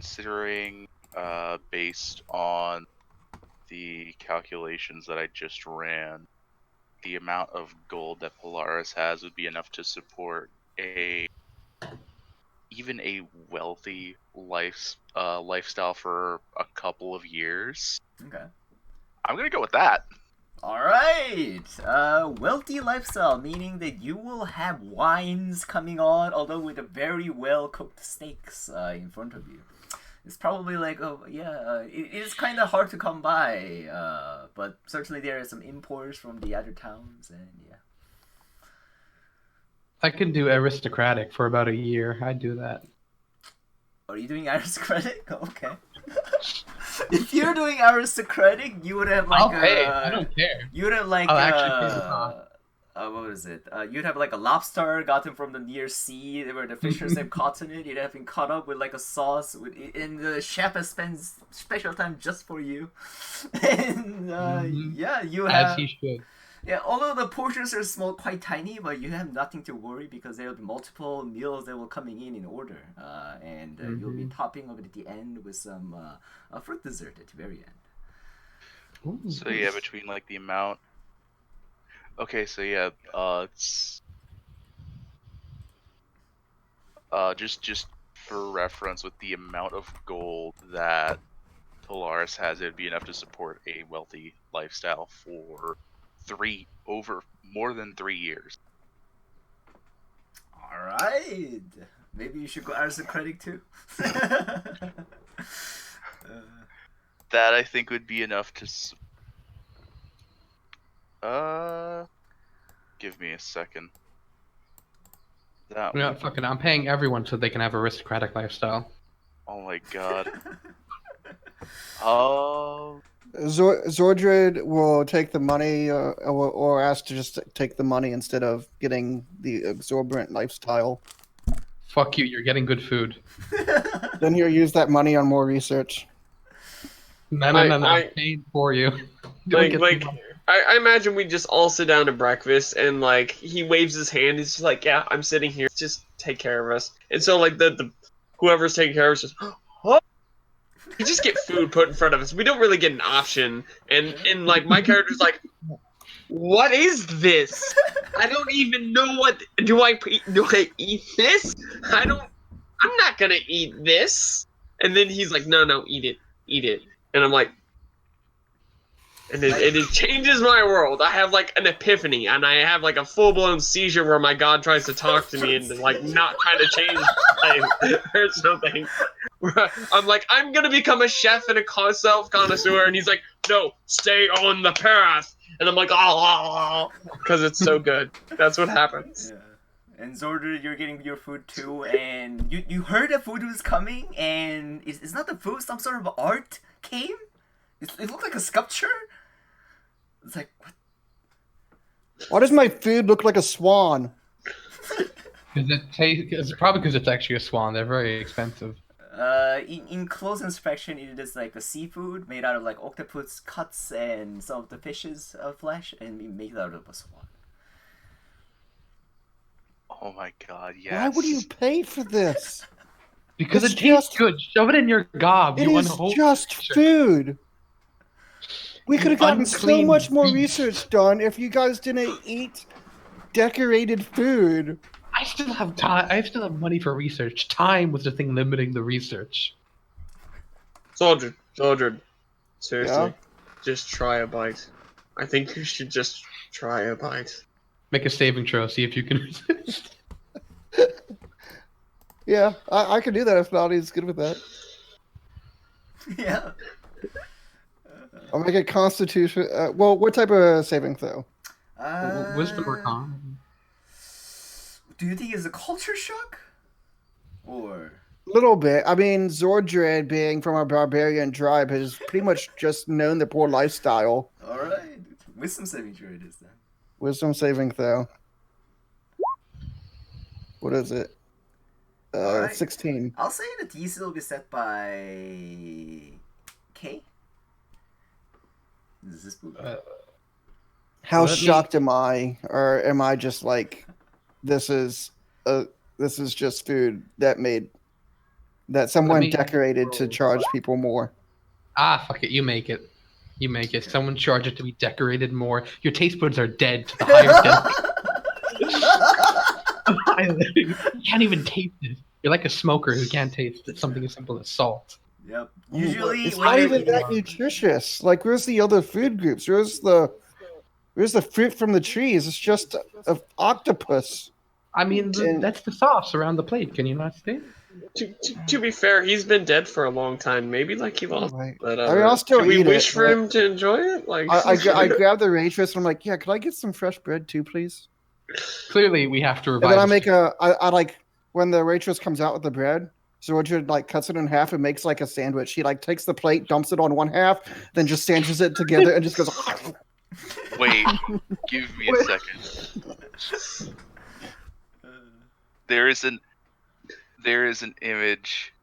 considering, based on the calculations that I just ran, the amount of gold that Polaris has would be enough to support even a wealthy lifestyle for a couple of years. Okay. I'm gonna go with that. Alright! Wealthy lifestyle, meaning that you will have wines coming on, although with a very well cooked steaks in front of you. It's probably like, it is kind of hard to come by, but certainly there are some imports from the other towns, and yeah. I can do aristocratic for about a year. I'd do that. Are you doing aristocratic? Okay. If you're doing aristocratic, you would have like I'll pay. I don't care. You would have like I'll actually pay the cost. what was it? You'd have like a lobster gotten from the near sea where the fishers have caught in it. You'd have been cut up with like a sauce, and the chef has spent special time just for you. And yeah, you have. As he should. Yeah, although the portions are small, quite tiny, but you have nothing to worry because there will be multiple meals that will coming in order, and you'll be topping of it at the end with some fruit dessert at the very end. Ooh. So yeah, between like the amount. Okay, so yeah, it's just for reference, with the amount of gold that Polaris has, it'd be enough to support a wealthy lifestyle for more than 3 years. All right, maybe you should go aristocratic too. That I think would be enough to. Give me a second. That. Yeah, fuck it. I'm paying everyone so they can have aristocratic lifestyle. Oh my god. Oh. Zordred will take the money, or ask to just take the money instead of getting the exorbitant lifestyle. Fuck you. You're getting good food. Then he'll use that money on more research. No. I'm paying for you. I imagine we just all sit down to breakfast and like he waves his hand. He's just like, yeah, I'm sitting here. Just take care of us. And so like the whoever's taking care of us just. Oh! We just get food put in front of us. We don't really get an option. And like my character's like, what is this? I don't even know what. Do I eat this? I'm not gonna eat this. And then he's like, no, eat it. And I'm like, and it changes my world. I have like an epiphany, and I have like a full blown seizure where my god tries to talk to me and like not trying to change life or something. I'm like, I'm gonna become a chef and a self-connoisseur, and he's like, no, stay on the path. And I'm like, because it's so good. That's what happens. Yeah. And Zordred, you're getting your food too, and you heard that food was coming, and it's not the food, some sort of art came? It looked like a sculpture? It's like, what? Why does my food look like a swan? It's probably because it's actually a swan. They're very expensive. In close inspection, it is like a seafood made out of like octopus cuts and some of the fish's flesh, and made out of a swan. Oh my god, yes. Why would you pay for this? Because It's it tastes just- good. Shove it in your gob. It you is just food. We could have gotten so Unclean much more beast. research done if you guys didn't eat decorated food. I still have time. I still have money for research. Time was the thing limiting the research. Soldier, seriously, Yeah? just try a bite. I think you should just try a bite. Make a saving throw. See if you can resist. Yeah, I could do that if Naughty's good with that. Yeah. I'll make a constitution. Well, what type of saving throw? Wisdom or con? Do you think it's a culture shock? Or... Little bit. I mean, Zordred, being from a barbarian tribe, has pretty much just known the poor lifestyle. Alright. Wisdom saving throw it is then. Wisdom saving throw. What is it? Alright. 16. I'll say the DC will be set by... K? Is this book? How Let me- shocked am I? Or am I just like, this is just food that made that someone me- decorated to charge people more. Ah, fuck it. You make it. You make it. Someone charge it to be decorated more. Your taste buds are dead to the higher density. You can't even taste it. You're like a smoker who can't taste something as simple as salt. Yep. Usually, It's when not you're even eating, that nutritious. Like, where's the other food groups? Where's the fruit from the trees? It's just a octopus. I mean, And- that's the sauce around the plate. Can you not see? To be fair, he's been dead for a long time. Maybe like he lost. Right. But, I mean, I'll still should we eat wish it, for but- him to enjoy it? Like I grab the waitress and I'm like, yeah, could I get some fresh bread too, please? Clearly, we have to And revive. then I this- make I like when the waitress comes out with the bread. Zorja like cuts it in half and makes like a sandwich. She like takes the plate, dumps it on one half, then just sandwiches it together and just goes. Wait, give me a second. There is an image.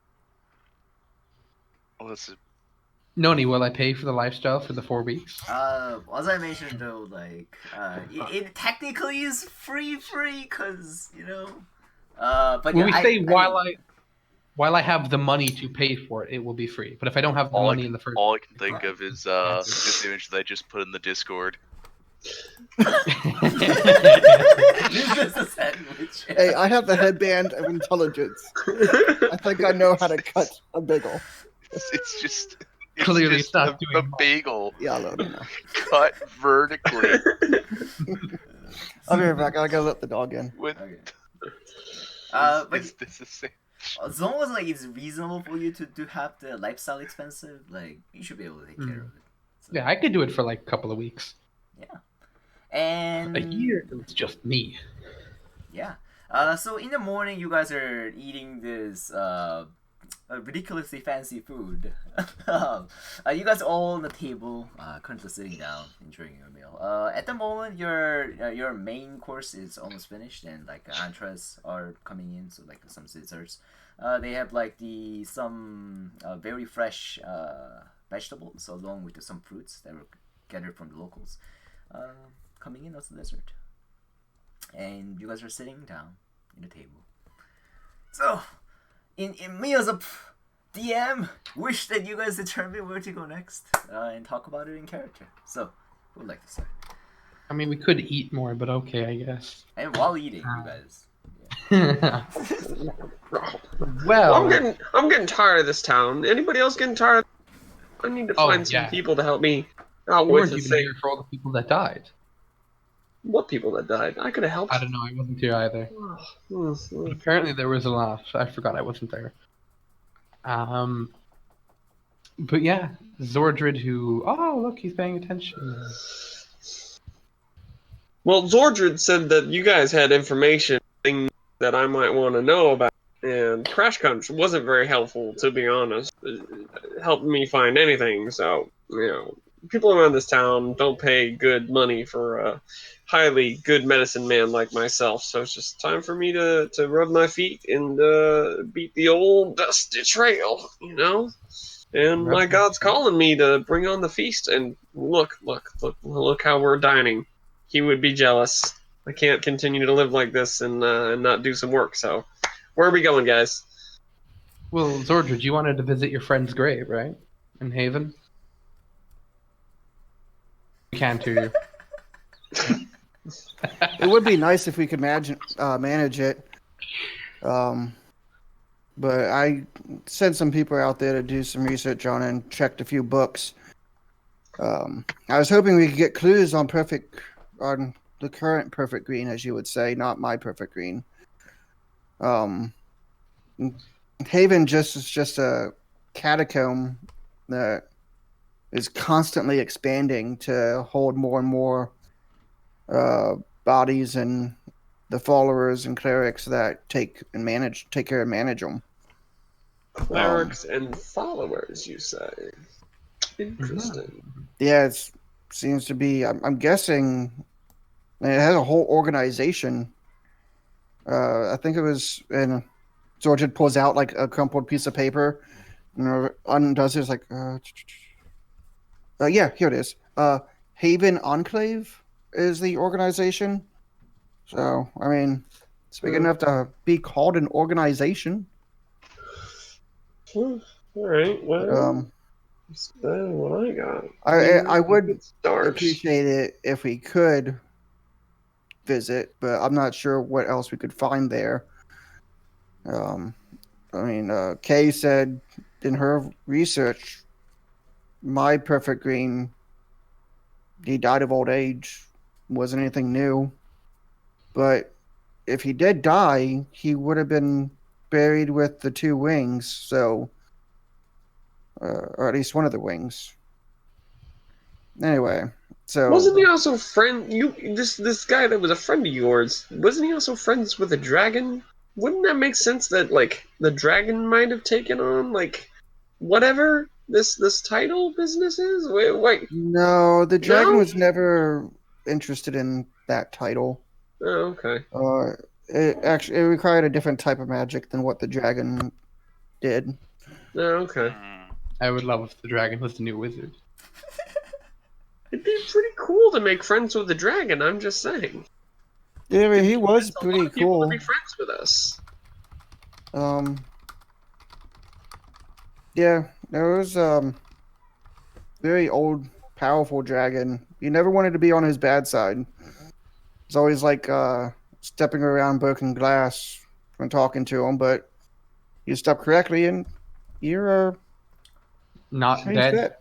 Oh, that's Noni, will I pay for the lifestyle for the 4 weeks? as I mentioned though, like, it technically is free, cause but When we yeah, say while I have the money to pay for it, it will be free. But if I don't have the money in the first, all I can think of is this image that I just put in the Discord. this is a sandwich. Hey, I have the headband of intelligence. I think I know how to cut a bagel. It's just Clearly just it's not a doing bagel Yeah, I don't know. cut vertically I'll be right back. I gotta let the dog in. with. Okay. But Is this the same? as long as like it's reasonable for you to have the lifestyle expensive, like you should be able to take care of it. So, yeah, I could do it for like a couple of weeks. and A year, it's just me. Yeah. So in the morning, you guys are eating this ridiculously fancy food. You guys are all on the table, currently sitting down, enjoying your meal. At the moment, your main course is almost finished, and like entrees are coming in, so like some desserts. They have like some very fresh vegetables, along with some fruits that were gathered from the locals, coming in as a dessert. And you guys are sitting down in the table. So, in me as a DM, wish that you guys determine where to go next and talk about it in character. So, who would like to start? I mean, we could eat more, but okay, I guess. And while eating, you guys. Well, I'm getting tired of this town. Anybody else getting tired? I need to find some yeah. people to help me out we with weren't the even thing. here for all the people that died. What people that died? I could have helped. I don't know. I wasn't here either. But apparently there was a lot. I forgot I wasn't there. But yeah, Zordred, who look, he's paying attention. Well, Zordred said that you guys had information things that I might want to know about, and Crash Crunch wasn't very helpful, to be honest. Helping me find anything, so people around this town don't pay good money for a highly good medicine man like myself. So it's just time for me to rub my feet and beat the old dusty trail, And my god's calling me to bring on the feast. And look how we're dining. He would be jealous. I can't continue to live like this and not do some work. So, where are we going, guys? Well, Zordred, you wanted to visit your friend's grave, right? In Haven? We can't hear you. It would be nice if we could manage it. But I sent some people out there to do some research on it and checked a few books. I was hoping we could get clues on the current perfect green, as you would say, not my perfect green. Haven is just a catacomb that is constantly expanding to hold more and more bodies and the followers and clerics that take care and manage them. Clerics and followers, you say? Interesting. Yeah, it seems to be. I'm guessing it has a whole organization. I think it was, and Zorjid pulls out like a crumpled piece of paper, undoes it. It's like, yeah, here it is. Haven Enclave is the organization. So, I mean, it's big enough to be called an organization. All right. Well, Um, that's better than what I got. I would Good stars. appreciate it if we could visit, but I'm not sure what else we could find there. Um, I mean, Kay said in her research, my perfect green, he died of old age, wasn't anything new. But if he did die, he would have been buried with the two wings, so, or at least one of the wings. Anyway, so Wasn't he also friend? This guy that was a friend of yours. Wasn't he also friends with a dragon? Wouldn't that make sense that like the dragon might have taken on like whatever this title business is? Wait, no, the dragon no? was never interested in that title. Oh, okay. It required a different type of magic than what the dragon did. Oh, okay. I would love if the dragon was the new wizard. It'd be pretty cool to make friends with a dragon. I'm just saying. Yeah, I mean, he was It's a lot pretty of people to cool. be friends with us. Um, yeah, there was very old, powerful dragon. You never wanted to be on his bad side. It's always like stepping around broken glass when talking to him, but you step correctly and you're Not pretty dead. fit.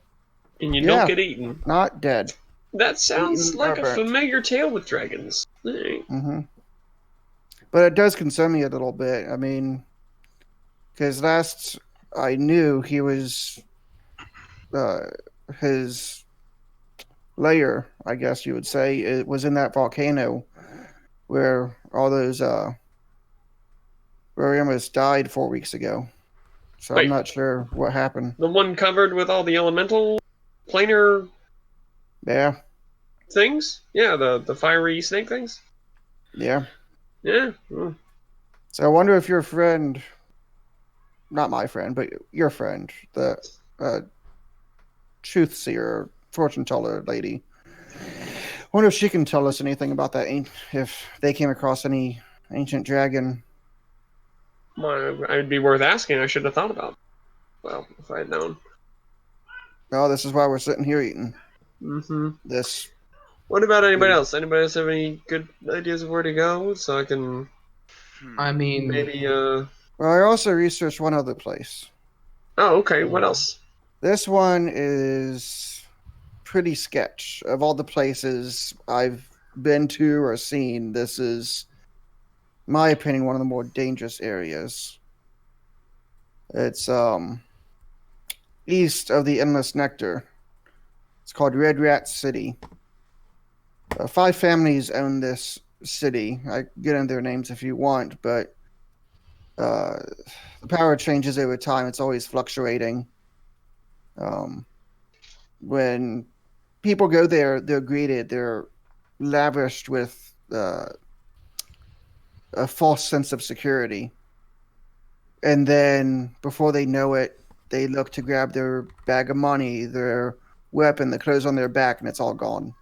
And you don't Yeah. get eaten. Not dead. That sounds Eaten like or a burnt. familiar tale with dragons. Alright. Hmm. But it does concern me a little bit. I mean, because last I knew, he was uh, his lair, I guess you would say, it was in that volcano where all those where he almost died 4 weeks ago. So I'm Wait. not sure what happened. The one covered with all the elemental planar Yeah, things? Yeah, the fiery snake things? yeah. Yeah. Hmm. So I wonder if your friend, not my friend, but your friend, the uh, truth seer, fortune teller lady, wonder if she can tell us anything about that. If they came across any ancient dragon. Well, it'd be worth asking. I should have thought about it. Well, if I had known. Oh, this is why we're sitting here eating Mm-hmm. this. What about anybody else? Anybody else have any good ideas of where to go so I can I mean, maybe Well, I also researched one other place. Oh, okay. What else? This one is pretty sketch. Of all the places I've been to or seen, this is, my opinion, one of the more dangerous areas. It's east of the Endless Nectar. It's called Red Rat City. 5 families own this city. I get into their names if you want, but the power changes over time. It's always fluctuating. When people go there, they're greeted. They're lavished with a false sense of security, and then before they know it, they look to grab their bag of money, their weapon, the clothes on their back, and it's all gone.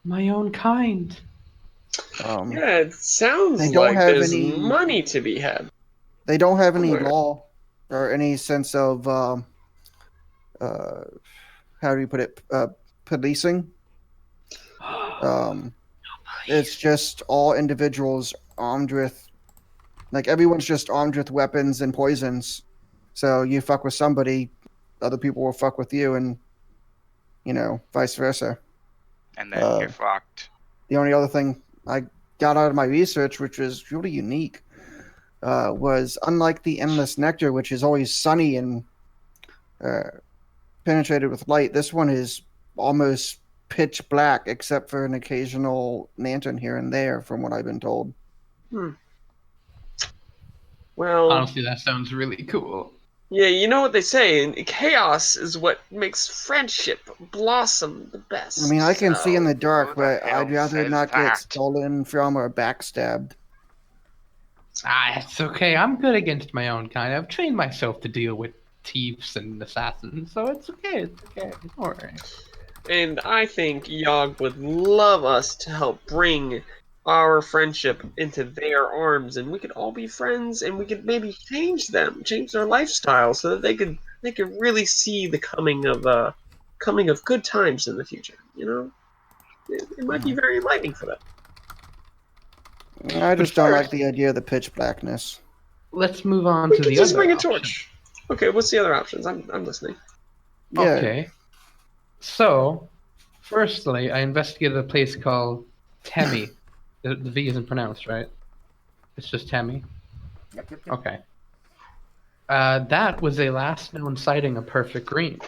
my own kind. Yeah, it sounds They don't like have there's any. money to be had They don't have any somewhere. law or any sense of uh, how do you put it? Policing. It's just all individuals armed with, like, everyone's just armed with weapons and poisons. So you fuck with somebody, other people will fuck with you, and vice versa. And then you're fucked. The only other thing I got out of my research, which was really unique, was unlike the Endless Nectar, which is always sunny and penetrated with light, this one is almost pitch black, except for an occasional lantern here and there, from what I've been told. Well, Honestly, that sounds really cool. yeah, you know what they say, and chaos is what makes friendship blossom the best. I mean, I can see in the Who dark, the but hell I'd rather says not get that? stolen from or backstabbed. It's okay. I'm good against my own kind. I've trained myself to deal with thieves and assassins, so it's okay. It's okay. Don't worry. And I think Yogg would love us to help bring our friendship into their arms, and we could all be friends, and we could maybe change their lifestyle, so that they could really see the coming of good times in the future. You know, it might be very enlightening for them. I But just don't like first, the idea of the pitch blackness. let's move on We to could the just other bring a option. torch. Okay, what's the other options? I'm listening. Yeah. Okay. So, firstly, I investigated a place called Temi. The V isn't pronounced, right? It's just Temi. Yep. Okay. That was a last known sighting of Perfect Green,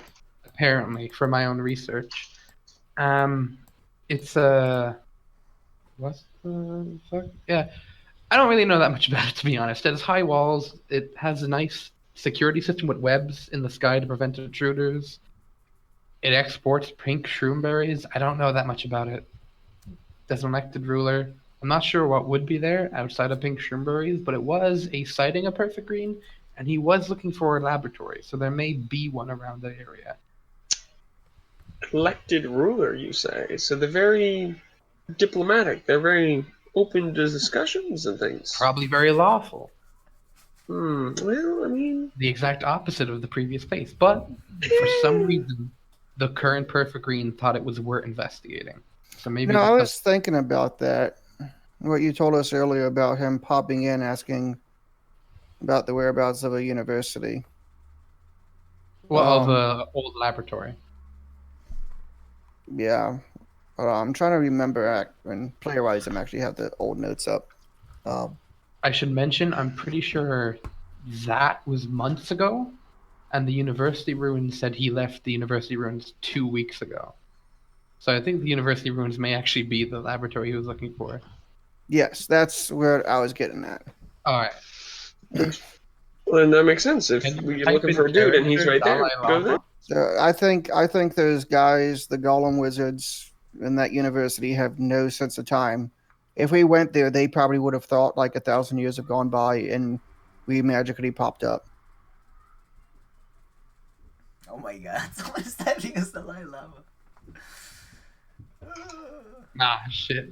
apparently, from my own research. It's a. What the fuck? Yeah. I don't really know that much about it, to be honest. It has high walls. It has a nice security system with webs in the sky to prevent intruders. It exports pink shroomberries. I don't know that much about it. There's an elected ruler. I'm not sure what would be there outside of pink shroomberries, but it was a sighting of Perfect Green, and he was looking for a laboratory, so there may be one around the area. Elected ruler, you say? So they're very diplomatic. They're very open to discussions and things. Probably very lawful. Well, I mean, The exact opposite of the previous face, but for some reason, the current Perfect Green thought it was worth investigating. So maybe I that was thinking about that. What you told us earlier about him popping in asking about the whereabouts of a university. of the old laboratory. Yeah. I'm trying to remember and player-wise, I'm actually have the old notes up. I should mention, I'm pretty sure that was months ago, and the University Ruins said he left the University Ruins 2 weeks ago. So I think the University Ruins may actually be the laboratory he was looking for. Yes, that's where I was getting at. All right. well, then that makes sense. If Can you we're type looking in for a dude and he's character right there, Dalai go there. Lama? So I think those guys, the Golem wizards in that university, have no sense of time. If we went there, they probably would have thought like 1,000 years have gone by and we magically popped up. Oh my god, someone's typing as the Dalai Lama. Nah, shit.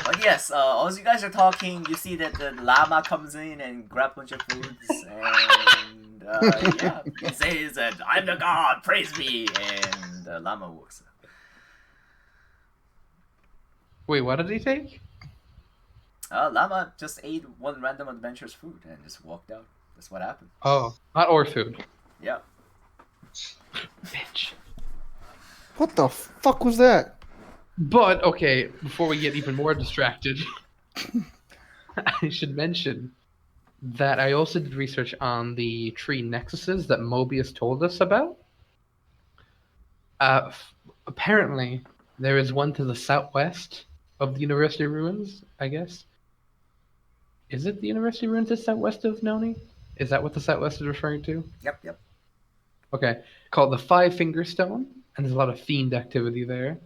But yes, as you guys are talking, you see that the llama comes in and grabs a bunch of foods, and yeah, he says that I'm the god, praise me, and the llama walks up. Wait, what did he take? Llama just ate one random adventurer's food and just walked out. That's what happened. Oh, not or food. Yeah. Bitch. What the fuck was that? But, okay, before we get even more distracted, I should mention that I also did research on the tree nexuses that Mobius told us about. Apparently, there is one to the southwest of the University Ruins, I guess. Is it the University Ruins that's southwest of Noni? Is that what the southwest is referring to? Yep. Okay, called the Five Finger Stone, and there's a lot of fiend activity there.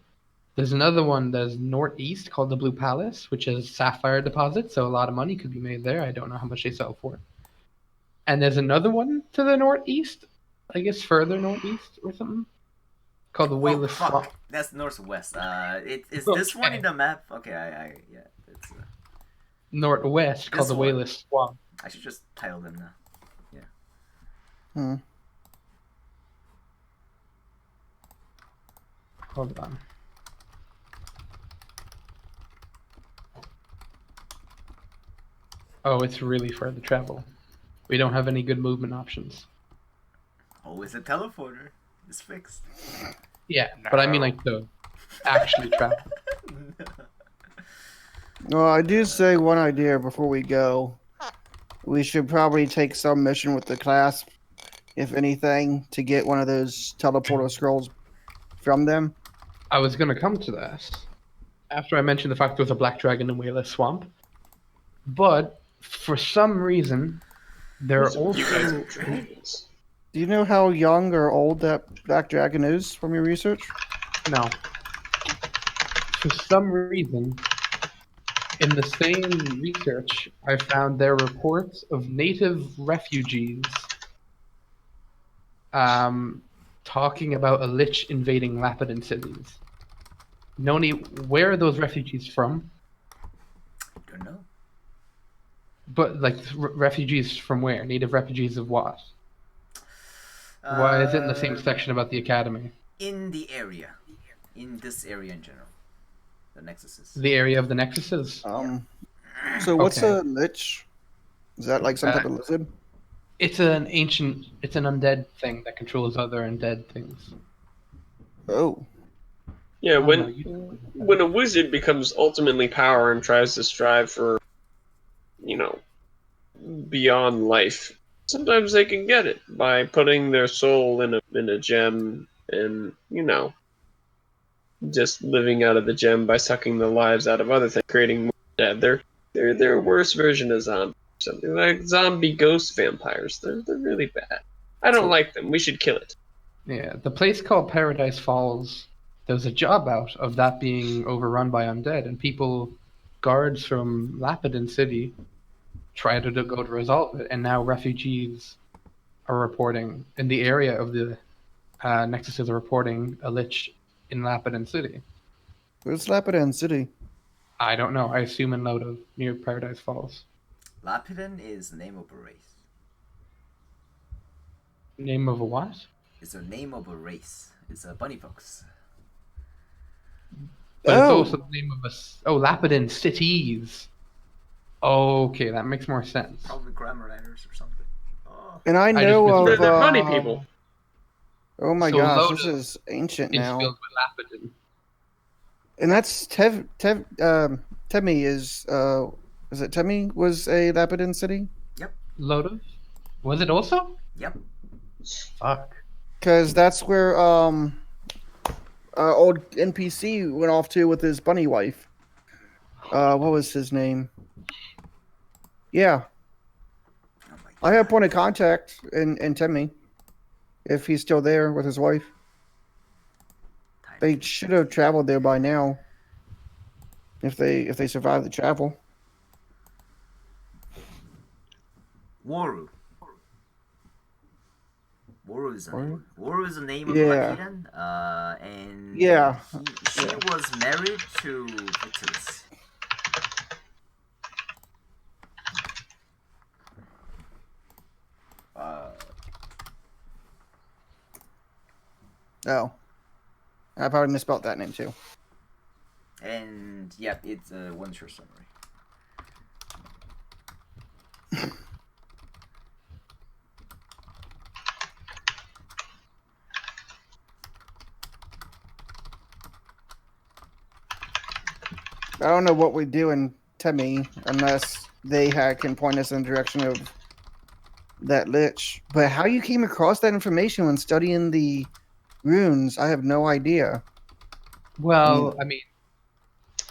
There's another one that's northeast called the Blue Palace, which is sapphire deposit, so a lot of money could be made there. I don't know how much they sell for. And there's another one to the northeast, I guess further northeast or something, called the Wayless Swamp. That's northwest. Is Okay. this one in the map? Okay, yeah, it's. Northwest, called This the one. Wayless Swamp. I should just title them now. Hmm. Hold on. Oh, it's really further travel. We don't have any good movement options. Always a teleporter. It's fixed. Yeah, but I mean like the actually travel. Well, I do say one idea before we go. We should probably take some mission with the Clasp, if anything, to get one of those teleporter scrolls from them. I was gonna come to that after I mentioned the fact there was a black dragon in Wayless Swamp, but for some reason there are You guys also are dragons. Do you know how young or old that black dragon is from your research? no. For some reason, in the same research, I found there are reports of native refugees talking about a lich invading Lapidan cities. Noni, where are those refugees from? Don't know. But like refugees from where? Native refugees of what? Why is it in the same section about the academy? In the area, in this area in general, the nexuses. The area of the nexuses? So what's Okay. a lich? Is that like some type of lizard? It's an undead thing that controls other undead things. Oh. Yeah, Oh, no, you don't know when a wizard becomes ultimately power and tries to strive for, beyond life, sometimes they can get it by putting their soul in a gem and, just living out of the gem by sucking the lives out of other things, creating more dead. They're a worse version of zombies. Something like zombie ghost vampires. They're really bad. I don't like them. We should kill it. Yeah, the place called Paradise Falls, there was a job out of that being overrun by undead, and guards from Lapidin City, tried to go to resolve it, and now refugees are reporting in the area of the Nexuses are reporting a lich in Lapidin City. Where's Lapidan City? I don't know. I assume in Lodo, near Paradise Falls. Lapidin is the name of a race. Name of a what? It's the name of a race. It's a bunny folks. But it's also the name of Lapidin Cities. Okay, that makes more sense. Probably grammar letters or something. Oh. And I know of. They're bunny people. Oh my So gosh, Loda this is ancient is now. filled with Lapidin. And that's Temi is it Temi was a Lapidan city? Yep. Loda? Was it also? Yep. Fuck. Because that's where old NPC went off to with his bunny wife. What was his name? Yeah. Oh my I have point of contact in Temi. If he's still there with his wife. They should have traveled there by now. If they survived the travel. Waru. Waru is the name. Waru is the name of Yeah. Lapidan. And Yeah. she was married to Vitalis. Oh. I probably misspelled that name too. And yeah, it's a one short summary. I don't know what we do in Temi unless they can point us in the direction of that lich. But how you came across that information when studying the runes, I have no idea. Well, I mean,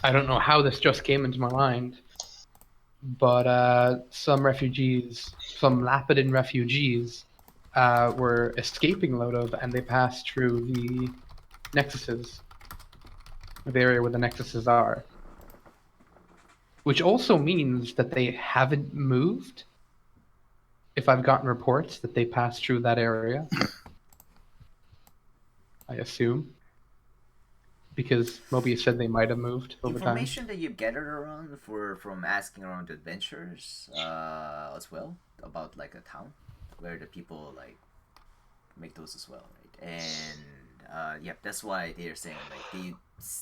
I don't know how this just came into my mind, but some Lapidin refugees, were escaping Lodov, and they passed through the Nexuses, the area where the Nexuses are. Which also means that they haven't moved, if I've gotten reports that they passed through that area. I assume. Because Mobius said they might have moved over time. Information that you've gathered around from asking around the adventurers as well about like a town where the people like make those as well, right? And yeah, that's why they're saying like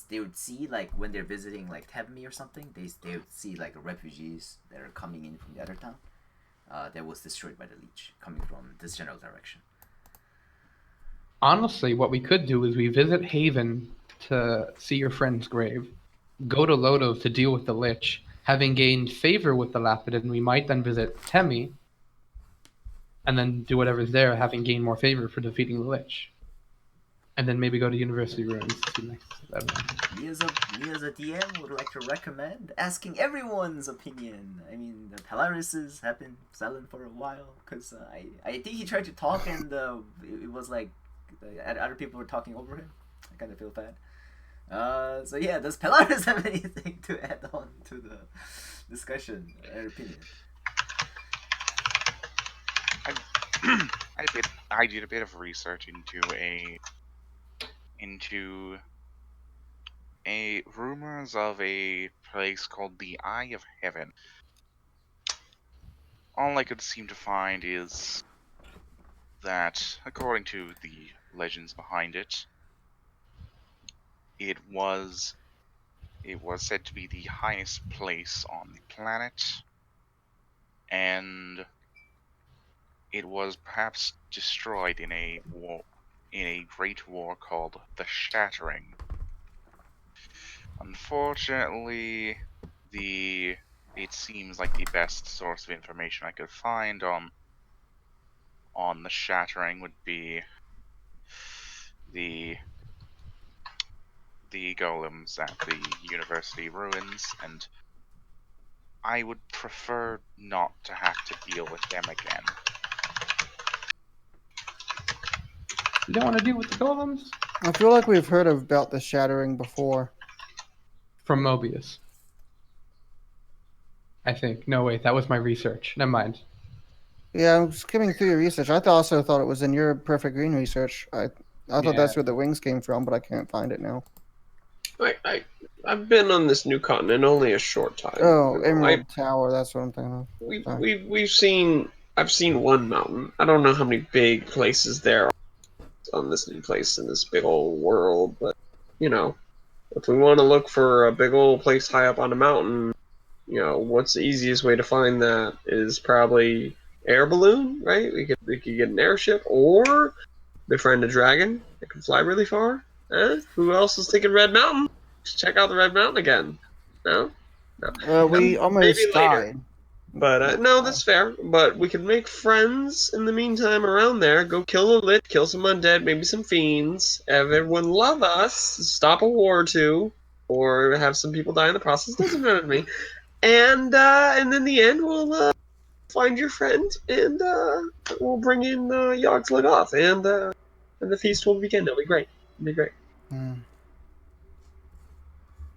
they would see like when they're visiting like Tebmi or something, they would see like refugees that are coming in from the other town that was destroyed by the leech coming from this general direction. Honestly, what we could do is we visit Haven to see your friend's grave, go to Lodov to deal with the Lich. Having gained favor with the Lapidin, we might then visit Temi, and then do whatever's there, having gained more favor for defeating the Lich. And then maybe go to University Ruins to see next. I don't know. Me as a DM would like to recommend asking everyone's opinion. I mean, the Polaris have been silent for a while because I think he tried to talk and it was like other people were talking over him. I kind of feel bad. So yeah, does Polaris have anything to add on to the discussion or opinion? I did a bit of research into rumors of a place called the Eye of Heaven. All I could seem to find is that, according to the legends behind it, it was said to be the highest place on the planet, and it was perhaps destroyed in a great war called the Shattering. Unfortunately, it seems like the best source of information I could find on the Shattering would be the golems at the university ruins, and I would prefer not to have to deal with them again. You don't want to deal with the golems? I feel like we've heard about the Shattering before. From Mobius. I think. No, wait, that was my research. Never mind. Yeah, I'm skimming through your research. I also thought it was in your Perfect Green research. I thought Yeah. that's where the wings came from, but I can't find it now. I've been on this new continent only a short time. Oh, Emerald Tower. That's what I'm thinking of. Sorry. We've seen. I've seen one mountain. I don't know how many big places there are on this new place in this big old world, but you know, if we want to look for a big old place high up on a mountain, you know, what's the easiest way to find that is probably air balloon, right? We could get an airship or befriend a dragon that can fly really far. Who else is thinking Red Mountain? Just check out the Red Mountain again. No, no. We almost Maybe later. died. But no, that's fair. But we can make friends in the meantime around there. Go kill a lich, kill some undead, maybe some fiends. Have everyone love us. Stop a war or two, or have some people die in the process. Doesn't matter to me. And in the end, we'll find your friend, and we'll bring in Yogg to look off, and the feast will begin. It'll be great. It'll be great.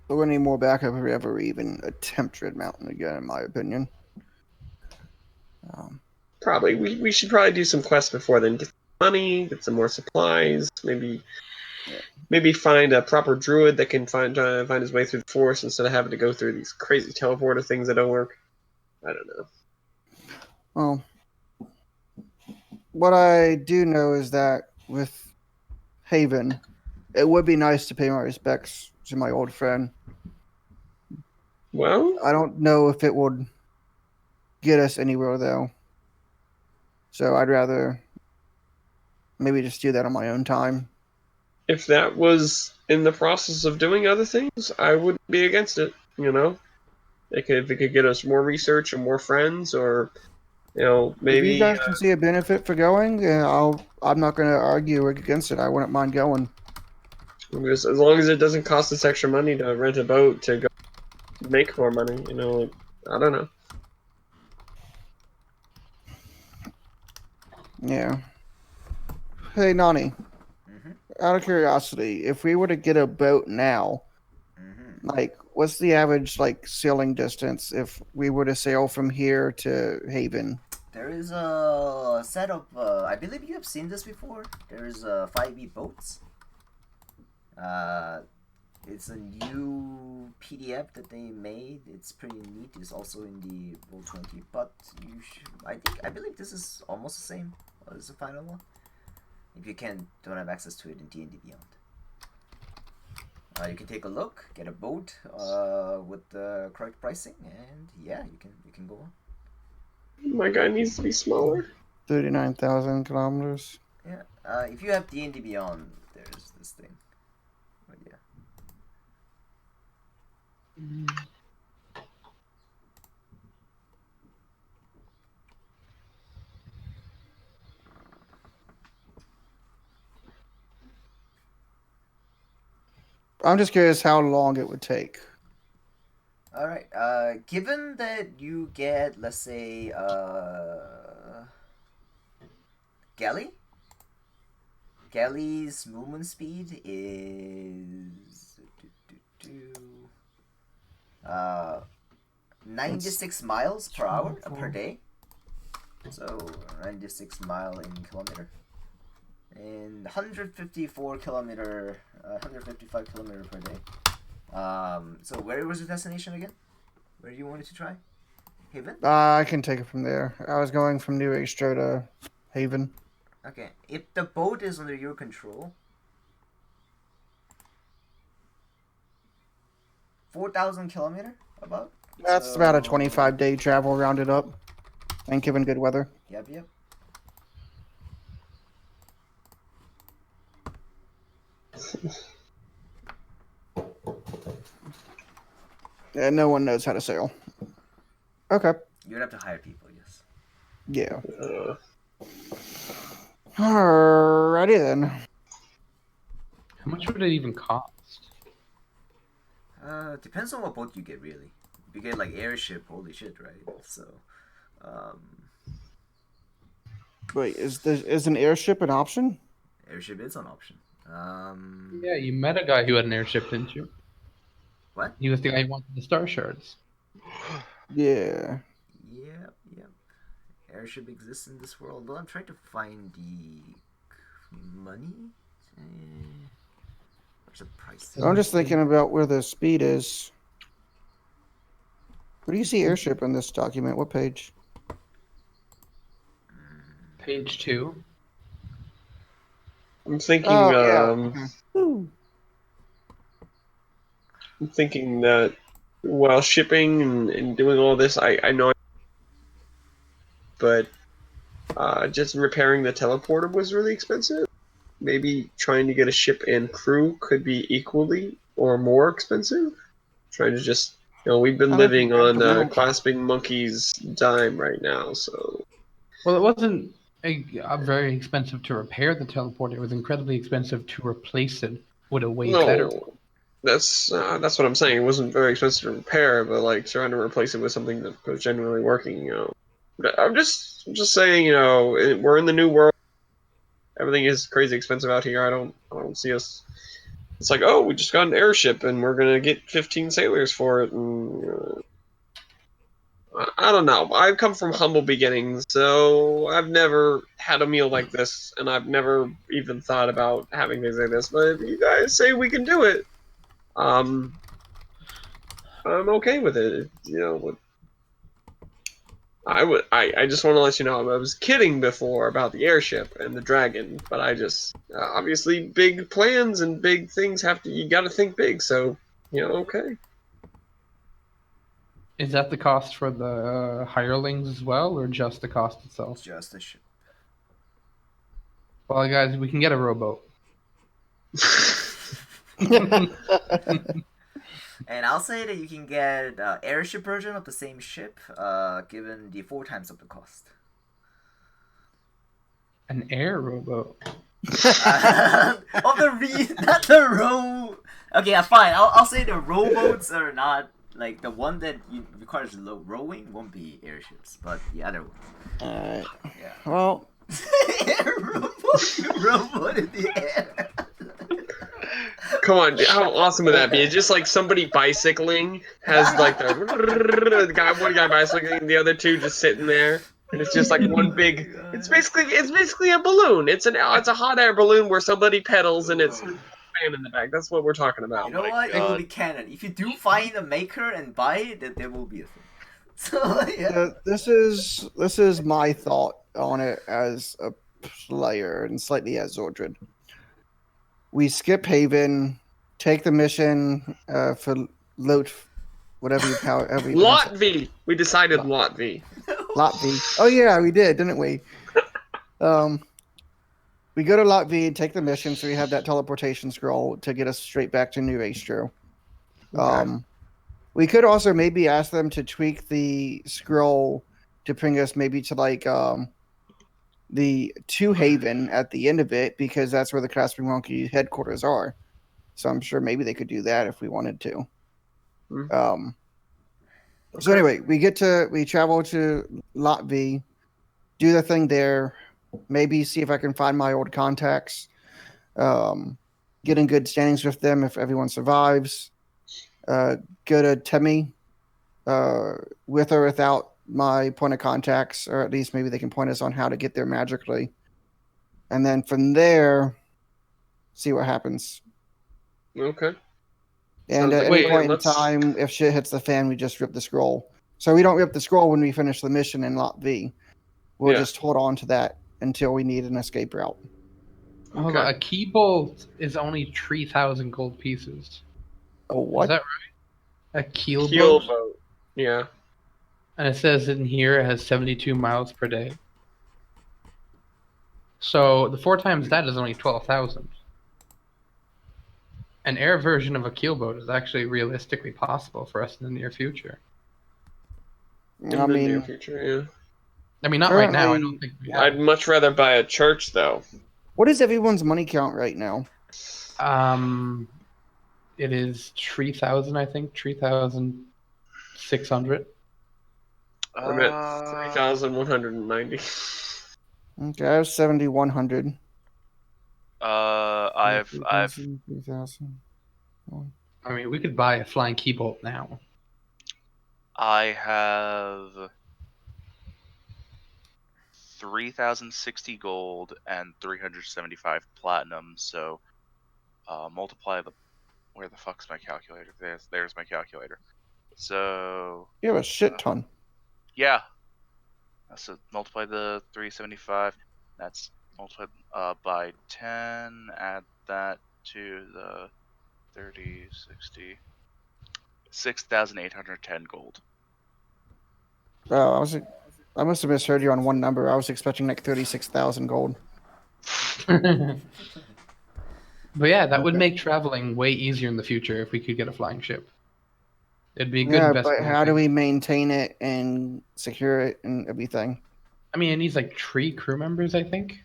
We're gonna need more backup if we ever even attempt Red Mountain again, in my opinion. Probably. We should probably do some quests before then. Get some money, get some more supplies, maybe find a proper druid that can try to find his way through the forest instead of having to go through these crazy teleporter things that don't work. I don't know. Well, what I do know is that with Haven, it would be nice to pay my respects to my old friend. Well, I don't know if it would get us anywhere, though. So I'd rather maybe just do that on my own time. if that was in the process of doing other things, I wouldn't be against it. You know, if it could get us more research and more friends, or If you maybe guys can see a benefit for going, I'm not going to argue against it. I wouldn't mind going. as long as it doesn't cost us extra money to rent a boat to go make more money. I don't know. Yeah. Hey, Nani. Out of curiosity, if we were to get a boat now, like, what's the average sailing distance if we were to sail from here to Haven? There is a set of, I believe you have seen this before. There's 5e boats. It's a new PDF that they made. It's pretty neat. It's also in the Roll20, but I believe this is almost the same as the final one. If you don't have access to it in D&D Beyond. You can take a look, get a boat with the correct pricing, and yeah, you can go on. My guy needs to be smaller. 39,000 kilometers. Yeah, if you have D&D Beyond, there's this thing. But yeah. I'm just curious how long it would take. Alright, given that you get, let's say, Galley's movement speed is 96 miles per hour per day. So 96 mile in kilometer. And 155 kilometer per day. So where was your destination again? Where you wanted to try? Haven? I can take it from there. I was going from New Extra to Haven. Okay. If the boat is under your control, 4,000 kilometer about. That's about a 25-day travel rounded up, and given good weather. Yep. And no one knows how to sail. Okay. You'd have to hire people, yes. Yeah. Uh, Alrighty then. How much would it even cost? Depends on what boat you get, really. If you get like airship, holy shit, right? So, um, Wait, is an airship an option? airship is an option. Yeah, you met a guy who had an airship, didn't you? What? He was the guy who wanted the star shards. Yeah. Yep. Airship exists in this world. Though I'm trying to find the money. Where's the price? I'm just thinking about where the speed is. Where do you see airship in this document? What page? Page 2. I'm thinking. Oh, yeah. Ooh. I'm thinking that while shipping and doing all this, I know, but just repairing the teleporter was really expensive. Maybe trying to get a ship and crew could be equally or more expensive. Trying to just, we've been I don't living think on I Clasping Monkey's dime right now, so. Well, it wasn't very expensive to repair the teleporter. It was incredibly expensive to replace it with a way better one. No, that's what I'm saying. It wasn't very expensive to repair, but like trying to replace it with something that was genuinely working. I'm just saying, we're in the new world. Everything is crazy expensive out here. I don't see us. It's like, oh, we just got an airship and we're gonna get 15 sailors for it, and I don't know. I've come from humble beginnings, so I've never had a meal like this, and I've never even thought about having things like this. But if you guys say we can do it, I'm okay with it. I just want to let you know I was kidding before about the airship and the dragon, but I just obviously big plans and big things you got to think big. So okay. Is that the cost for the hirelings as well, or just the cost itself? Just a ship. Well, guys, we can get a rowboat. And I'll say that you can get airship version of the same ship, given the 4 times of the cost. An air rowboat. Not the row. Okay, yeah, fine. I'll say the rowboats are not like the one that requires low rowing won't be airships, but the other one. Alright. Yeah. Well, rowboat in the air. Come on, how awesome would that be? It's just like somebody bicycling has like one guy bicycling, the other two just sitting there, and it's just like one big. It's basically a balloon. It's a hot air balloon where somebody pedals and it's a fan in the back. That's what we're talking about. You know what? It will be canon. If you do find a maker and buy it, then there will be a thing. So yeah. this is my thought on it as a player and slightly as Zordred. We skip Haven, take the mission for Lot, whatever you call it. Lot V. We decided Lot V. Lot V. Oh yeah, we did, didn't we? We go to Lot V and take the mission, so we have that teleportation scroll to get us straight back to New Astro. Okay. We could also maybe ask them to tweak the scroll to bring us maybe to like the to Haven at the end of it, because that's where the Clasping Monkey headquarters are. So I'm sure maybe they could do that if we wanted to. Mm. So anyway, we travel to Lot V, do the thing there, maybe see if I can find my old contacts, get in good standings with them if everyone survives, go to Temi, with or without my point of contacts, or at least maybe they can point us on how to get there magically. And then from there, see what happens. Okay. And Sounds at like a any Wait, point in let's- time, if shit hits the fan, we just rip the scroll. So we don't rip the scroll when we finish the mission in Lot V. We'll Yeah. just hold on to that until we need an escape route. hold Okay. on. A key bolt is only 3,000 gold pieces. Oh, Is what? that right? A keel Keel boat? boat. Yeah. And it says in here it has 72 miles per day. So the 4 times that is only 12,000. An air version of a keelboat is actually realistically possible for us in the near future. In I the near mean, future, yeah. I mean, not right now. I currently, don't think we have. I'd much rather buy a church though. what is everyone's money count right now? It is 3,000, I think. 3,600. I'm at 3,190. Okay, I have 7,100. I've 3,000. I mean, we could buy a flying keybolt now. I have 3,060 gold and 375 platinum. So multiply the. Where the fuck's my calculator? There's my calculator. So You have a shit ton. yeah. So multiply the 375. That's multiplied by 10. Add that to the 30, 60. 6,810 gold. Oh, I must have misheard you on one number. I was expecting like 36,000 gold. But yeah, that would Okay. make traveling way easier in the future if we could get a flying ship. It'd be a good Yeah, investment. but I how do think. we maintain it and secure it and everything? I mean, it needs like 3 crew members, I think.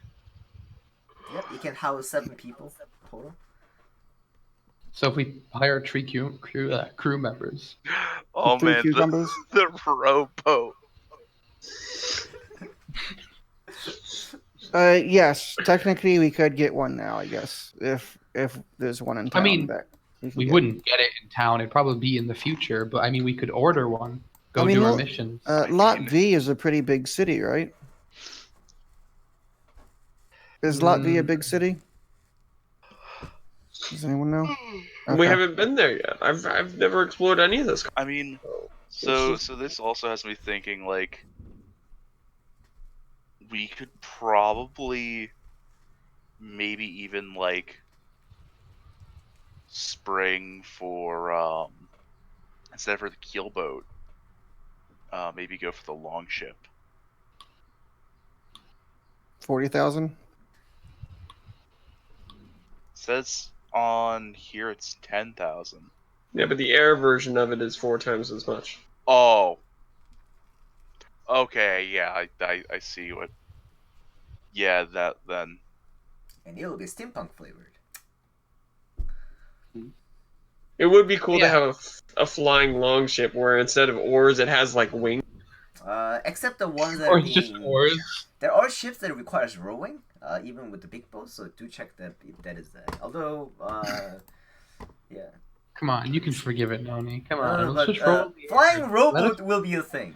Yep, you can house 7 people total. So if we hire 3 crew members, Oh Three man, cucumbers? the rowboat. Yes, technically we could get one now. I guess if there's one in town. mean, that we can we get. wouldn't get it in town. It'd probably be in the future. But I mean, we could order one, go I mean, do our look, missions. Lot V is a pretty big city, right? Is Lot V a big city? Does anyone know? We Okay. haven't been there yet. I've never explored any of this. I mean, It's so this also has me thinking like we could probably maybe even like spring for instead for the keelboat, maybe go for the longship. 40,000. Says on here it's 10,000. Yeah, but the air version of it is 4 times as much. Oh. Okay, yeah, I see what. Yeah, that then. And it'll be steampunk flavored. It would be cool to Yeah. have a flying longship where instead of oars it has like wings. Except the ones that Or are it's just being... oars. There are ships that requires rowing, even with the big boats, so do check that if that is that. Although, yeah. Come on, you can forgive it, Noni. Come on, But, let's just roll. flying Let rowboat us- will be a thing.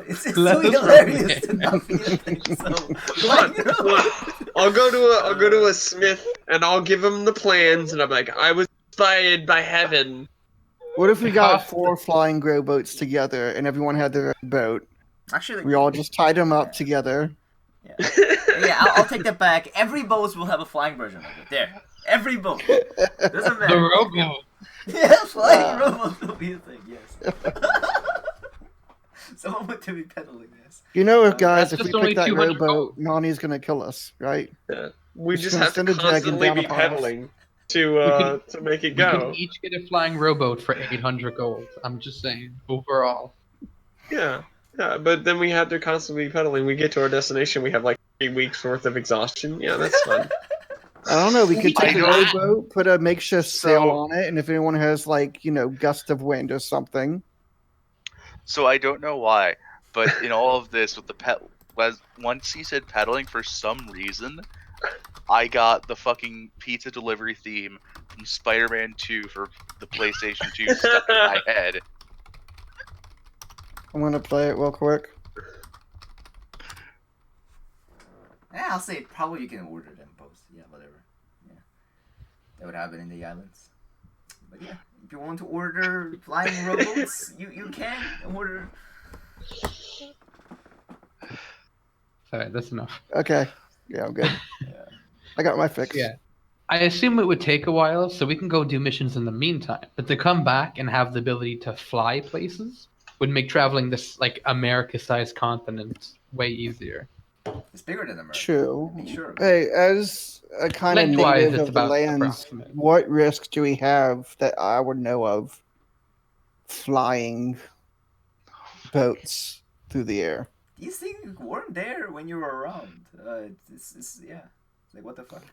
It's Let so us roll hilarious it. to not be a thing. So, Come flying on, come rowboat. on. I'll go to a smith and I'll give him the plans and I'm like, I was inspired by heaven. What if we It got costs- 4 flying rowboats together and everyone had their own boat? Actually, We all just tied them up together. yeah, I'll take that back. Every boat will have a flying version of it. There. Every boat. Doesn't matter. The rowboat. Yeah, flying rowboat will be a thing, yes. Someone want to be pedaling this. You know, if guys, That's if we just only pick that 200 rowboat, Nani's gonna kill us, right? Yeah. We Just just gonna have to send a dragon constantly down be upon us. pedaling to make it We go. can each get a flying rowboat for 800 gold. I'm just saying, overall. Yeah. Yeah, but then we have to constantly be pedaling. We get to our destination, we have like 3 weeks worth of exhaustion. Yeah, that's fun. I don't know. We could I take a know. rowboat, put a makeshift sail So- on it, and if anyone has like gust of wind or something, So I don't know why, but in all of this with the once he said pedaling, for some reason, I got the fucking pizza delivery theme from Spider-Man 2 for the PlayStation 2 stuck in my head. I'm gonna play it real quick. Yeah, I'll say probably you can order them both. Yeah, whatever. Yeah. That would happen in the islands. But yeah, if you want to order flying rowboats, you can order. Sorry, that's enough. Okay. Yeah, I'm good. Yeah. I got my fix. Yeah. I assume it would take a while, so we can go do missions in the meantime. But to come back and have the ability to fly places would make traveling this like America-sized continent way easier. It's bigger than America. True. Be sure of it. Hey, as a kind of Lengthwise, native it's of the about lands, approximate. what risk do we have that I would know of flying boats through the air? These things weren't there when you were around. Yeah. It's like, what the fuck?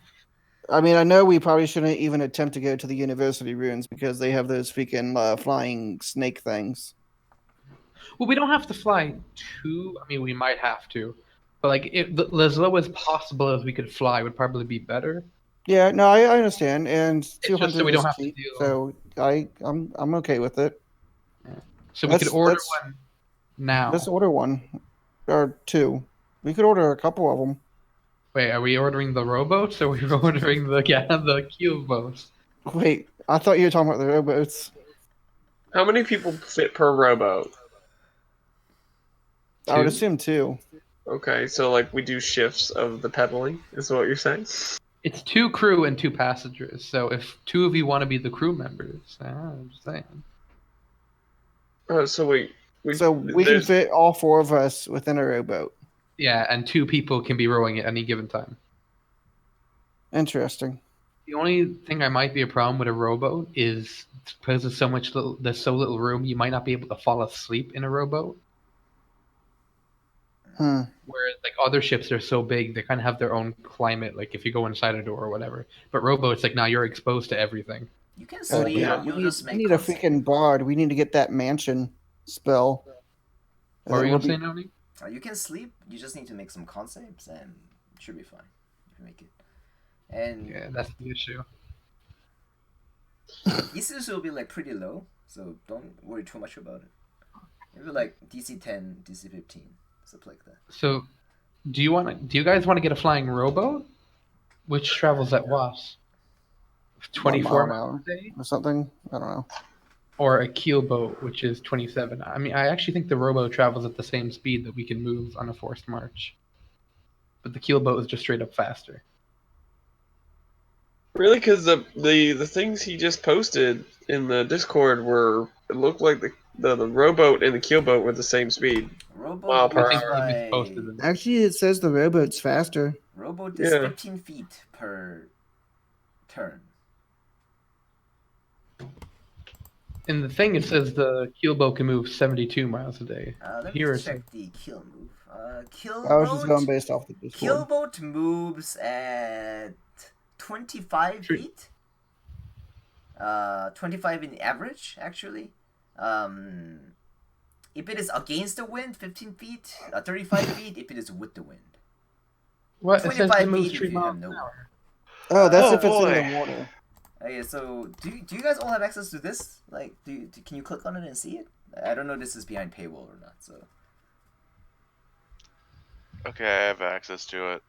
I mean, I know we probably shouldn't even attempt to go to the university ruins because they have those freaking flying snake things. Well, we don't have to fly too. I mean, we might have to, but like as low as possible as we could fly would probably be better. Yeah, no, I understand, and It's just so 200 we don't is have to cheap, deal. so I'm okay with it. So we could order one now. Let's order one or two. We could order a couple of them. Wait, are we ordering the rowboats or are we ordering the cube boats? Wait, I thought you were talking about the rowboats. How many people fit per rowboat? I would Two? assume two. Okay, so like we do shifts of the pedaling, is what you're saying? It's 2 crew and 2 passengers. So if 2 of you want to be the crew members, I'm just saying. Oh, so wait. So we can fit all 4 of us within a rowboat. Yeah, and 2 people can be rowing at any given time. Interesting. The only thing I might be a problem with a rowboat is because there's so little room, you might not be able to fall asleep in a rowboat. Whereas like other ships are so big, they kind of have their own climate. Like if you go inside a door or whatever. But rowboats, like now you're exposed to everything. You can Oh, sleep. yeah. You'll we just we make need a contact. freaking bard. We need to get that mansion spell. And What were then you we'll gonna say, be- Noni? You can sleep. You just need to make some concepts, and it should be fine. You can make it. And Yeah, that's the issue. DCs will be like pretty low, so don't worry too much about it. Maybe like DC 10, DC 15, stuff like that. So, do you guys want to get a flying rowboat, which travels at what? 24 1 mile an miles hour a day, or something. I don't know. or a keelboat, which is 27. I mean, I actually think the rowboat travels at the same speed that we can move on a forced march, but the keelboat is just straight up faster. Really, because the things he just posted in the Discord it looked like the rowboat and the keelboat were the same speed. Rowboat Mile per I moves think hour. he by misposted them. Actually, it says the rowboat's faster. rowboat is Yeah. 15 feet per turn. In the thing, it says the keelboat can move 72 miles a day. Let Here me it's check the keel move. I was just going Keelboat. based off the Discord. Keelboat moves at 25 True. feet. 25 in average, actually. If it is against the wind, 15 feet. 35 feet if it is with the wind. What? It says 25 it moves feet if 3 you miles have an no hour. Oh, that's Oh, if it's in boy. the water. Okay, so do you guys all have access to this? Like, can you click on it and see it? I don't know if this is behind paywall or not, so. Okay, I have access to it.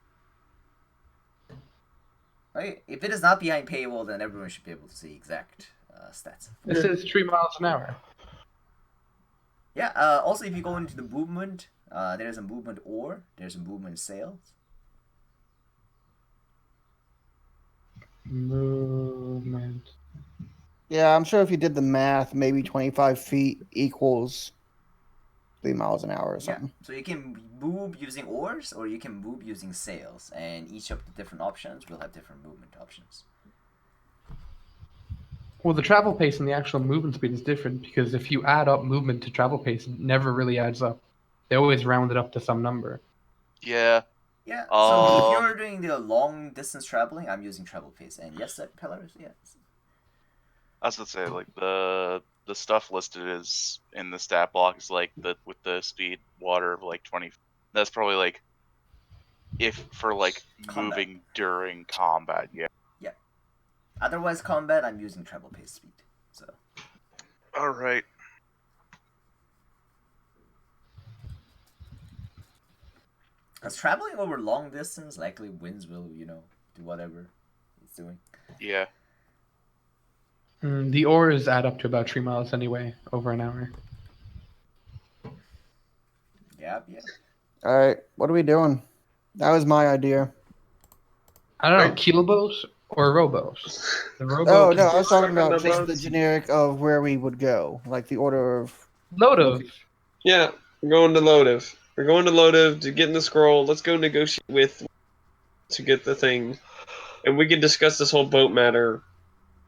Okay, if it is not behind paywall, then everyone should be able to see exact stats. It says 3 miles an hour. Yeah, also if you go into the movement, there's a movement oar, there's a movement sails. Movement. Yeah, I'm sure if you did the math, maybe 25 feet equals 3 miles an hour or Yeah, something. so you can move using oars or you can move using sails, and each of the different options will have different movement options. Well, the travel pace and the actual movement speed is different because if you add up movement to travel pace, it never really adds up. They always round it up to some number. Yeah. Yeah, so if Um, you're doing the long distance traveling, I'm using travel pace, and yes, Pillars, yeah. I was gonna say like the stuff listed is in the stat block is like with the speed water of like 20. That's probably like if for like Combat. moving during combat. Yeah. Otherwise, combat, I'm using travel pace speed. So All right. as traveling over long distance, likely winds will, do whatever it's doing. Yeah. The ores add up to about 3 miles anyway, over an hour. Yeah. All right, what are we doing? That was my idea. I don't know, Right. keelboat or rowboat? The Oh rowboat no, can I was Stuck talking on the about just the boats. generic of where we would go, like the order of. load of. Yeah, we're going to Lotiv. We're going to Lotiv to get in the scroll. Let's go negotiate with to get the thing, and we can discuss this whole boat matter.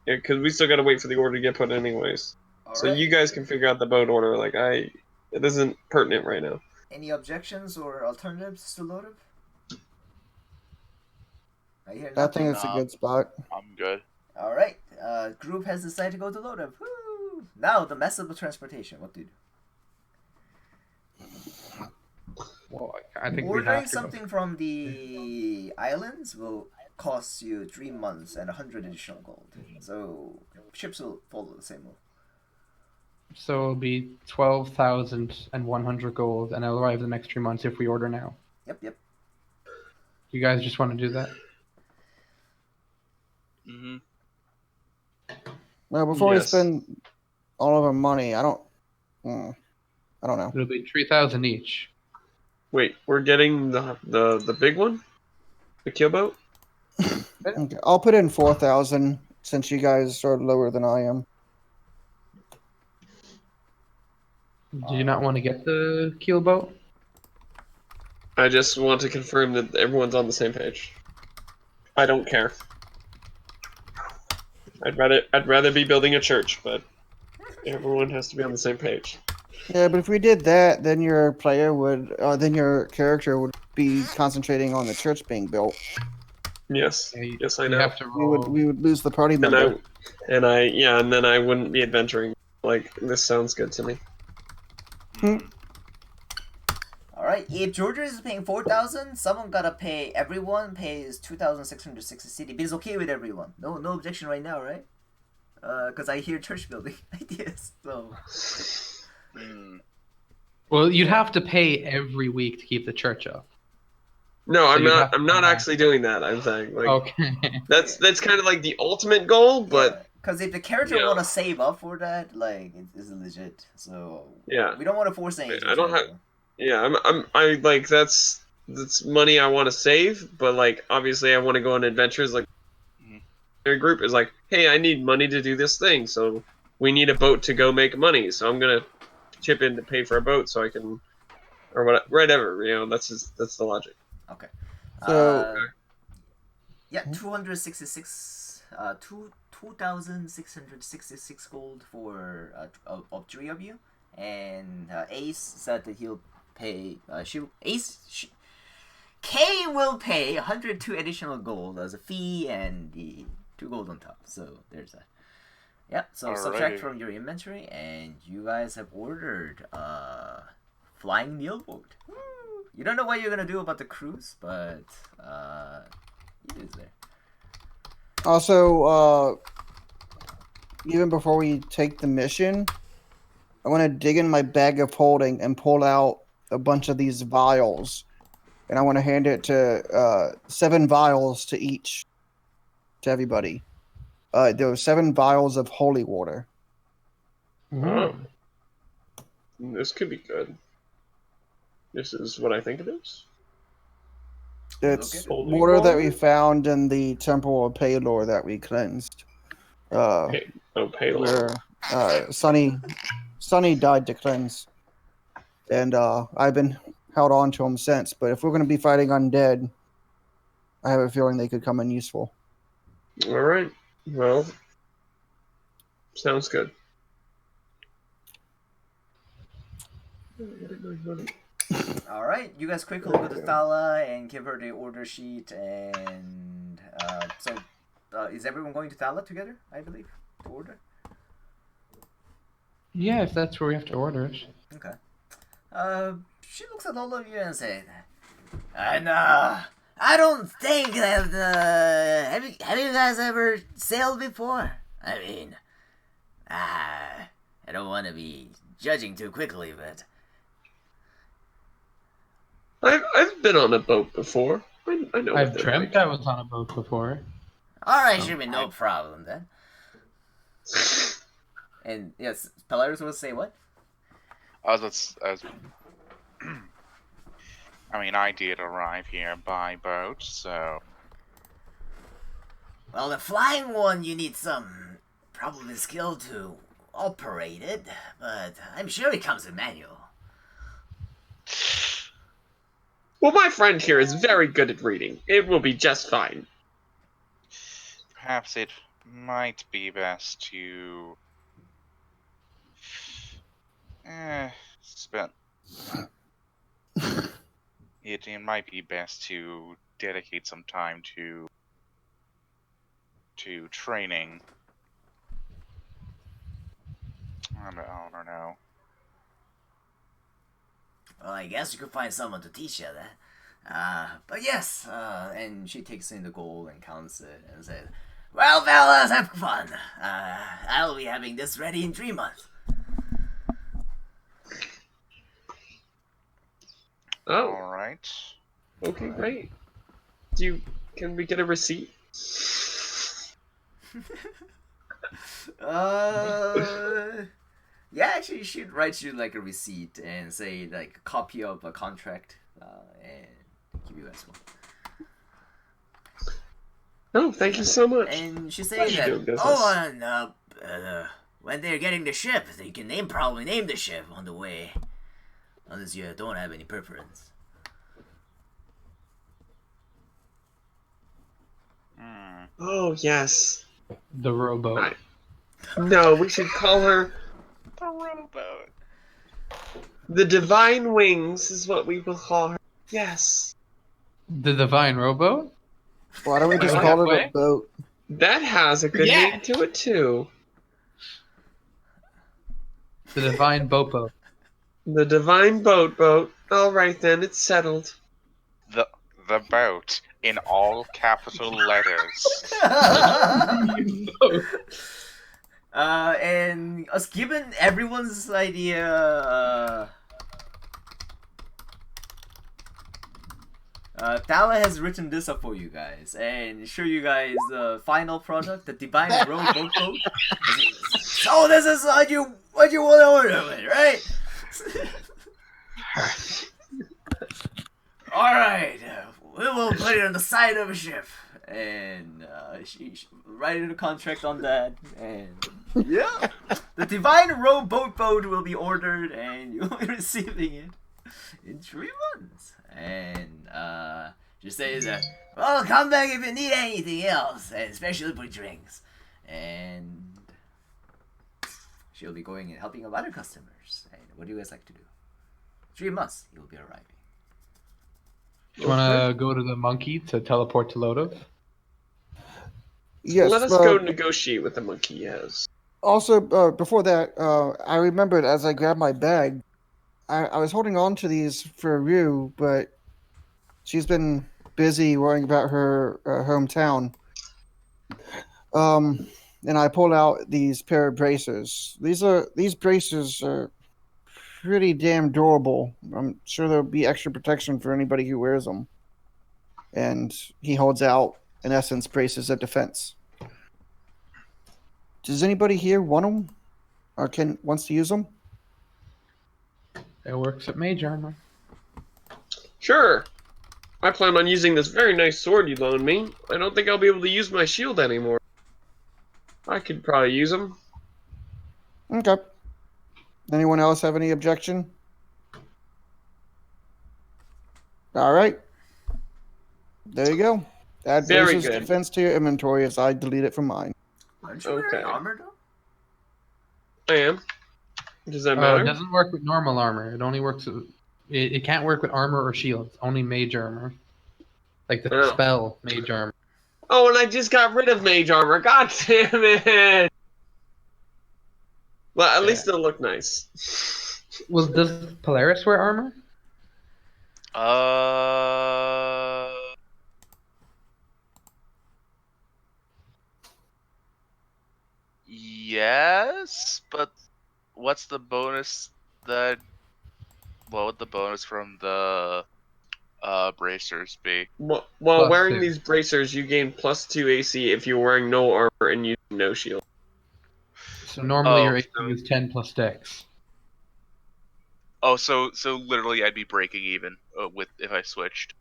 Because we still got to wait for the order to get put anyways. All So right. you guys can figure out the boat order. Like it isn't pertinent right now. Any objections or alternatives to Loaded? I hear I nothing. think it's a good spot. I'm good. All right. Group has decided to go to Loaded. Woo! Now the method of transportation. What do you do? Well, I think we Ordering have to something from the islands will cost you 3 months and 100 additional gold. So ships will follow the same rule. So it'll be 12,100 gold, and it'll arrive the next 3 months if we order now. Yep. You guys just want to do that? Hmm. Well, before we Yes. spend all of our money, I don't know. It'll be 3,000 each. Wait, we're getting the big one, the keelboat. Okay, I'll put in 4,000 since you guys are lower than I am. Do you not want to get the keelboat? I just want to confirm that everyone's on the same page. I don't care. I'd rather be building a church, but everyone has to be on the same page. Yeah, but if we did that, then your character would be concentrating on the church being built. Yes. Yeah, Yes, I you know. have to We roll. would lose the party And member. and then I wouldn't be adventuring. Like, this sounds good to me. All right. If Georgia is paying 4,000, someone gotta pay. Everyone pays 2,660 CD. But it's okay with everyone. No objection right now, right? Because I hear church building ideas. So Well, you'd have to pay every week to keep the church up. No, I'm you'd not. have to I'm not come back. actually doing that. I'm saying like Okay. that's kind of like the ultimate goal, but because if the character Yeah. want to save up for that, like it's legit. So Yeah. we don't want to force anything. I don't have- yeah, I like that's money I want to save, but like obviously I want to go on adventures. Like their group is like, hey, I need money to do this thing, so we need a boat to go make money. So I'm gonna chip in to pay for a boat so I can, or whatever. You know, that's the logic. Okay. So- Yeah, 266, 2,666 gold for of 3 of you, and Ace said that he'll pay. Kay will pay 102 additional gold as a fee and the 2 gold on top. So there's that. Yeah. So subtract Alrighty. from your inventory, and you guys have ordered flying mealboat. Woo! You don't know what you're gonna do about the cruise, but it is there. Also, even before we take the mission, I want to dig in my bag of holding and pull out a bunch of these vials, and I want to hand it to 7 vials to each, to everybody. There were 7 vials of holy water. Oh, this could be good. This is what I think it is. It's Holy water that we water? found in the temple of Palor that we cleansed. Palor. Where Sunny died to cleanse, and I've been held on to him since. But if we're going to be fighting undead, I have a feeling they could come in useful. All right. Well, sounds good. All right, you guys quickly go to Thala and give her the order sheet, and is everyone going to Thala together? I believe to order. Yeah, if that's where we have to order it. Okay. She looks at all of you and says, "And I don't think that have you guys ever sailed before? I mean, I don't want to be judging too quickly, but." I've been on a boat before. I know. I've what they're dreamt like. I was on a boat before. All right, should be no problem then. And yes, Polaris will say what? I was I mean, I did arrive here by boat, so Well, the flying one, you need some probably skill to operate it, but I'm sure it comes with manual. Well, my friend here is very good at reading. It will be just fine. perhaps it might be best to spend it might be best to dedicate some time to training. I don't know. Well, I guess you could find someone to teach you that. But yes, and she takes in the gold and counts it and says, "Well, fellas, have fun. I'll be having this ready in 3 months." Oh, All right. okay, great. Can we get a receipt? Yeah, actually, she should write you like a receipt and say like a copy of a contract, and give you as well. Oh, thank you so much. And she says Pleasure that, doing business. oh, and when they're getting the ship, they can probably name the ship on the way, unless you don't have any preference. Oh, yes. The rowboat. No, we should call her The rowboat. the Divine Wings is what we will call her. Yes. The divine rowboat. Why don't we just Wait, call it a what? boat? That has a good Yeah. name to it, too. The divine boat. The Divine Boat. Alright then, it's settled. The boat in all capital letters. And given everyone's idea, Thala has written this up for you guys and show you guys the final product, the Divine Rowboat Boat. So this is what you want to order with, right? All right, we will put it on the side of a ship, and she write a contract on that, and yeah, the Divine Rowboat Boat will be ordered, and you'll be receiving it in 3 months. And she says that, well, come back if you need anything else, and especially for drinks. And she'll be going and helping out other customers. And what do you guys like to do? 3 months, you'll be arriving. Do you want to go to the monkey to teleport to Lotus? Yes. Let us go negotiate with the monkey, yes. Also, before that, I remembered as I grabbed my bag, I was holding on to these for Ryu, but she's been busy worrying about her hometown. And I pulled out these pair of bracers. These bracers are pretty damn durable. I'm sure there'll be extra protection for anybody who wears them. And he holds out, in essence, braces of defense. Does anybody here want them, or wants to use them? It works at mage armor. Sure. I plan on using this very nice sword you loaned me. I don't think I'll be able to use my shield anymore. I could probably use them. Okay. Anyone else have any objection? All right. There you go. Add Very braces good. defense to your inventory as I delete it from mine. Aren't you Okay. wearing armor though? I am. Does that It matter? doesn't work with normal armor. It only works. It can't work with armor or shield. It's only mage armor. Like the Oh. spell mage armor. Oh, and I just got rid of mage armor. God damn it! Well, at least it'll look nice. Does Polaris wear armor? Yes, but what's the bonus that? What would the bonus from the bracers be? While Plus wearing 2. these bracers, you gain +2 AC if you're wearing no armor and using no shield. So normally Oh, your AC so- is 10 plus Dex. Oh, so literally I'd be breaking even with if I switched.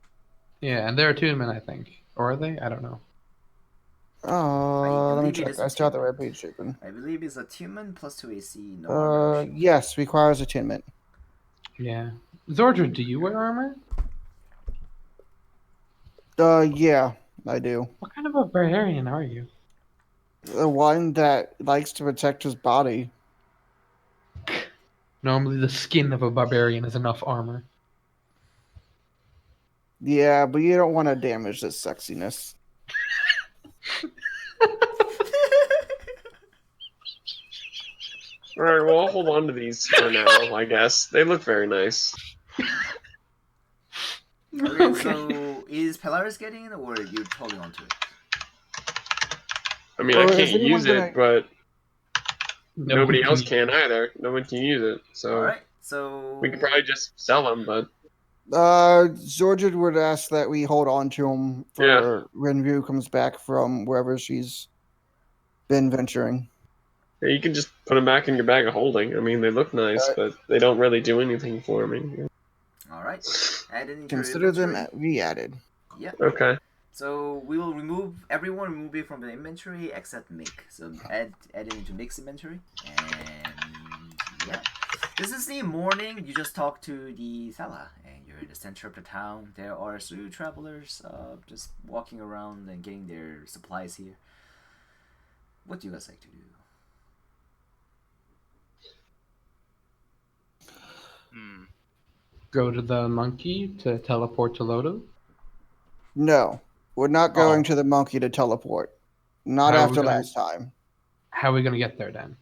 Yeah, and they're attunement, I think. Or are they? I don't know. Let me believe it check. is I still have the attunement. right page open. I believe it's attunement plus 2 AC, no armor. shield. Yes, requires attunement. Yeah. Zordra, do you wear armor? Yeah, I do. What kind of a barbarian are you? The one that likes to protect his body. Normally the skin of a barbarian is enough armor. Yeah, but you don't want to damage this sexiness. All right, well, I'll hold on to these for now. I guess they look very nice. Okay, so is Polaris getting it, or are you holding on to it? I mean, I Or is can't anyone use gonna- it, but No nobody one else can- can either. No one can use it, so Alright, so. we could probably just sell them. But Georgia would ask that we hold on to him for when Ryu comes back from wherever she's been venturing. yeah, you can just put them back in your bag of holding. I mean, they look nice, but they don't really do anything for me. Alright, add it into your Consider them inventory. re-added. Yeah. Okay. So we will remove it from the inventory except Mick. So add it into Mick's inventory, and yeah. This is the morning. You just talk to the fella, and you're in the center of the town. There are 3 travelers, just walking around and getting their supplies here. What do you guys like to do? Hmm. Go to the monkey to teleport to Lodo. No, we're not going Oh. to the monkey to teleport. Not How are we after gonna- last time. How are we going to get there then?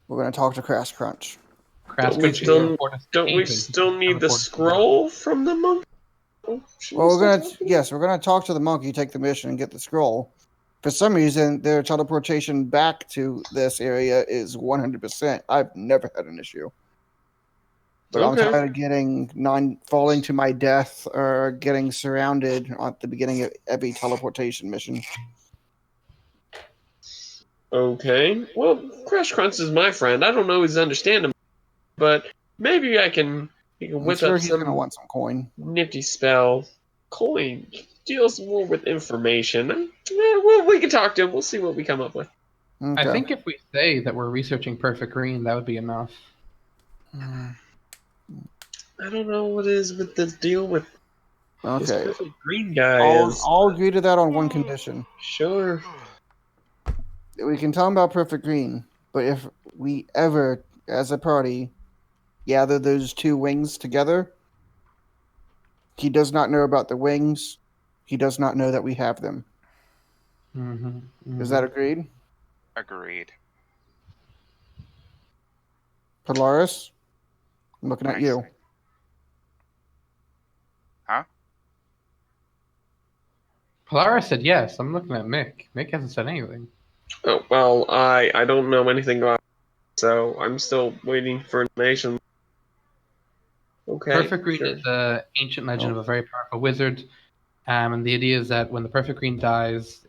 We're going to talk to Crash Crunch. Crash Don't we Country still- teleport us to Don't we Haven. still need the Teleport us to scroll from the monk? Should Well, we we're still gonna talk? we're gonna talk to the monkey, take the mission, and get the scroll. For some reason, their teleportation back to this area is 100%. I've never had an issue, but Okay. I'm tired of getting falling to my death or getting surrounded at the beginning of every teleportation mission. Okay. Well, Crash Crunch is my friend. I don't know his understanding, but maybe I can I'm whip sure up he's gonna some want some coin. nifty spell. Coin deals more with information. Well, we can talk to him. We'll see what we come up with. Okay. I think if we say that we're researching Perfect Green, that would be enough. Mm, I don't know what it is with this deal with this okay. perfect green guy. I'll agree to that on one condition. Sure. We can tell him about Perfect Green, but if we ever, as a party, gather those 2 wings together, he does not know about the wings. He does not know that we have them. Mm-hmm. Is that agreed? Agreed. Polaris? I'm looking at Nice. you. Huh? Polaris said yes. I'm looking at Mick. Mick hasn't said anything. Oh well, I don't know anything about it, so I'm still waiting for information. Okay. Perfect Green sure. is an ancient legend Oh. of a very powerful wizard. And the idea is that when the Perfect Green dies,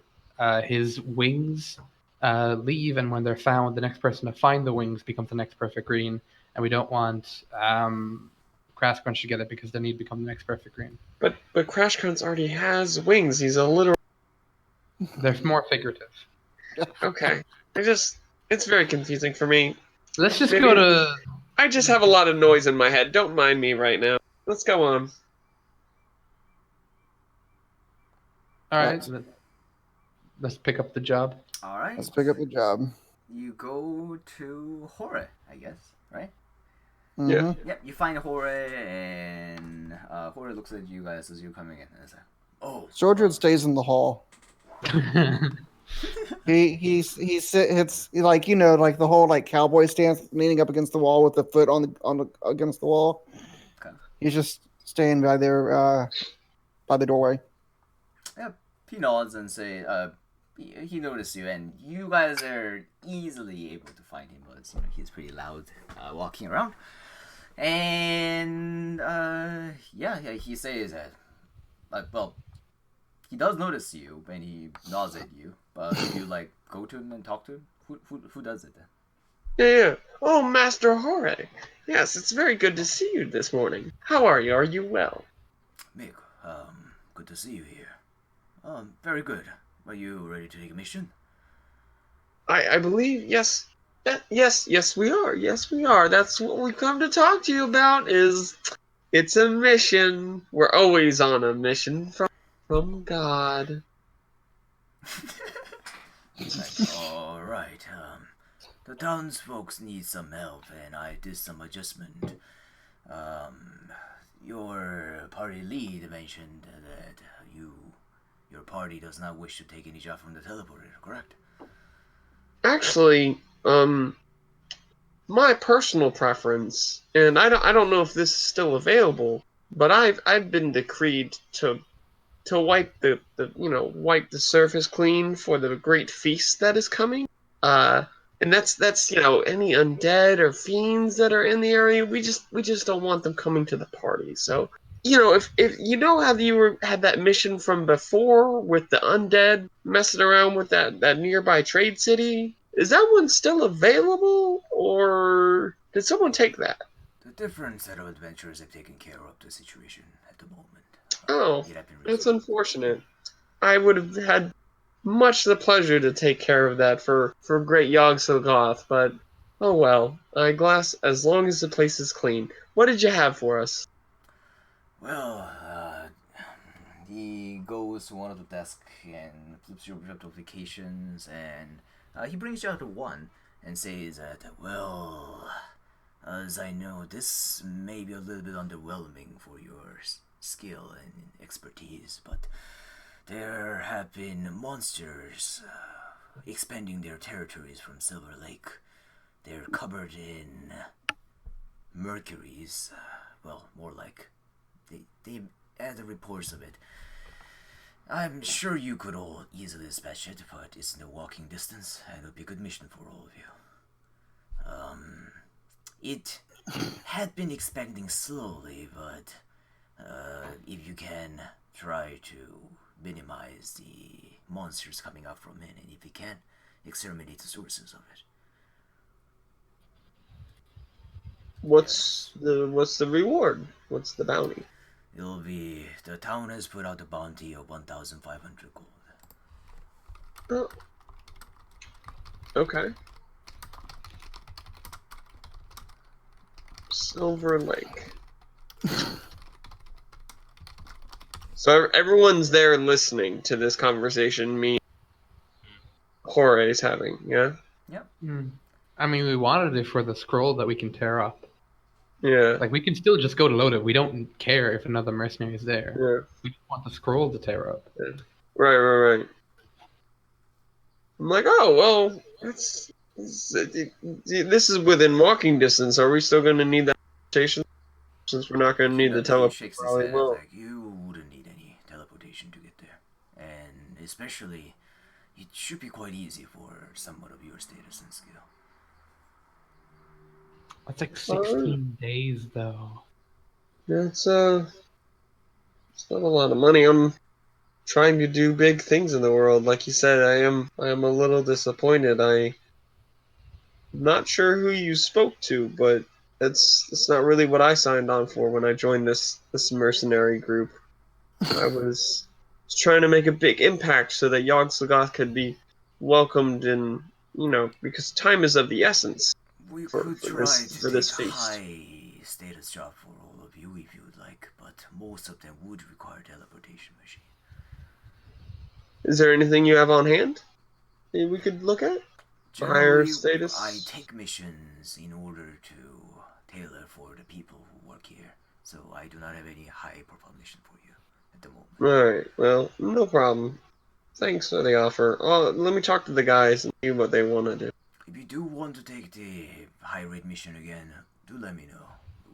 his wings leave, and when they're found, the next person to find the wings becomes the next Perfect Green. And we don't want Crash Crunch to get it because then he'd become the next Perfect Green. But Crash Crunch already has wings. He's a literal. They're more figurative. Okay. It's very confusing for me. Let's just Maybe- go to. I just have a lot of noise in my head. Don't mind me right now. Let's go on. All right. Let's pick up the job. Alright. Let's pick up the job. You go to Hore, I guess, right? Mhm. Yep, you find Hore, and Hore looks at you guys as you're coming in, and is like, "Oh, Sordred stays in the hall. It's like like the whole like cowboy stance, leaning up against the wall with the foot on the against the wall. Okay. He's just staying by there by the doorway. He nods and say, he noticed you, and you guys are easily able to find him, but he's pretty loud walking around. And yeah, he says that, well, he does notice you, and he nods at you. But if you go to him and talk to him, who does it then? Yeah. Oh, Master Hore. Yes, it's very good to see you this morning. How are you? Are you well? Mick, good to see you here. Very good. Are you ready to take a mission? I believe yes. Yes, we are. Yes, we are. That's what we come to talk to you about. It's a mission. We're always on a mission from God. Alright, the townsfolk need some help, and I did some adjustment. Um, your party lead mentioned that your party does not wish to take any job from the teleporter, correct? Actually, my personal preference, and I don't know if this is still available, but I've been decreed to wipe the wipe the surface clean for the great feast that is coming. Uh, and that's any undead or fiends that are in the area. We just don't want them coming to the party. So if you know how had that mission from before with the undead messing around with that nearby trade city, is that one still available or did someone take that? The different set of adventurers have taken care of the situation at the moment. Oh, It had been that's resolved. unfortunate. I would have had much the pleasure to take care of that for great Yogg-Sothoth, but oh well. I glass as long as the place is clean. What did you have for us? Well, he goes to one of the desks and flips your notifications, and he brings you out to one and says that, well, as I know, this may be a little bit underwhelming for your skill and expertise, but there have been monsters expanding their territories from Silver Lake. They're covered in mercuries, well, more like they add the reports of it. I'm sure you could all easily dispatch it, but it's no walking distance, and it would be a good mission for all of you. It had been expanding slowly, but if you can try to minimize the monsters coming out from it, and if you can, exterminate the sources of it. What's Yes. the reward? What's the bounty? It'll be. The town has put out a bounty of 1,500 gold. Oh, okay. Silver Lake. So everyone's there listening to this conversation me Jorge's having, yeah? Yep. I mean, we wanted it for the scroll that we can tear up. Yeah. Like, we can still just go to load it. We don't care if another mercenary is there. Yeah. We just want the scroll to tear up. Yeah. Right. I'm like, oh well, this is within walking distance. Are we still going to need that teleportation? Since we're not going to need the He teleport, shakes his probably head will. like you wouldn't need any teleportation to get there, and especially it should be quite easy for someone of your status and skill. That's like 16 days, though. It's not a lot of money. I'm trying to do big things in the world. Like you said, I am a little disappointed. I'm not sure who you spoke to, but it's not really what I signed on for when I joined this mercenary group. I was trying to make a big impact so that Yogg-Sothoth could be welcomed in, because time is of the essence We for, could for try this to for this take feast. high status job for all of you if you would like, but most of them would require teleportation machine. Is there anything you have on hand that we could look at? Higher Generally, I status? take missions in order to tailor for the people who work here, so I do not have any high profile mission for you at the moment. Alright, well, no problem. Thanks for the offer. Let me talk to the guys and see what they want to do. If you do want to take the high rate mission again, do let me know.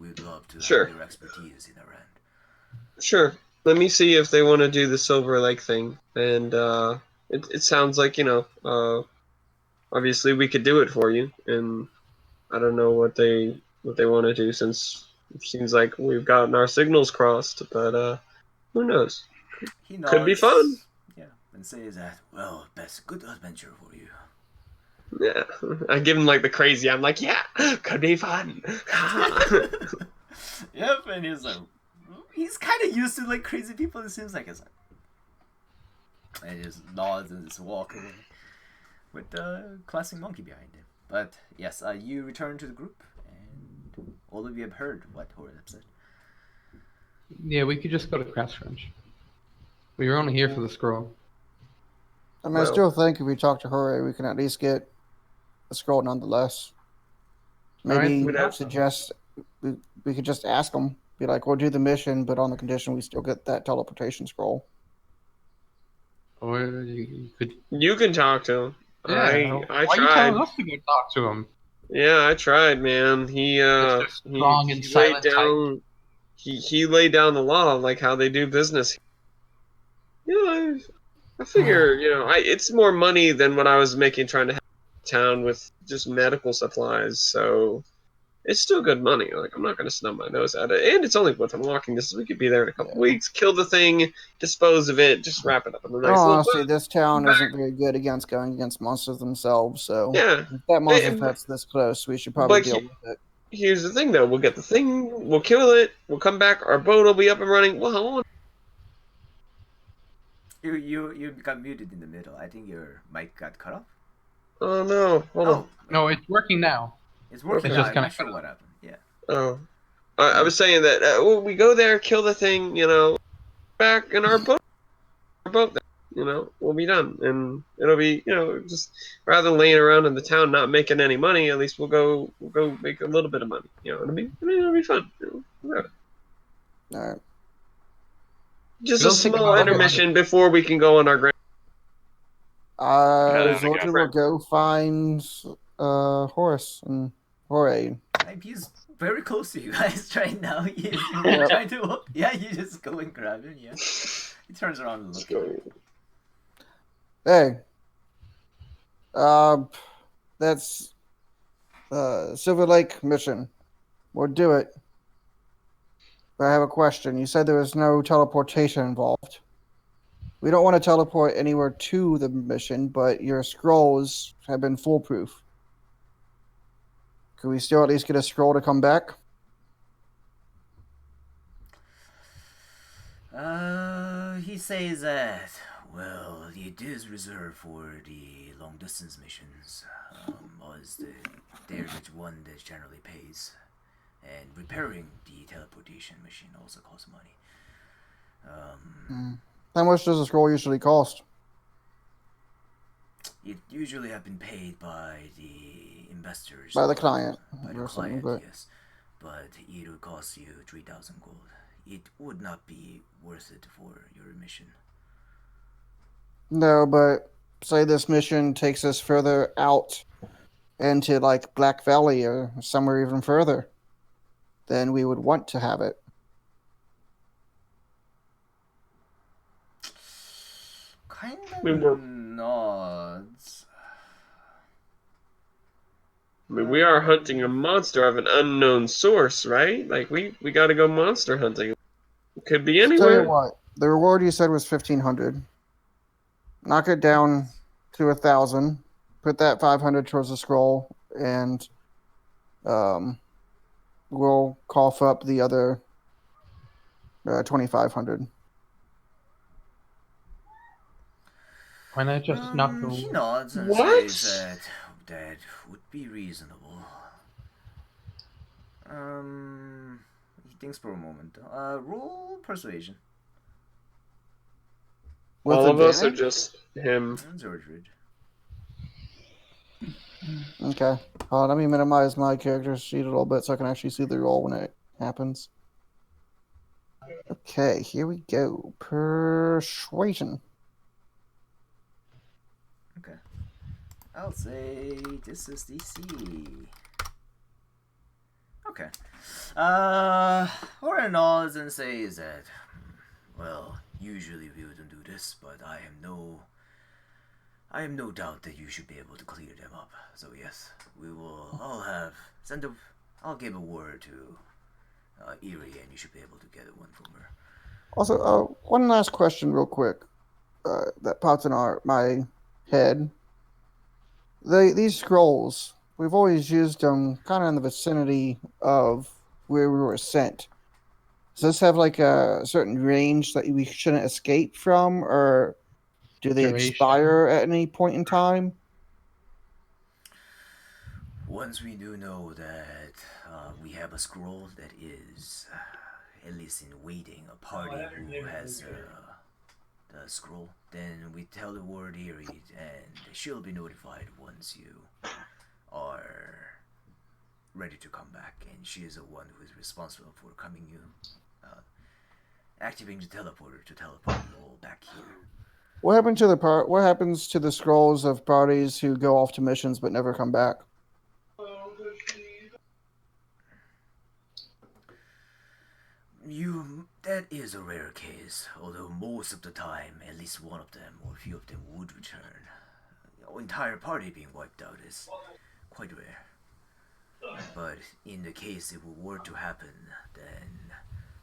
We'd love to have Sure, your expertise in our end. sure. Let me see if they want to do the Silver Lake thing. And it sounds like, obviously we could do it for you. And I don't know what they want to do since it seems like we've gotten our signals crossed, but who knows? He Could be fun. nods, yeah, and says that, well, best good adventure for you. Yeah, I give him like the crazy. I'm like, yeah, could be fun. Yep, and he's kind of used to like crazy people. It seems like it's like, and he just nods and just walk away with the classic monkey behind him. But yes, you return to the group, and all of you have heard what Horeb said. Yeah, we could just go to Crashfringe. We were only here for the scroll. I mean, I Well- still think if we talk to Hooray, we can at least get a scroll nonetheless. Maybe We'd have- suggest we could just ask them, be like, we'll do the mission, but on the condition we still get that teleportation scroll. Or you could. You can talk to him. Yeah. I Why are you tried. telling us to go talk to him? Yeah, I tried, man. He It's just strong and silent laid down. He laid down the law, like how they do business. I figure, it's more money than what I was making trying to have a town with just medical supplies. So it's still good money. Like I'm not going to snub my nose at it, and it's only within walking distance. We could be there in a couple weeks, kill the thing, dispose of it, just wrap it up in a nice little Honestly, boat. this town isn't very good against going against monsters themselves, so Yeah. if that monster But- that's this close, we should probably but deal he- with it. Here's the thing, though. We'll get the thing. We'll kill it. We'll come back. Our boat will be up and running. Well, You got muted in the middle. I think your mic got cut off. oh no! Hold on. No, it's working now. It's working. It's Now. just I'm kinda not sure cut what happened. Yeah. Oh, I was saying that we go there, kill the thing. Back in our boat. We'll be done, and it'll be just rather than laying around in the town not making any money. At least we'll go make a little bit of money. It'll be fun. Whatever. All right. Just We'll a think small about it. intermission before we can go on our grand. Yeah, Zorgid will go find Horace and Hooray. He's very close to you guys right now. You're Yep. trying to. Yeah, you just go and grab him. Yeah. He turns around and looks. Hey. That's Silver Lake mission. We'll do it. But I have a question. You said there was no teleportation involved. We don't want to teleport anywhere to the mission, but your scrolls have been foolproof. Could we still at least get a scroll to come back? He says that, well, it is reserved for the long distance missions, as they're the one that generally pays. And repairing the teleportation machine also costs money. How much does a scroll usually cost? It usually have been paid by the investors. By the client. By the or something, client, but- yes. But it would cost you 3,000 gold. It would not be worth it for your mission. No, but say this mission takes us further out into like Black Valley or somewhere even further, then we would want to have it. Kind We were- of nods. I mean, we are hunting a monster of an unknown source, right? Like we got to go monster hunting. It could be Tell you anywhere. what, the reward you said was 1,500. Knock it down to 1,000. Put that 500 towards the scroll, and we'll cough up the other 2,500. Why not just knock the? He nods and What? says that would be reasonable. He thinks for a moment. Roll persuasion. With All of us or advantage? just him? And Zordred. Okay. Let me minimize my character sheet a little bit so I can actually see the roll when it happens. Okay, here we go. Persuasion. Okay. I'll say this is DC. Okay. Oren nods and says that, well, usually we wouldn't do this, but I have no doubt that you should be able to clear them up. So yes, we will. I'll give a word to Erie, and you should be able to get one from her. Also, one last question, real quick, that popped in my head. these scrolls, we've always used them kind of in the vicinity of where we were sent. Does this have like a certain range that we shouldn't escape from, or do they Duration. expire at any point in time? Once we do know that we have a scroll that is, at least in waiting, a party who has the scroll, then we tell the ward Erie, and she'll be notified once you are ready to come back, and she is the one who is responsible for coming you, activating the teleporter to teleport you all back here. What happened to the What happens to the scrolls of parties who go off to missions but never come back? That is a rare case, although most of the time, at least one of them or a few of them would return. The entire party being wiped out is quite rare. But in the case if it were to happen, then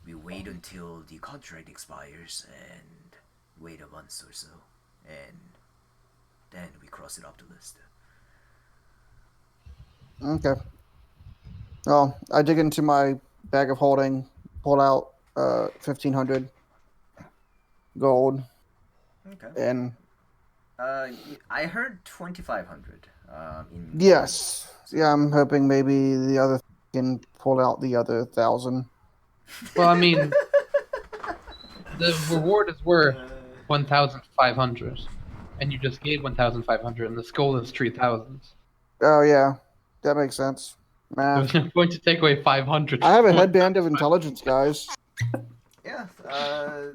we wait until the contract expires and wait a month or so, and then we cross it off the list. Okay. Well, I dig into my bag of holding, pull out 1,500 gold, Okay. and I heard 2,500. yes, yeah, I'm hoping maybe the other can pull out the other 1,000. Well, I mean, the reward is worth 1,500, and you just gave 1,500, and the skull is 3,000. Oh yeah, that makes sense. So Math. I'm going to take away 500. I have a headband of intelligence, guys. Yeah.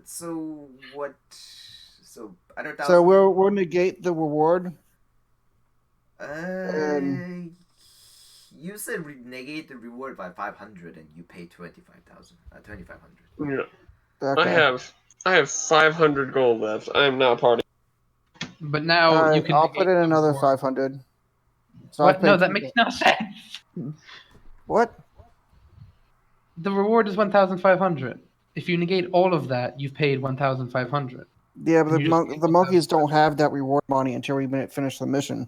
So what? So other So 1,000. we'll negate the reward. You said negate the reward by 500, and you pay 2,500. Yeah. Okay. I have 500 gold left. I am not party. But now All you right, can I'll negate put in the another reward. 500. So What? I've No, paid that two makes gold. no sense. What? The reward is 1,500. If you negate all of that, you've paid 1,500. Yeah, but And you just paid the monkeys don't 1,500. have that reward money until we finish the mission.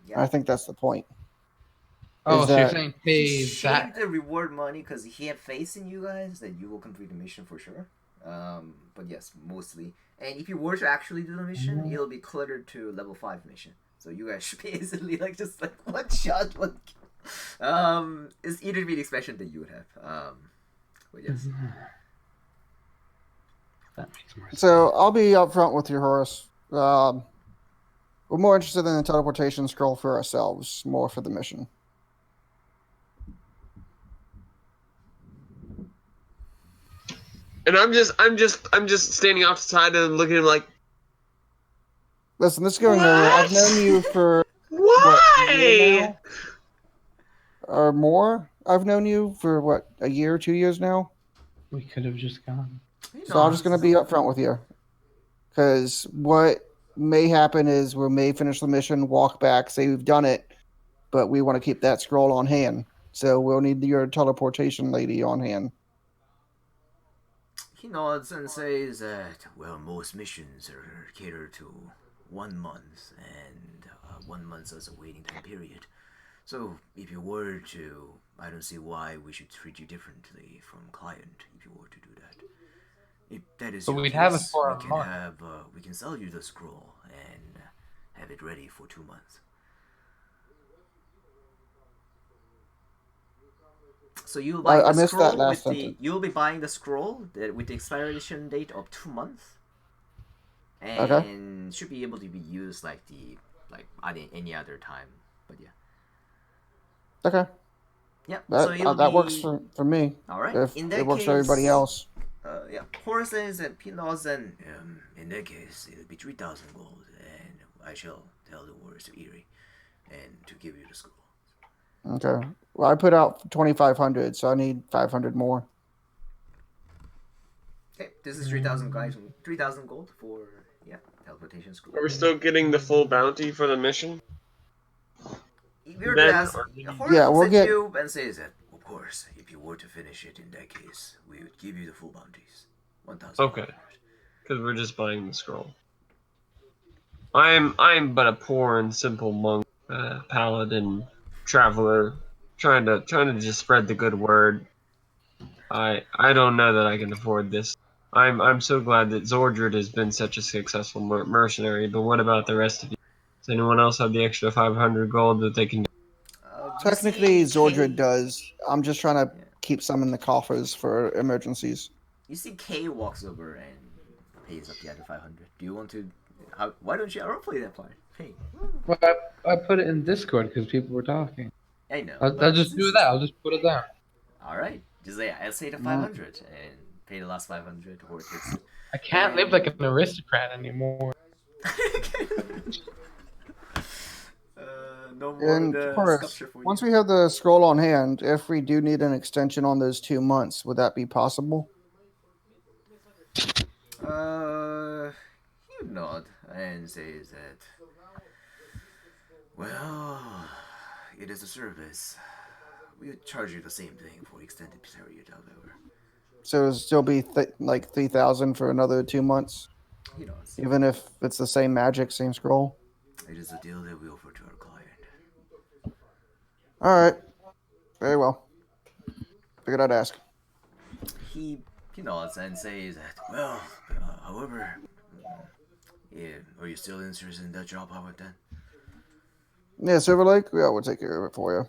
Yeah. I think that's the point. Oh, Is so you're that saying He pay shaved that? the reward money because he had faith in you guys that you will complete the mission for sure. But yes, mostly. And if you were to actually do the mission, it'll be cluttered to level 5 mission. So you guys should basically just one shot, one kill. It's either be the expression that you would have. But yes. That makes more sense. so? I'll be upfront with you, Horace. We're more interested in the teleportation scroll for ourselves, more for the mission. And I'm just standing off the side and looking at him like, Listen, this is going nowhere. I've known you for what, a year why? now? Or more? I've known you for what, a year, 2 years now? We could have just gone. So I'm just going to be upfront with you. Because what may happen is we may finish the mission, walk back, say we've done it, but we want to keep that scroll on hand. So we'll need your teleportation lady on hand. He nods and says that, well, most missions are catered to 1 month, and 1 month as a waiting time period. So if you were to, I don't see why we should treat you differently from client if you were to do that. If that is But your we'd case, have it for we a can month. we can sell you the scroll and have it ready for 2 months. So you'll buy I the missed that scroll last with the sentence. you'll be buying the scroll with the expiration date of 2 months, and Okay. should be able to be used like any other time. But yeah, Okay. yeah. That, so it'll that be works for me. all right. If In that it works case, for everybody else. Yeah. Horace says and Pinos and in that case it'll be 3,000 gold, and I shall tell the warriors to Erie, and to give you the scroll. Okay. Well, I put out 2,500, so I need 500 more. Okay, this is 3,000 guys, 3,000 gold for teleportation scroll. Are we still getting the full bounty for the mission? If you were to Then, ask, or- Horace Yeah, looks we'll at get- you and says that, of course, if you were to finish it in that case, we would give you the full bounties. 1,000. Okay. Because we're just buying the scroll. I am but a poor and simple monk. paladin traveler, trying to just spread the good word. I don't know that I can afford this. I'm so glad that Zordred has been such a successful mercenary, but what about the rest of you? Does anyone else have the extra 500 gold that they can? You Technically, see Zordred Kay. does. I'm just trying to Yeah. keep some in the coffers for emergencies. You see Kay walks over and pays up the other 500. Do you want to? Why don't you roleplay that part? Hey, Well, I put it in Discord because people were talking. I know, I'll but just do that. I'll just put it down. all right. Just say I'll say the Mm. 500 and pay the last 500 or takes it. I can't live like an aristocrat anymore. No more And the Horace, sculpture for once you. we have the scroll on hand, if we do need an extension on those 2 months, would that be possible? You nod and says that. Well, it is a service. We would charge you the same thing for extended period, however. So it'll still be like 3,000 for another 2 months, He nods. even if it's the same magic, same scroll. It is a deal that we offer to our client. All right, very well. Figured I'd ask. He nods and says that. Well, however, yeah, are you still interested in that job? How about that? Yeah, Silver Lake. Yeah, we'll take care of it for you.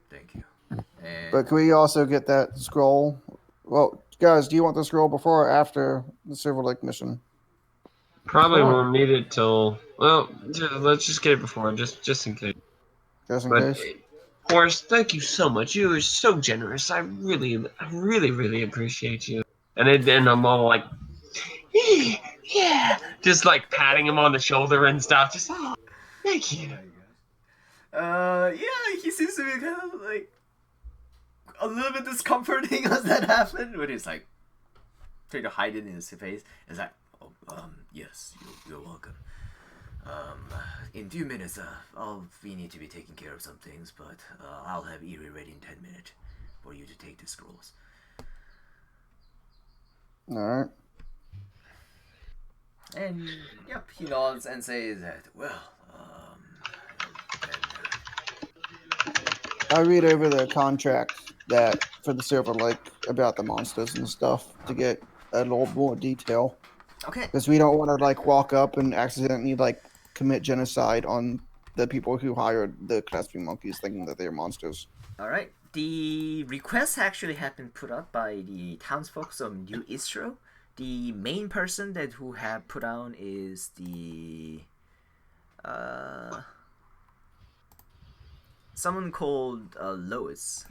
Thank you. And But can we also get that scroll? Well, guys, do you want the scroll before or after the Silver Lake mission? Probably Before. won't need it till. Well, let's just get it before, just in case. Just in But case. Horace, thank you so much. You were so generous. I really appreciate you. And I'm all like, yeah, just like patting him on the shoulder and stuff. Just thank you. yeah, he seems to be kind of like a little bit discomforting as that happened, but he's like trying to hide it in his face. It's like, oh, yes, you're welcome. In a few minutes, we need to be taking care of some things, but I'll have Erie ready in 10 minutes for you to take the scrolls. All right. And yep, he nods and says that. Well, I read over the contract that for the Silver Lake about the monsters and stuff to get a little more detail okay. because we don't want to like walk up and accidentally like commit genocide on the people who hired the clasping monkeys thinking that they're monsters. All right. The request actually had been put up by the townsfolk of New Istro. The main person that who have put down is the someone called Lois.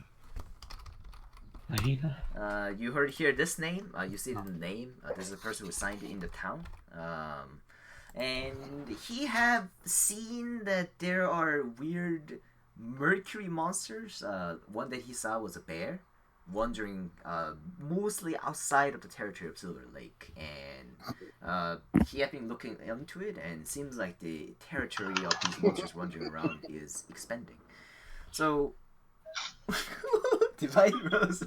You hear this name. You see the name. This is the person who signed it in the town. And he have seen that there are weird mercury monsters. One that he saw was a bear wandering mostly outside of the territory of Silver Lake, and he had been looking into it, and it seems like the territory of these monsters wandering around is expanding. So, divide rose.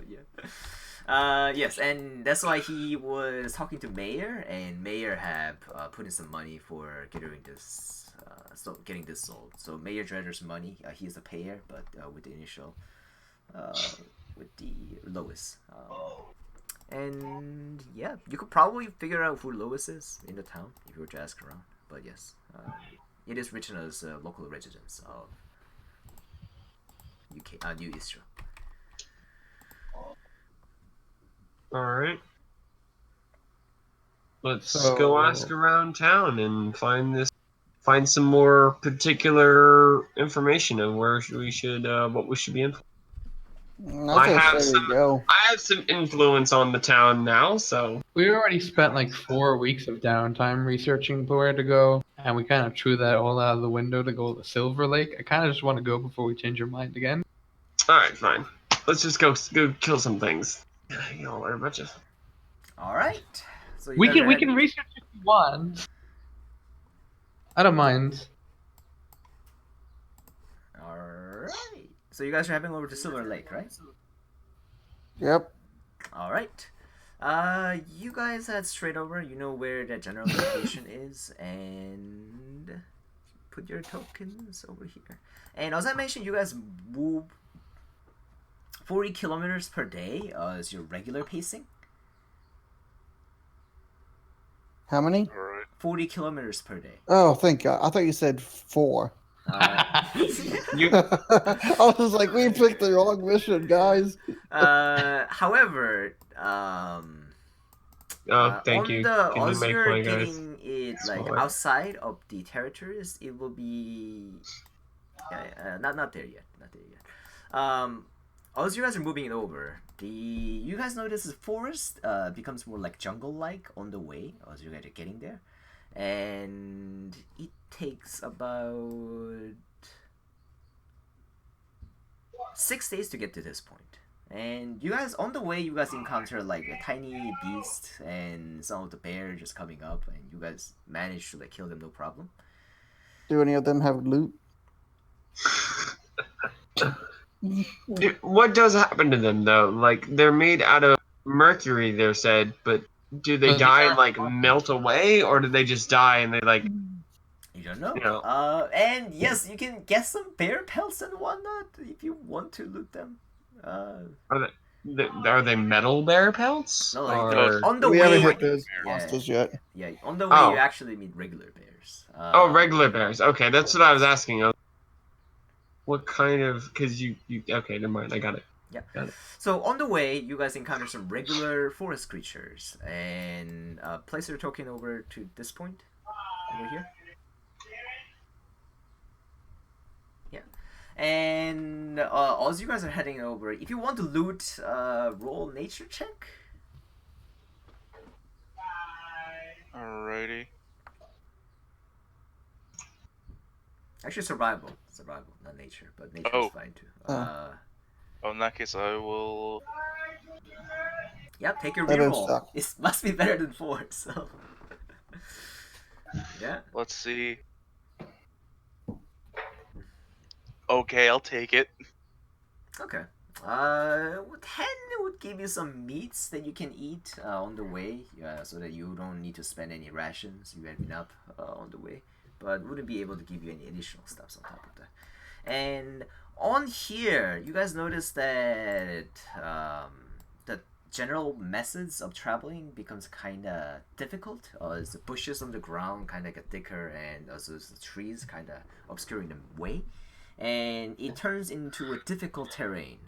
Yeah. Yes, and that's why he was talking to Mayor, and Mayor had put in some money for getting this sold. So Mayor Dredger's money, he's the payer, but with the initial, with the Lois. And yeah, you could probably figure out who Lois is in the town if you were to ask around. But yes, it is written as local residents of New Istro. All right. Let's So- go ask around town and find some more particular information of where we should what we should be in. I have some influence on the town now, so We already spent like 4 weeks of downtime researching where to go, and we kind of threw that all out of the window to go to Silver Lake. I kind of just want to go before we change our mind again. all right, fine. Let's just go kill some things. Y'all are a bunch of. All right. So We can research if you want. I don't mind. All right. So you guys are heading over to Silver Lake, right? Yep. All right. You guys head straight over. You know where the general location is, and put your tokens over here. And as I mentioned, you guys move 40 kilometers per day as your regular pacing. How many? All right. 40 kilometers per day. Oh, thank God. I thought you said 4. You I was like, we picked the wrong mission, guys. However, thank on you. the Can you as make you're my guys getting it like smaller? outside of the territories, it will be not there yet. Not there yet. As you guys are moving it over, you guys notice the forest becomes more like jungle-like on the way as you guys are getting there, and it takes about 6 days to get to this point. And you guys, on the way, you guys encounter like a tiny beast and some of the bears just coming up, and you guys manage to like kill them no problem. Do any of them have loot? What does happen to them though? Like they're made out of mercury, they're said, but do they So these die and are like hot. melt away, or do they just die and they like You don't know. You know. And yes, you can get some bear pelts and whatnot if you want to loot them. are they metal bear pelts? No, like Or on the We way. haven't hit those Yeah. monsters yet. Yeah, on the way Oh. you actually meet regular bears. regular bears? Okay, that's what I was asking. What kind of? Because you okay? Never mind. I got it. Yeah. Got it. So on the way, you guys encounter some regular forest creatures, and place your token over to this point, over here. Yeah. And as you guys are heading over, if you want to loot, roll nature check. Alrighty. Actually, survival, not nature, but nature is Oh. fine too. Oh, in that case, I will. Yeah, take your That is reroll. suck. It must be better than 4, so. Yeah. Let's see. Okay, I'll take it. Okay. 10 would give you some meats that you can eat on the way, so that you don't need to spend any rations. You have enough on the way, but wouldn't be able to give you any additional stuff on top of that. And on here, you guys notice that the general methods of traveling becomes kind of difficult, as the bushes on the ground kind of get thicker, and also the trees kind of obscuring the way, and it turns into a difficult terrain.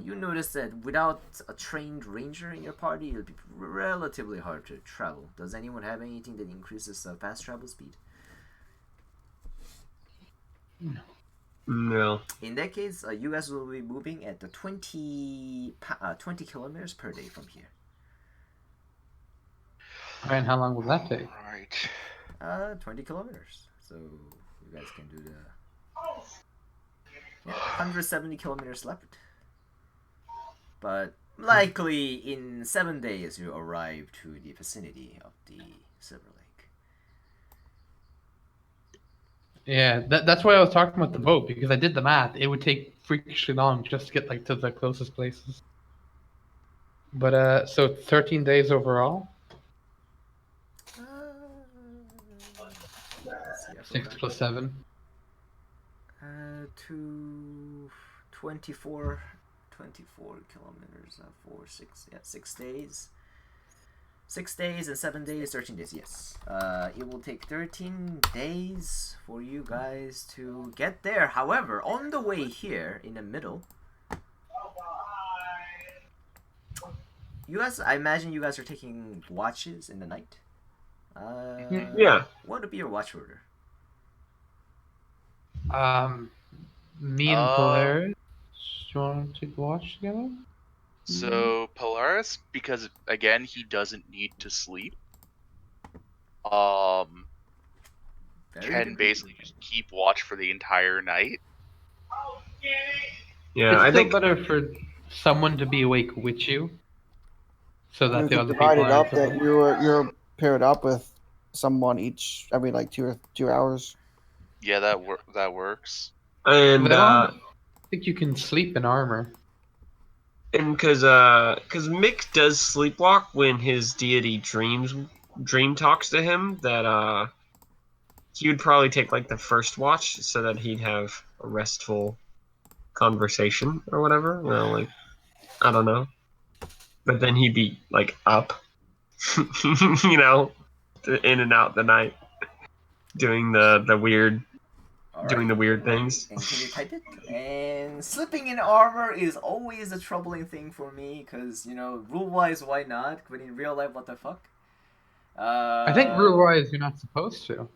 You notice that without a trained ranger in your party, it'll be relatively hard to travel. Does anyone have anything that increases fast travel speed? No. In that case, you guys will be moving at the 20 kilometers per day from here. Okay, and how long will that take? Alright. 20 kilometers. So you guys can do the 170 kilometers left. But likely in 7 days you arrive to the vicinity of the Silver Lake. Yeah, that's why I was talking about the boat, because I did the math. It would take freakishly long just to get like to the closest places. But so 13 days overall. Let's see, I 6 forgot. plus 7. To 24 kilometers, 6 days. 6 days and 7 days, 13 days, yes. It will take 13 days for you guys to get there. However, on the way here, in the middle, you guys, I imagine you guys are taking watches in the night. Yeah. What would be your watch order? Me and Polaris. Do you want to take the watch together? So Polaris, because again he doesn't need to sleep, Very can good. basically just keep watch for the entire night. Yeah, It's I still think better for someone to be awake with you, so You that the could other divide people it up aren't. that you're paired up with someone each every like 2 hours. Yeah, that works. and They don't- I think you can sleep in armor. and because Mick does sleepwalk when his deity dream talks to him, that he would probably take like the first watch so that he'd have a restful conversation or whatever. Well, like I don't know, but then he'd be like up, you know, in and out the night, doing the weird, All doing right. the weird things. And can you type it? And slipping in armor is always a troubling thing for me, because, rule-wise, why not? But in real life, what the fuck? I think rule-wise, you're not supposed to.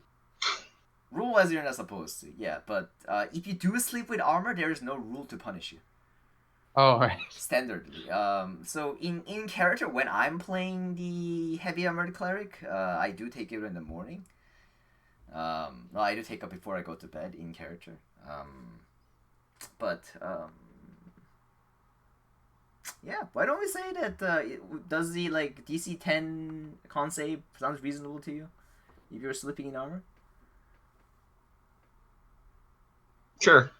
Rule-wise, you're not supposed to, yeah. But if you do sleep with armor, there is no rule to punish you. Oh, right. Standardly. So in character, when I'm playing the heavy armored cleric, I do take it in the morning. No, I do take it before I go to bed in character. But yeah, why don't we say that? Does the DC 10 con save sounds reasonable to you if you're sleeping in armor? Sure.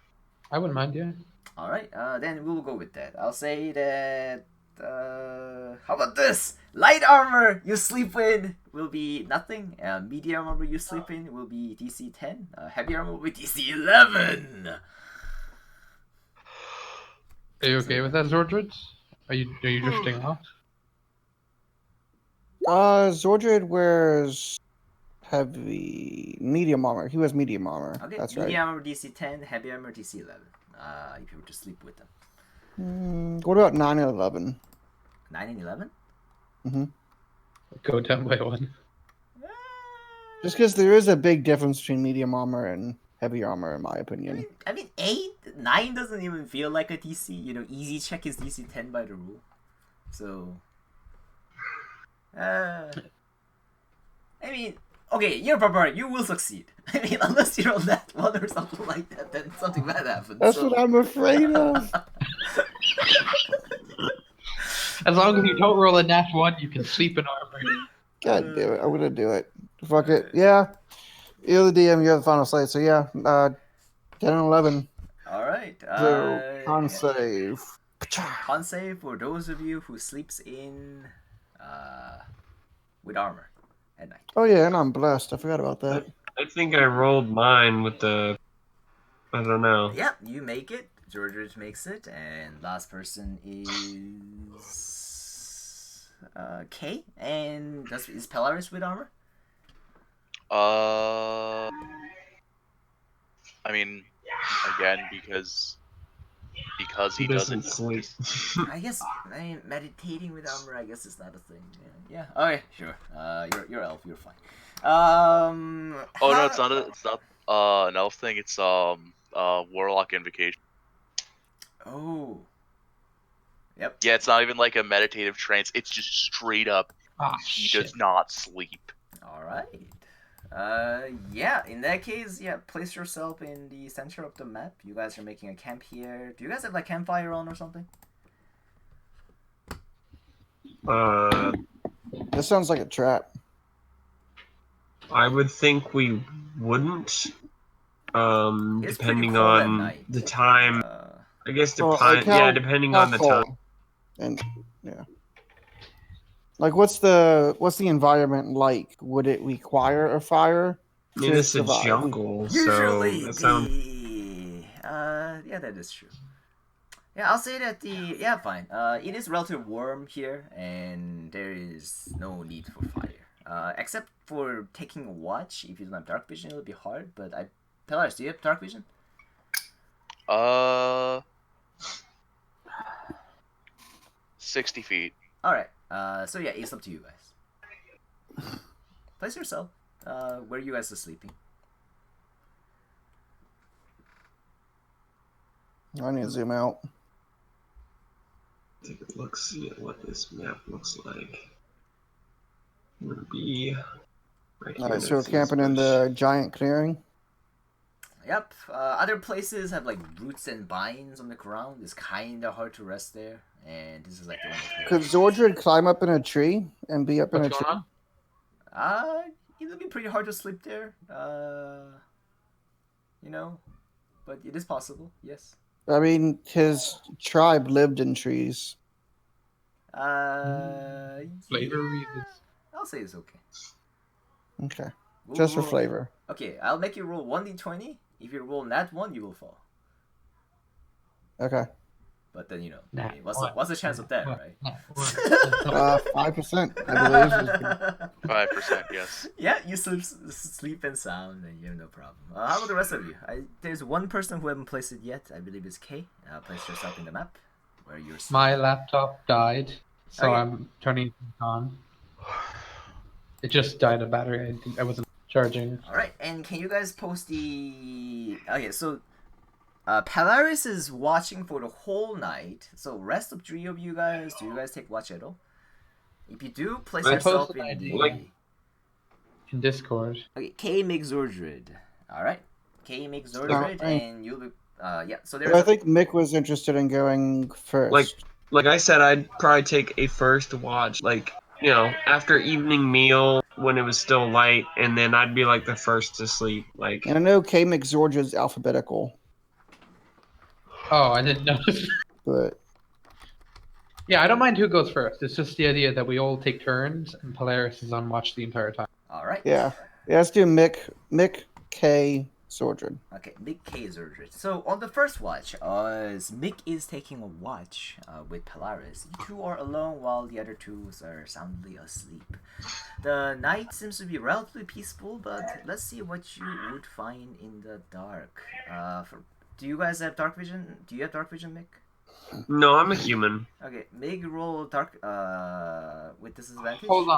I wouldn't mind, yeah. All right, then we'll go with that. I'll say that. How about this? Light armor you sleep in will be nothing. Medium armor you sleep in will be DC 10. Heavy armor will be DC 11. Are you okay with that, Zordred? Are you drifting off? Zordred wears medium armor. He wears medium armor. Okay, That's medium right. armor DC 10, heavy armor DC 11. If you were to sleep with them. What about 9 and 11? 9 and 11? Go down by one. Just because there is a big difference between medium armor and heavy armor, in my opinion. I mean, 9 doesn't even feel like a DC. Easy check is DC 10 by the rule. So, I mean, okay, you're a barbarian. You will succeed. I mean, unless you roll that one or something like that, then something bad happens. That's what I'm afraid of. As long as you don't roll a nat 1, you can sleep in armor. God damn it. I'm going to do it. Fuck it. Yeah. You're the DM. You're the final slate. So, yeah. 10 and 11. All right. So, con save. Con save for those of you who sleeps in with armor at night. Oh, yeah. And I'm blessed. I forgot about that. I think I rolled mine with the. I don't know. Yep, you make it. George makes it, and last person is K. And is Pelaris with armor? I mean, again, because he doesn't sleep. I guess meditating with armor, I guess, is not a thing. Yeah. Okay, sure. You're elf. You're fine. Oh no, it's not an elf thing. It's warlock invocation. Oh. Yep. Yeah, it's not even like a meditative trance. It's just straight up. He does not sleep. All right. Yeah. In that case, yeah. Place yourself in the center of the map. You guys are making a camp here. Do you guys have like campfire on or something? This sounds like a trap. I would think we wouldn't. It's pretty Depending cold at on night. the time. I guess Well, like how- depending how on the cold? time. And yeah. Like what's the environment like? Would it require a fire? I mean, to it's a survive? jungle, Usually, so that sounds. yeah, that is true. Yeah, I'll say that fine. It is relatively warm here, and there is no need for fire. Except for taking a watch. If you don't have dark vision, it would be hard. But Pelaris, do you have dark vision? 60 feet. All right. So yeah, it's up to you guys. Place yourself where you guys are sleeping. I need to zoom out. Take a look, see at what this map looks like. It would be right here. Alright, so we're next to this camping in bush. the giant clearing. Yep. Other places have like roots and vines on the ground. It's kind of hard to rest there, and this is like the one. Could Zordred climb up in a tree and be up in a What's tree? going on? It'll be pretty hard to sleep there. But it is possible. Yes. I mean, his tribe lived in trees. Flavor reasons. I'll say it's okay. Okay. Just for roll- flavor. Okay, I'll make you roll 1d20. If you roll nat 1, you will fall. Okay. But then, I Nah, mean, what's the chance of that, what? right? Nah, what? 5%, I believe. 5%, yes. Yeah, you sleep and sound, and you have no problem. How about the rest of you? There's one person who haven't placed it yet. I believe it's Kay. Place yourself in the map where you're sleeping. My laptop died, so Okay. I'm turning it on. It just died of battery. I wasn't charging. All right, and can you guys post the? Okay, so Polaris is watching for the whole night. So rest of 3 of you guys, do you guys take watch at all? If you do, place I yourself posted in an the. idea. In Discord. Okay, K makes Zordred. All right, K makes Zordred, Alright. and you'll be. Yeah. So But there's. I think Mick was interested in going first. Like I said, I'd probably take a first watch, like, after evening meal when it was still light, and then I'd be like the first to sleep. Like, And I know K McZorge is alphabetical, Oh, I didn't notice. but Yeah, I don't mind who goes first. It's just the idea that we all take turns and Polaris is on watch the entire time. All right. yeah. Let's do Mick, K, Sordred. Okay, Mick K is Zordred. So on the first watch, as Mick is taking a watch with Polaris, you two are alone while the other two are soundly asleep. The night seems to be relatively peaceful, but let's see what you would find in the dark. Do you guys have dark vision? Do you have dark vision, Mick? no, I'm a human. Okay, make roll dark with disadvantage. Hold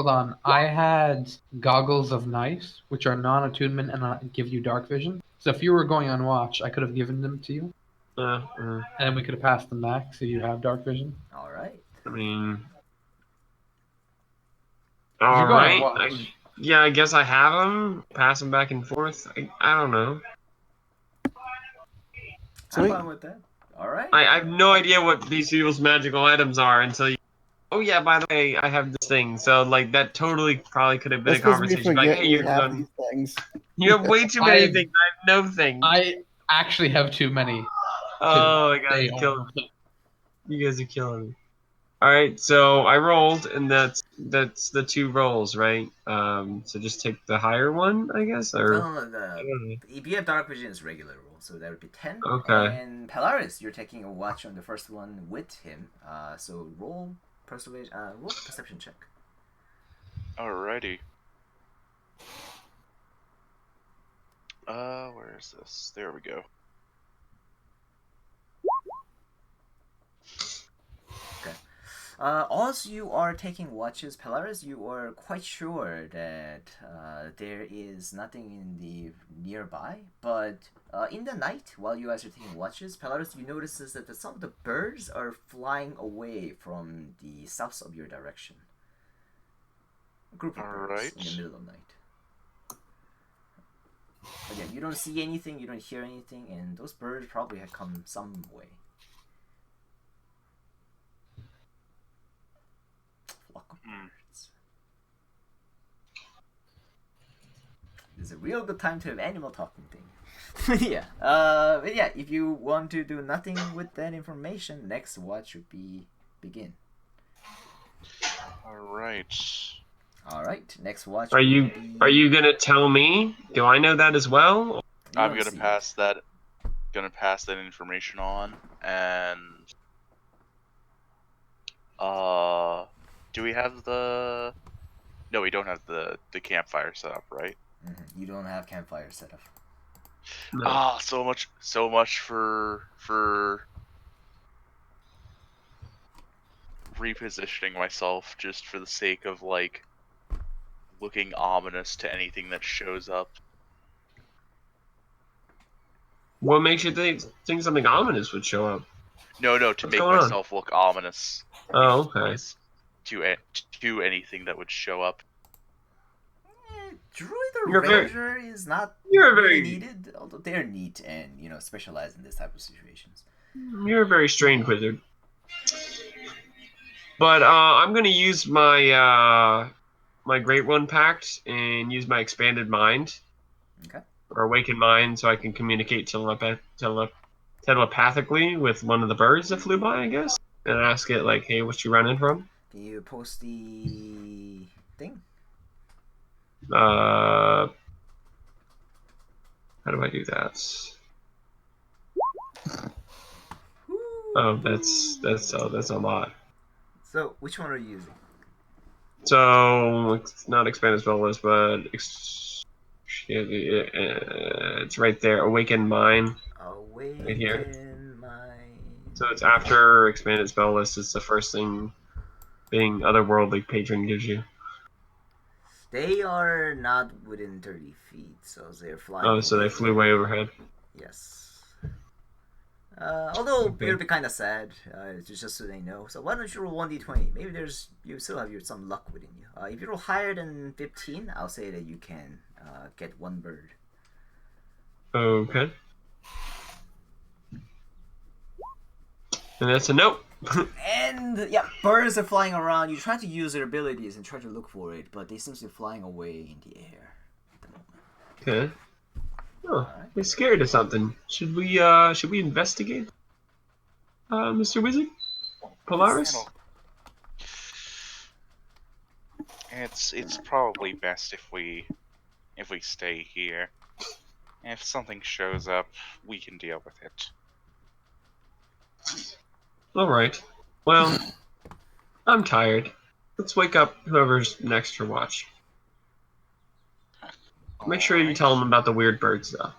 on. I had goggles of night, which are non-attunement and give you dark vision. So if you were going on watch, I could have given them to you, and then we could have passed them back so you have dark vision. All right. I mean, You're all going on right. watch. Yeah, I guess I have them. Pass them back and forth. I don't know. I'm Sweet. fine with that. All right. I have no idea what these people's magical items are until you. Oh yeah, by the way, I have this thing. So like that totally probably could have been That's a because we conversation. Like, forget hey, we you're have done. these things. You have way too many I- things. I have no things. I actually have too many. Oh, you They guys are all- killing me. You guys are killing me. All right, so I rolled, and that's the 2 rolls, right? So just take the higher one, I guess, or I don't know. If you have dark vision, it's regular roll, so that would be 10. Okay. And Polaris, you're taking a watch on the first one with him. So roll roll perception check. Alrighty. Where is this? There we go. As you are taking watches, Polaris, you are quite sure that there is nothing in the nearby. But in the night, while you guys are taking watches, Polaris, you notices that some of the birds are flying away from the south of your direction. A group of birds in the middle of the night. Again, you don't see anything, you don't hear anything, and those birds probably have come some way. Flock of birds. It's a real good time to have animal talking thing. Yeah. But yeah, if you want to do nothing with that information, next watch should be begin. Alright. All right, next watch. Are you would be- gonna tell me? Do I know that as well? You I'm don't gonna see pass that information on, and do we have the? No, we don't have the campfire set up, right? it. You don't have campfire set up. No. Ah, so much for repositioning myself just for the sake of like looking ominous to anything that shows up. What makes you think something ominous would show up? No, to What's make going on? myself look ominous Oh, okay. to anything that would show up. Druid or You're very- ranger is not You're really very needed, although they're neat and specialize in this type of situations. You're a very strange wizard. But I'm gonna use my my Great One Pact and use my expanded mind. Okay. Or awakened mind, so I can communicate telepathically with one of the birds that flew by, I guess, and ask it like, "Hey, what you running from?" Can you post the thing? How do I do that? Oh, that's a lot. So, which one are you using? So it's not expanded spell list, but it's right there. Awaken Mind right here. Awaken Mind. So it's after expanded spell list. It's the first thing being otherworldly patron gives you. They are not within 30 feet, so they're flying. Oh, so they flew way overhead. Yes. Although Okay. it'll be kind of sad, just so they know. So why don't you roll 1d20? Maybe you still have some luck within you. If you roll higher than 15, I'll say that you can get one bird. Okay. And that's a nope. And yeah, birds are flying around. You try to use their abilities and try to look for it, but they seem to be flying away in the air at the moment. Okay. Oh, Alright. we're scared of something. Should we investigate? Mr. Wizard? Polaris? It's probably best if we stay here. If something shows up, we can deal with it. Alright. Well, I'm tired. Let's wake up whoever's next for watch. Make sure you tell them about the weird birds, though.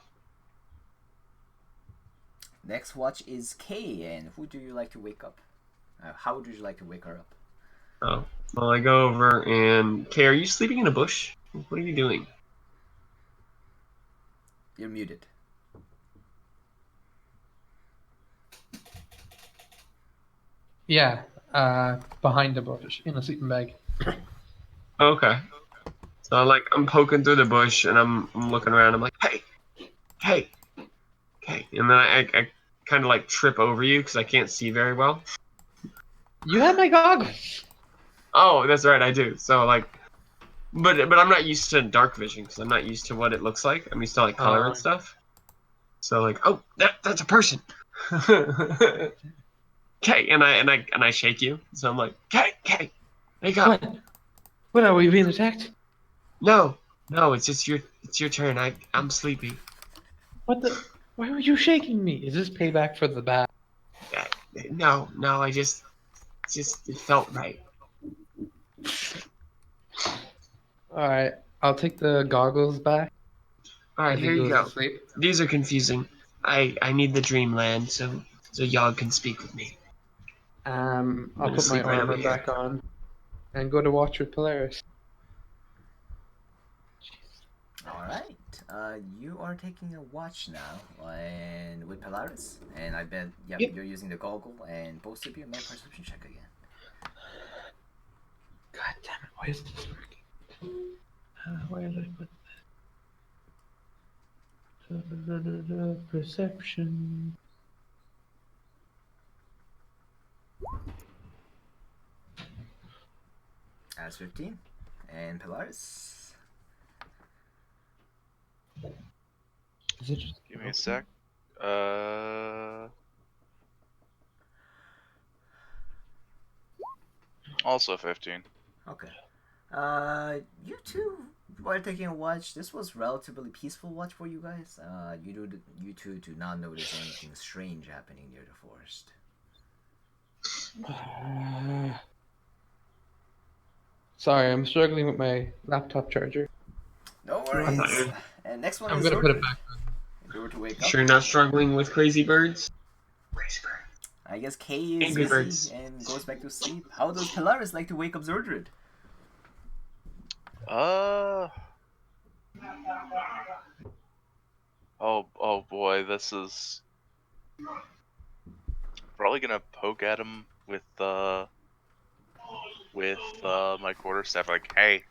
Next watch is Kay, and who do you like to wake up? How would you like to wake her up? Oh. Well, I go over and... Kay, are you sleeping in a bush? What are you doing? You're muted. Yeah, behind the bush in a sleeping bag. Okay. So I'm poking through the bush and I'm looking around. I'm like, hey, and then I kind of like trip over you because I can't see very well. You have my goggles. Oh, that's right, I do. So but I'm not used to dark vision because I'm not used to what it looks like. I'm used to like color and stuff. So oh, that's a person. Okay, and I shake you. So I'm like, okay, wake up. What are we being attacked? No, it's your turn. I'm sleepy. What the? Why were you shaking me? Is this payback for the bat? No, I just it felt right. All right, I'll take the goggles back. All right, As he here you goes go. to sleep. These are confusing. I need the dreamland so y'all can speak with me. I'll gonna put my sleep right over armor here. back on and go to watch with Polaris. Alright. You are taking a watch now, and with Polaris. And I bet, Yep. you're using the goggle, and both of you make perception check again. God damn it! Why is this working? Where did I put that? Perception. As 15. And Polaris. Is it just Give me a sec. Also 15. Okay. You two, while taking a watch, this was relatively peaceful watch for you guys. You two do not notice anything strange happening near the forest. Sorry, I'm struggling with my laptop charger. No I'm not- worries. And next one I'm is gonna put it Zordred. back. If you were to wake up, Sure, not struggling with crazy birds. Crazy bird. I guess Kay is Angry busy birds. and goes back to sleep. How does Polaris like to wake up Zordred? Oh boy, this is probably gonna poke at him with my quarterstaff. Like, hey,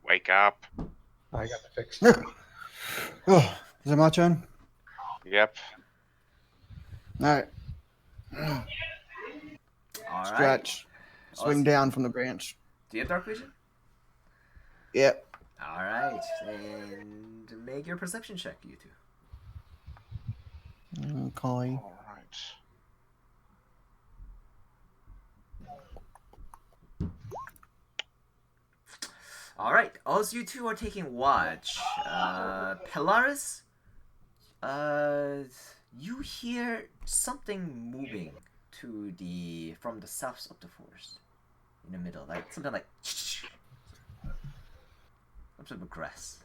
wake up. I got it fixed. Oh, is it my turn? Yep. All right. Alright. Stretch. Swing down from the branch. Do you have dark vision? Yep. Alright. And make your perception check, you two. Okay. All right. All right, as you two are taking watch, Pelaris, you hear something moving from the south of the forest, in the middle, like something like some sort of grass.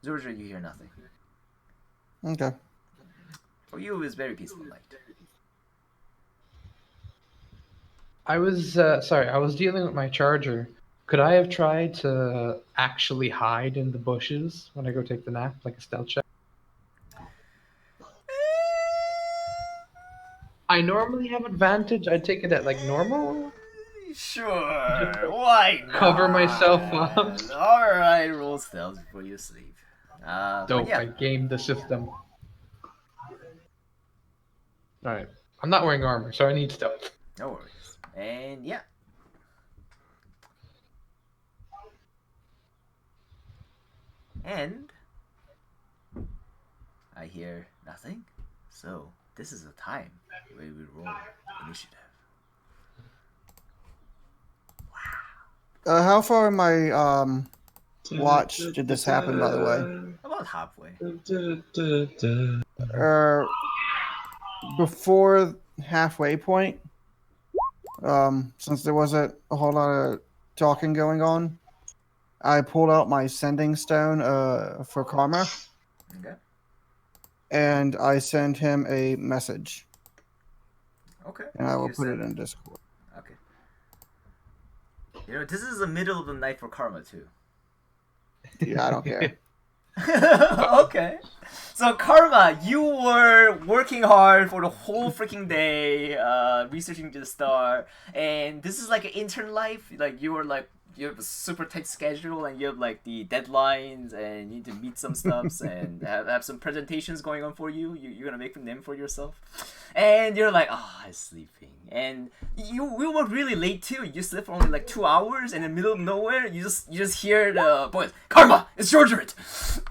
Georgia, you hear nothing. Okay. For you, it's very peaceful night. I was sorry. I was dealing with my charger. Could I have tried to actually hide in the bushes when I go take the nap, like a stealth check? I normally have advantage. I'd take it at like normal. Sure, why not? Cover myself up. Alright, roll stealth before you sleep. But Dope. yeah. I gamed the system. Alright. I'm not wearing armor, so I need stealth. No worries. And yeah. And I hear nothing. So this is the time where we roll initiative. How far in my watch did this happen, by the way? About halfway. Before halfway point, since there wasn't a whole lot of talking going on, I pulled out my sending stone for karma, Okay. and I sent him a message, Okay. and I will You put it said- in Discord. Okay. You know, this is the middle of the night for karma too. Yeah, I don't care. Okay. So Karma, you were working hard for the whole freaking day, researching the star, and this is like an intern life. Like you have a super tight schedule, and you have like the deadlines, and you need to meet some stuffs, and have some presentations going on for you. You're gonna make them for yourself, and you're like, I'm sleeping, and we were really late too. You slept for only like 2 hours, and in the middle of nowhere, you just hear the voice, Karma, it's Georgerate,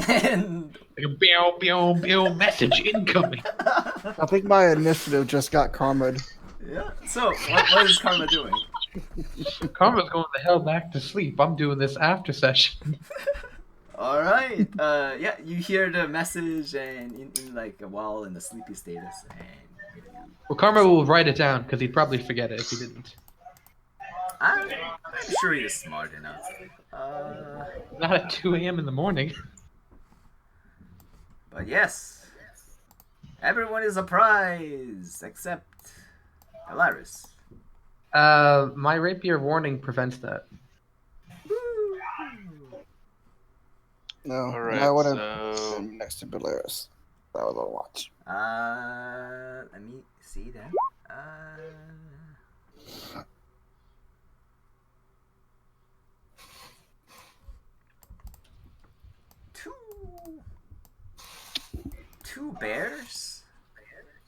and Like a beow, beow, beow message incoming. I think my initiative just got karma'd. yeah. So what is Karma doing? Karma's going the hell back to sleep. I'm doing this after session. All right. Yeah, you hear the message, and in like a while in the sleepy status, and Well, Karma will write it down because he'd probably forget it if he didn't. I'm sure you're smart enough. Not at 2 a.m. in the morning. But yes, everyone is surprised except Alaris. My rapier warning prevents that. No, Alright, I would have so been next to Belarus. That was a watch. Let me see that. Two bears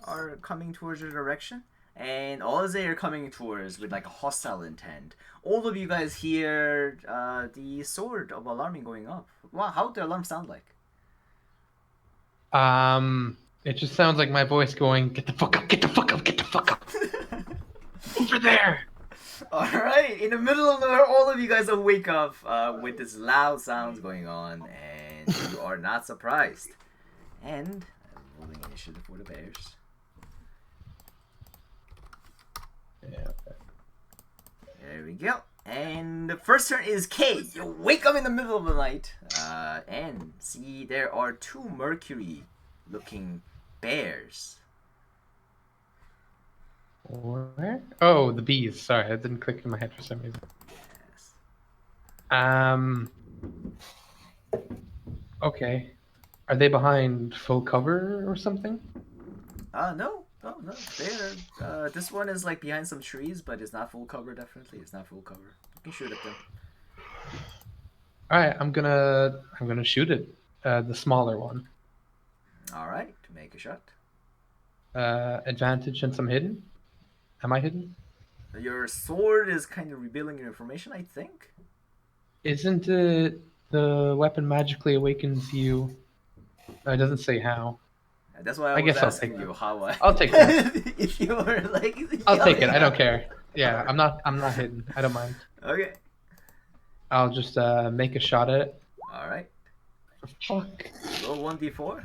are coming towards your direction, and all of they are coming towards with like a hostile intent. All of you guys hear the sword of alarming going up. Wow, how would the alarm sound like? It just sounds like my voice going, "Get the fuck up! Get the fuck up! Get the fuck up! Over there!" Alright, in the middle of nowhere, all of you guys will wake up with this loud sounds going on, and you are not surprised. And I'm rolling initiative for the bears. Yeah. There we go. And the first turn is K. You wake up in the middle of the night and see there are two Mercury-looking bears. Where? Oh, the bees. Sorry, that didn't click in my head for some reason. Yes. Okay. Are they behind full cover or something? No. They're, this one is like behind some trees, but it's not full cover, definitely. It's not full cover. You can shoot at them. Alright, I'm gonna shoot it. The smaller one. Alright, make a shot. Advantage since I'm hidden. Am I hidden? Your sword is kind of revealing your information, I think. Isn't it the weapon magically awakens you? It doesn't say how. That's why I I was guess I'll asking take you that. how I... I'll take that. If you were like... I'll take it. I don't care. Yeah, I'm not hidden. I don't mind. Okay. I'll just make a shot at it. All right. Fuck. Roll 1d4.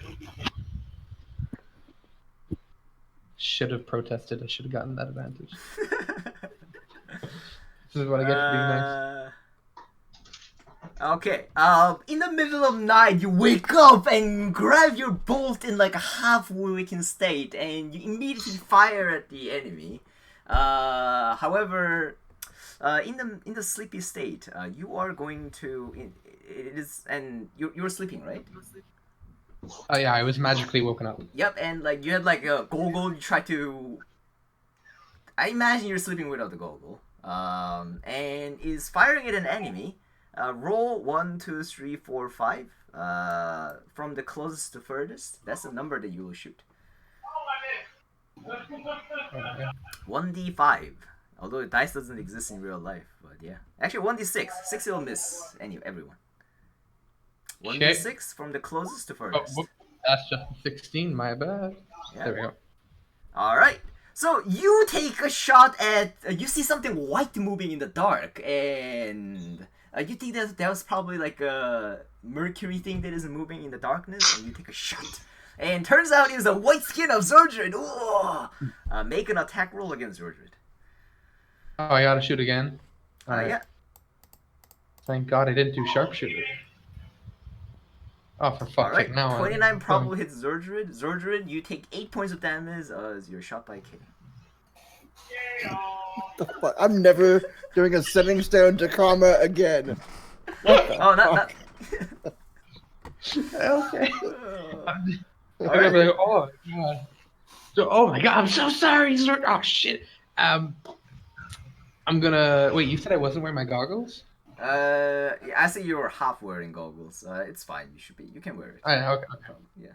Should have protested. I should have gotten that advantage. This is what I get for being nice. Okay. In the middle of night, you wake up and grab your bolt in like a half-waking state, and you immediately fire at the enemy. However, in the sleepy state, you are going to. It is, and you're sleeping, right? Oh yeah, I was magically woken up. Yep, and like you had like a goggle. You try to. I imagine you're sleeping without the goggle. And is firing at an enemy. Roll 1, 2, 3, 4, 5. From the closest to furthest. That's the number that you will shoot. Okay. 1d5. Although dice doesn't exist in real life, but yeah. Actually, 1d6. 6 will miss everyone. 1d6 from the closest to Oh, furthest. whoop. That's just 16. My bad. Yeah. There we go. All right. So you take a shot at. You see something white moving in the dark, and you think that was probably like a mercury thing that is moving in the darkness, and you take a shot. And turns out it's the white skin of Zordred. Make an attack roll against Zordred. Oh, I gotta shoot again. All right. Yeah. Thank God I didn't do sharpshooter. Oh, for All fuck's right. sake! Now 29 probably hits Zordred. Zordred, you take 8 points of damage as you're shot by K. The fuck? I'm never doing a setting stone to karma again. Oh, not. Okay. All right. Like, oh God. Oh my God! I'm so sorry. Oh shit. I'm gonna wait. You said I wasn't wearing my goggles. I see you're half wearing goggles. It's fine. You can wear it. Okay. Yeah.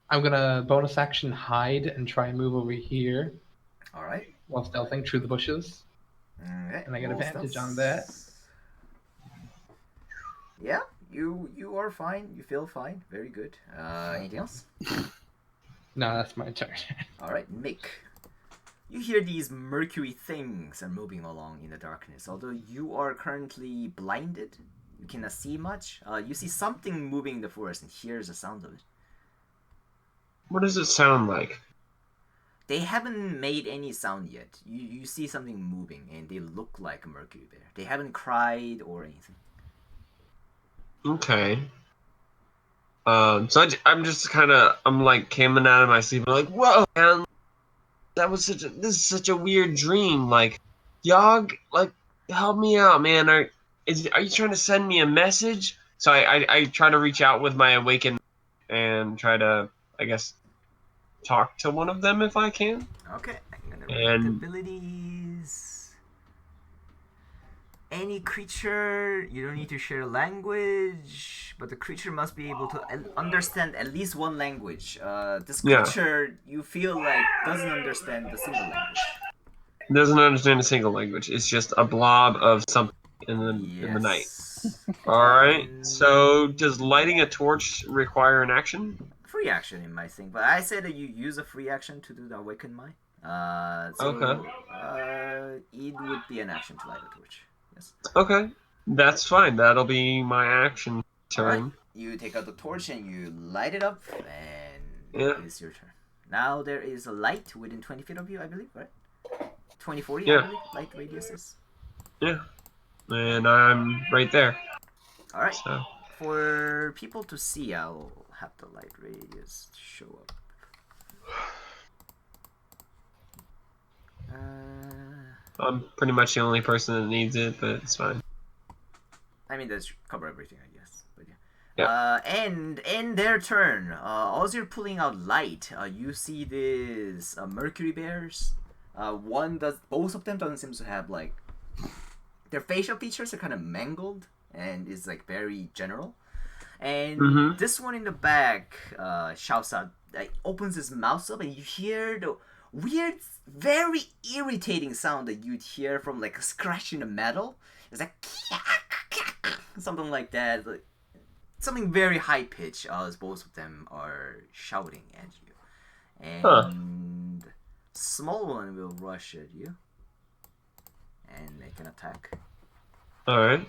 I'm gonna bonus action hide and try and move over here All right. while stealthing through the bushes, Okay. and I get roll advantage stealth. on that. Yeah. You are fine. You feel fine. Very good. Anything else? No, that's my turn. All right. Mick. You hear these mercury things are moving along in the darkness. Although you are currently blinded, you cannot see much. You see something moving in the forest and hears the sound of it. What does it sound like? They haven't made any sound yet. You see something moving and they look like a mercury bear. They haven't cried or anything. Okay. So I'm just kind of, I'm like coming out of my sleep. I'm like, whoa, man, this is such a weird dream. Like, Yogg, like, help me out, man. Are you trying to send me a message? So I try to reach out with my awakened and try to, I guess, talk to one of them if I can. Okay, I'm gonna read the abilities. Any creature, you don't need to share language, but the creature must be able to understand at least one language. This creature, you feel like, doesn't understand the single language. Doesn't understand a single language. It's just a blob of something in the night. All right. So does lighting a torch require an action? Free action in my thing, but I say that you use a free action to do the awaken mind. It would be an action to light a torch. Yes. Okay, that's fine. That'll be my action turn. Right. You take out the torch and you light it up, and it's your turn. Now there is a light within 20 feet of you, I believe, right? 2040, I believe, light radius is. Yeah, and I'm right there. All right. So. For people to see, I'll have the light radius show up. I'm pretty much the only person that needs it, but it's fine. I mean, that's cover everything, I guess. But yeah. And in their turn, as you're pulling out light, you see this mercury bears. Both of them doesn't seem to have like their facial features are kind of mangled and is like very general. And this one in the back shouts out, like, opens his mouth up, and you hear the weird, very irritating sound that you'd hear from like a scratch in the metal. It's like something like that, like, something very high pitched, as both of them are shouting at you. And small one will rush at you and make an attack. All right.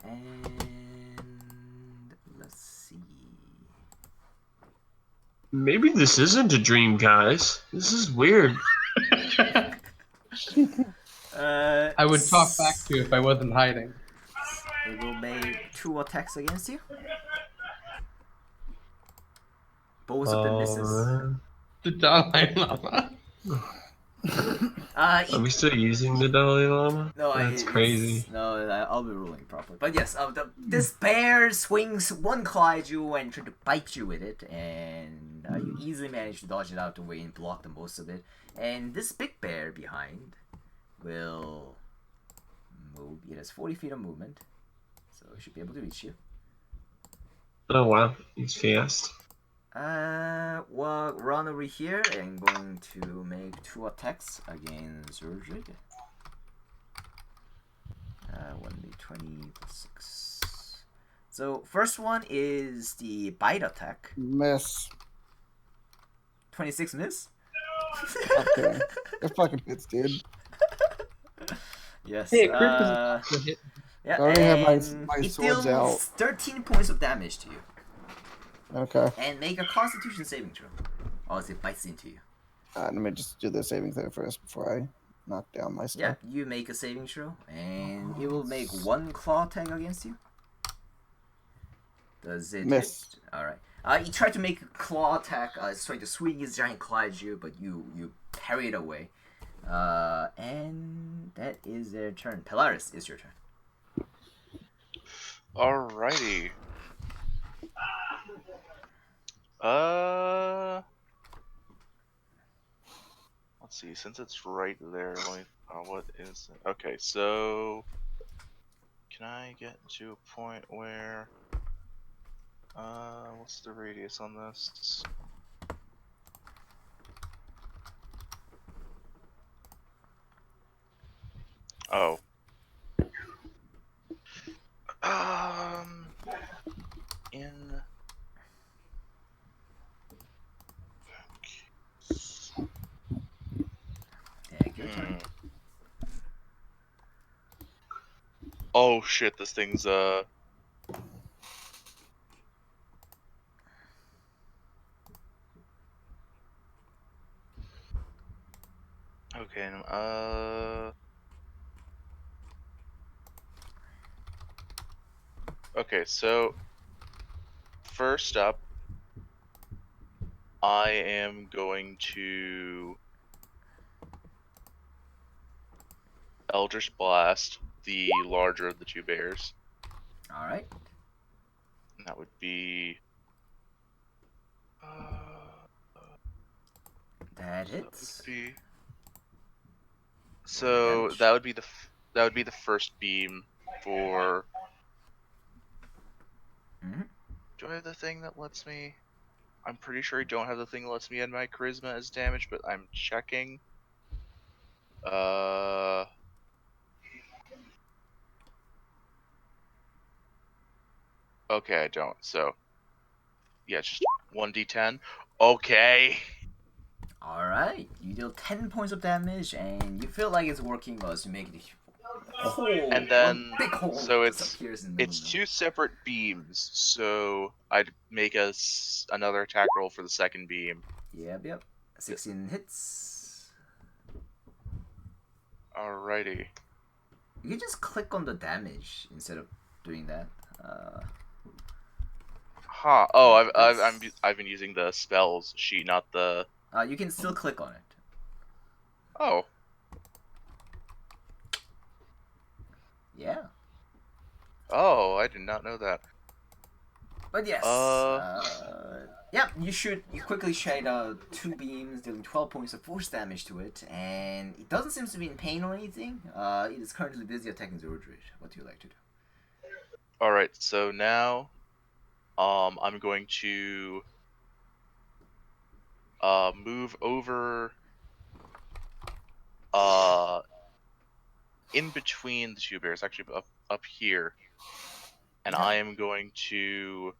And let's see. Maybe this isn't a dream, guys. This is weird. I would talk back to you if I wasn't hiding. It will make 2 attacks against you. Both of them misses. The Dalai Lama. Are we still using the Dalai Lama? No, That's crazy. No, I'll be ruling properly. But yes, this bear swings one claw at you and tries to bite you with it, and you easily manage to dodge it out the way and block the most of it. And this big bear behind will move. It has 40 feet of movement, so it should be able to reach you. Oh wow, he's fast. Well, run over here and going to make 2 attacks against Zurgid. 1d20 plus 6. So, first one is the bite attack. Miss. 26 miss? Okay. It fucking hits, dude. Yes. Hey, crit doesn't hit. Yeah, I already have my it swords deals out. 13 points of damage to you. Okay. And make a Constitution saving throw. As it bites into you. Let me just do the saving throw first before I knock down my stuff. Yeah, you make a saving throw, and it will make 1 claw attack against you. Does it Miss. hit? Alright. He tried to make a claw attack, trying to swing his giant claw at you, but you parry it away. And that is their turn. Polaris, is your turn. Alrighty. Let's see. Since it's right there, let me. What is it? Okay, so can I get to a point where? What's the radius on this? Oh. In. Take your turn. Oh shit! This thing's Okay. Okay. So first up, I am going to Eldritch Blast the larger of the 2 bears. Alright. And that would be. That hits. So that would be the first beam for. Mm-hmm. Do I have the thing that lets me? I'm pretty sure I don't have the thing that lets me add my charisma as damage, but I'm checking. Okay, I don't. So yeah, it's just 1d10. Okay. Alright. You deal 10 points of damage, and you feel like it's working as you make it a hole. And then, one big hole so disappears in the middle it's of it. 2 separate beams. So I'd make another attack roll for the second beam. Yep. 16 hits. Alrighty. You can just click on the damage instead of doing that. Huh. Oh, I've been using the spells sheet, not the. You can still click on it. Oh. Yeah. Oh, I did not know that. But yes. Yeah, you quickly shade 2 beams, dealing 12 points of force damage to it, and it doesn't seem to be in pain or anything. It is currently busy attacking Zordred. What do you like to do? Alright, so now I'm going to move over in between the 2 bears, actually up here. And Okay. I am going to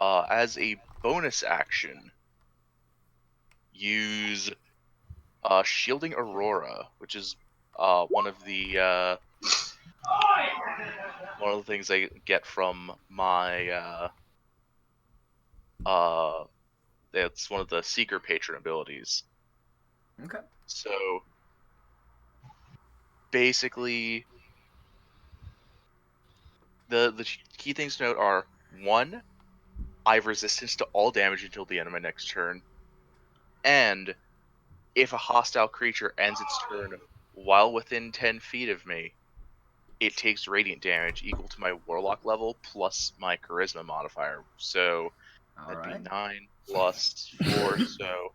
as a bonus action use Shielding Aurora, which is one of the things I get from my it's one of the Seeker patron abilities. Okay. So basically, the key things to note are: 1, I have resistance to all damage until the end of my next turn, and if a hostile creature ends its turn while within 10 feet of me, it takes radiant damage equal to my warlock level plus my charisma modifier. So All that'd be right. 9 plus 4, so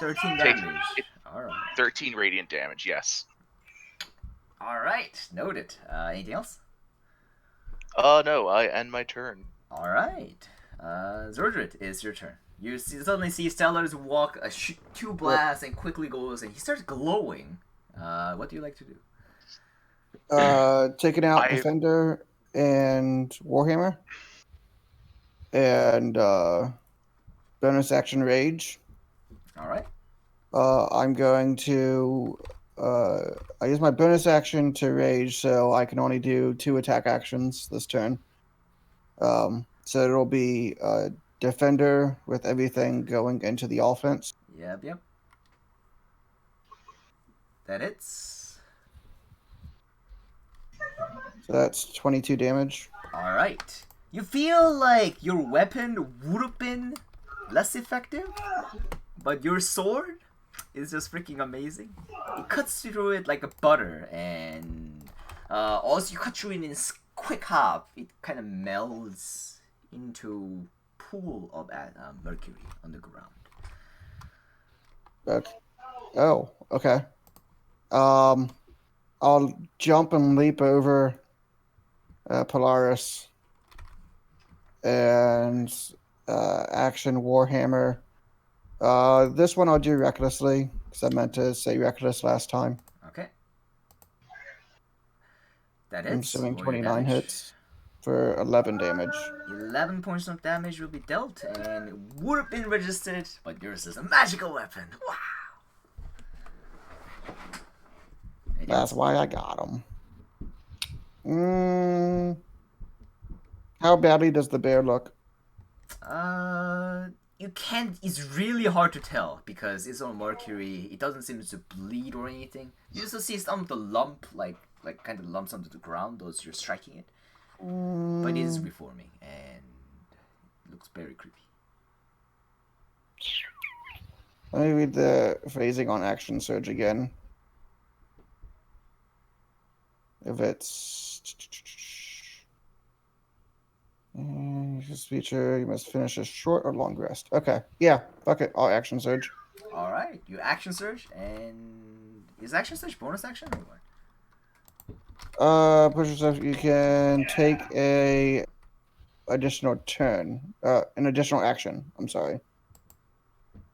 13 take damage. it, All right. 13 radiant damage. Yes. All right. Noted. Anything else? No, I end my turn. All right. Zordred, it's your turn. You suddenly see Stellars walk, shoot 2 blasts, and quickly goes, and he starts glowing. What do you like to do? Taking out I Defender and Warhammer, and bonus action Rage. All right. I'm going to. I use my bonus action to Rage, so I can only do 2 attack actions this turn. So it'll be Defender with everything going into the offense. Yep. That hits. So that's 22 damage. All right. You feel like your weapon would have been less effective, but your sword is just freaking amazing. It cuts through it like a butter, and also you cut through it in quick hop. It kind of melds into pool of mercury on the ground. Okay. Oh, okay. I'll jump and leap over Polaris and action Warhammer. This one I'll do recklessly because I meant to say reckless last time. Okay. That I'm hits. assuming Roll your 29 damage. hits for 11 damage. 11 points of damage will be dealt, and it would have been registered, but yours is a magical weapon. Wow. That's why I got him. How badly does the bear look? You can't. It's really hard to tell because it's on mercury. It doesn't seem to bleed or anything. You just see some of the lump, like kind of lumps onto the ground as you're striking it. But it is reforming and it looks very creepy. Let me read the phrasing on action surge again. If it's this feature, you must finish a short or long rest. Okay, yeah, fuck it. I'll action surge. All right, you action surge, and is action surge bonus action or what? Push yourself. You can take a additional turn. An additional action. I'm sorry.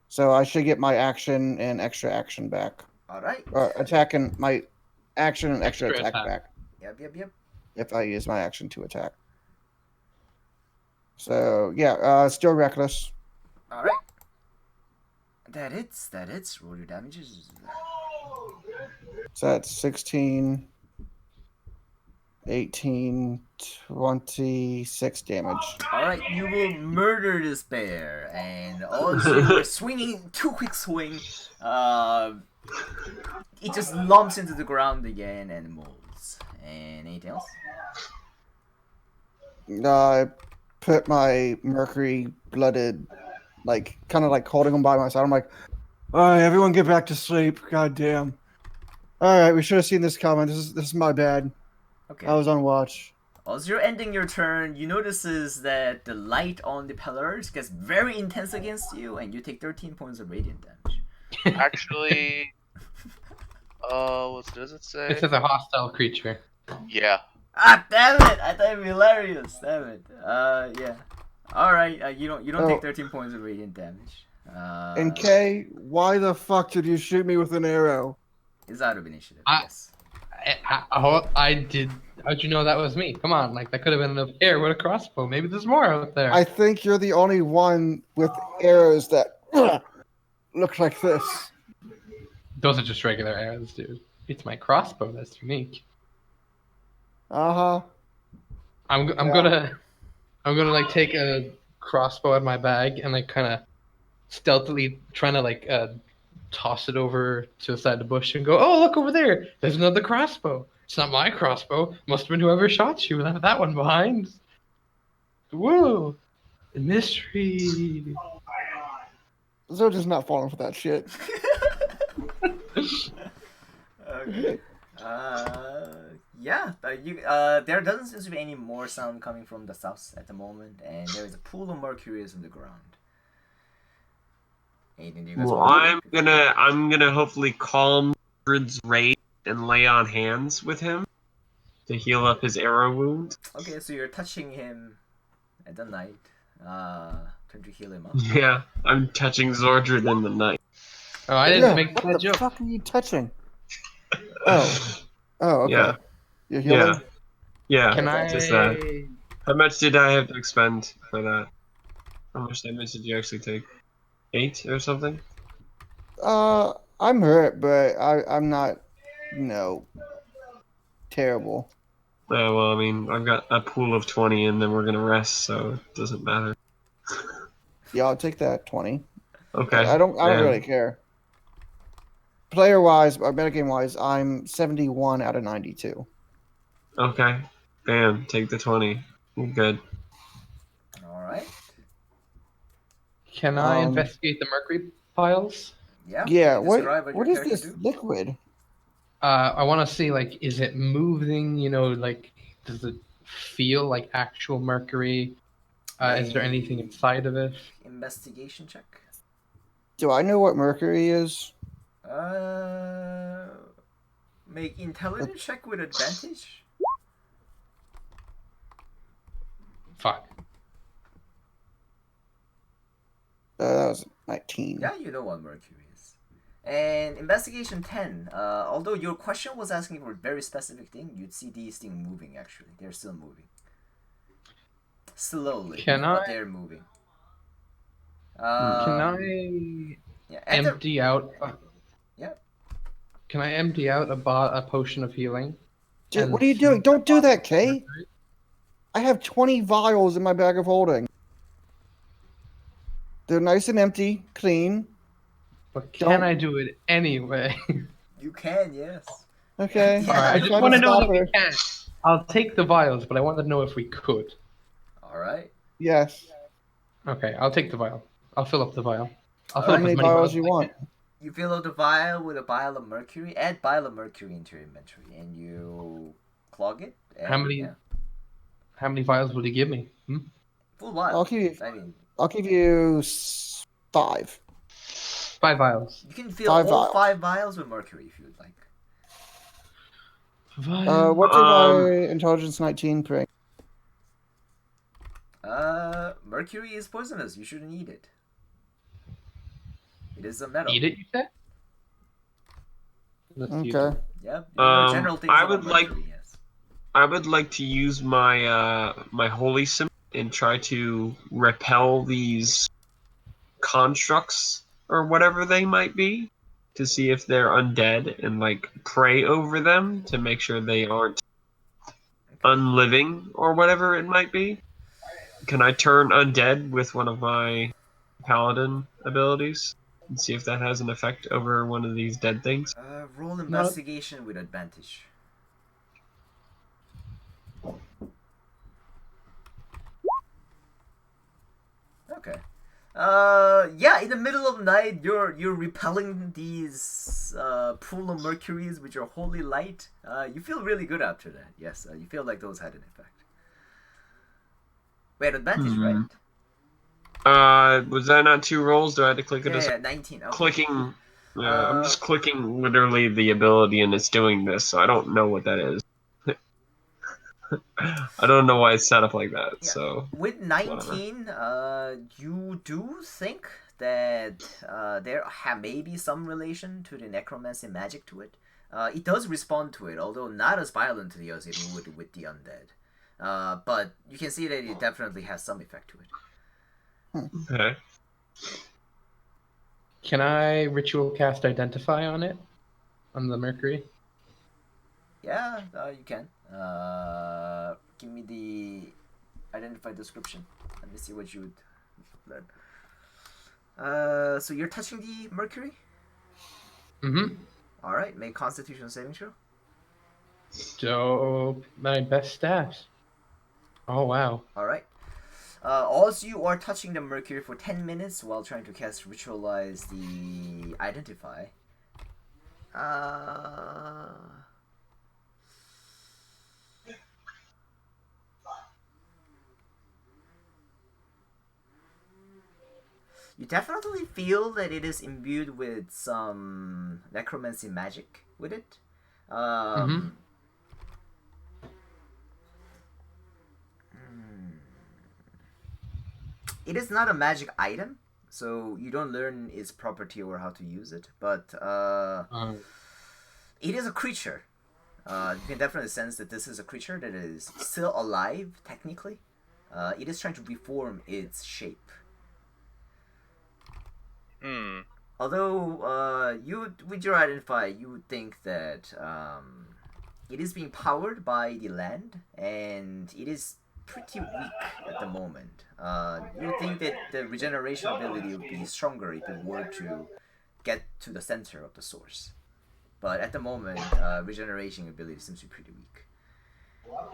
So I should get my action and extra action back. All right. Attack and my action and extra attack back. Yep. If I use my action to attack. So yeah, still reckless. All right. That hits. Roll your damages. So that's 16, 18, 26 damage. All right, you will murder this bear, and also you were swinging 2 quick swing. It just lumps into the ground again and molds. And anything else? I put my mercury blooded, like kind of like holding him by my side. I'm like, all right, everyone get back to sleep. God damn. All right, we should have seen this coming. This is my bad. Okay. I was on watch. As you're ending your turn, you notices that the light on the pillars gets very intense against you, and you take 13 points of radiant damage. actually, what does it say? This is a hostile creature. Yeah. Ah, damn it! I thought it'd be hilarious. Damn it. Yeah. All right. You don't take 13 points of radiant damage. And Kay, why the fuck did you shoot me with an arrow? It's out of initiative. Yes. I did. How'd you know that was me? Come on, like that could have been a bear with a crossbow. Maybe there's more out there. I think you're the only one with arrows that look like this. Those are just regular arrows, dude. It's my crossbow that's unique. Uh-huh. I'm Yeah. gonna like take a crossbow out of my bag and like kind of stealthily trying to like toss it over to the side of the bush and go, oh look over there, there's another crossbow. It's not my crossbow. Must have been whoever shot you. Left that one behind. Whoa, mystery. Zord's not falling for that shit. Okay. Yeah, there doesn't seem to be any more sound coming from the south at the moment, and there is a pool of mercuries in the ground. Anything you guys Well, want to do? I'm gonna hopefully calm Grid's rage and lay on hands with him to heal up his arrow wound. Okay, so you're touching him at the night. Trying to heal him up. Yeah, I'm touching Zordred in the night. Oh, I didn't Yeah, make what that the joke. fuck are you touching? Oh. Oh, okay. Yeah. You're healing? Yeah. Can I? Just that. How much did I have to expend for that? How much damage did you actually take? 8 or something? I'm hurt, but I'm not, terrible. Yeah, well, I mean, I've got a pool of 20 and then we're gonna rest, so it doesn't matter. Yeah, I'll take that 20. Okay. I don't man. really care. Player wise, or metagame wise, I'm 71 out of 92. Okay. Bam, take the 20. You're good. Alright. Can I investigate the mercury piles? Yeah. Yeah, Can you describe what what your is character this do? liquid? I want to see like, is it moving? You know, like, does it feel like actual mercury? Is there anything inside of it? Investigation check. Do I know what mercury is? Make intelligence check with advantage. Fuck. That was 19. Yeah, you know what mercury is. And investigation 10. Although your question was asking for a very specific thing, you'd see these things moving actually. They're still moving. Slowly, but they're moving. Can I yeah, empty out? Yeah. Can I empty out a potion of healing? Dude, what are you doing? Don't do that, Kay. I have 20 vials in my bag of holding. They're nice and empty, clean. But can I do it anyway? You can, yes. Okay. Yeah. Alright, I I'm just trying want to to know stop that we her. can. I'll take the vials, but I wanted to know if we could. Alright. Yes. Okay, I'll take the vial. I'll fill up the vial. I'll How fill up many as many vials vials you as I want? can. You fill up the vial with a vial of mercury. Add vial of mercury into your inventory, and you clog it. And, How many vials will you give me? Full vial. I'll give you 5. 5 vials. You can fill 5 all vials. 5 vials with mercury if you would like. What did my intelligence 19 bring? Mercury is poisonous. You shouldn't eat it. It is a metal. Eat it, you said? Okay. Yep. You know general things I about would like. mercury, yes. I would like to use my my holy symbol and try to repel these constructs or whatever they might be, to see if they're undead and like pray over them to make sure they aren't unliving or whatever it might be. Can I turn undead with one of my paladin abilities and see if that has an effect over one of these dead things? Roll investigation with advantage. Okay. Yeah, in the middle of night, you're repelling these pool of mercuries with your holy light. You feel really good after that. Yes, you feel like those had an effect. Wait, advantage, right? Was that not 2 rolls? Do I have to click it? Yeah, 19. Okay. Clicking. I'm just clicking literally the ability, and it's doing this. So I don't know what that is. I don't know why it's set up like that. Yeah. So with 19, you do think that there may be some relation to the necromancy magic to it. It does respond to it, although not as violently as it would with the undead. But you can see that it definitely has some effect to it. Okay. Can I ritual cast Identify on it? On the mercury? Yeah, you can. Give me the identify description. Let me see what you would learn. So you're touching the mercury? Mm-hmm. Alright, make constitution saving throw. So my best stats. Oh wow. Alright. Also, you are touching the mercury for 10 minutes while trying to cast Ritualize the Identify. You definitely feel that it is imbued with some necromancy magic with it. Mm-hmm. It is not a magic item, so you don't learn its property or how to use it, but it is a creature. You can definitely sense that this is a creature that is still alive, technically. It is trying to reform its shape. Hmm. Although, with your identify, you would think that it is being powered by the land, and it is pretty weak at the moment. You would think that the regeneration ability would be stronger if it were to get to the center of the source. But at the moment, regeneration ability seems to be pretty weak.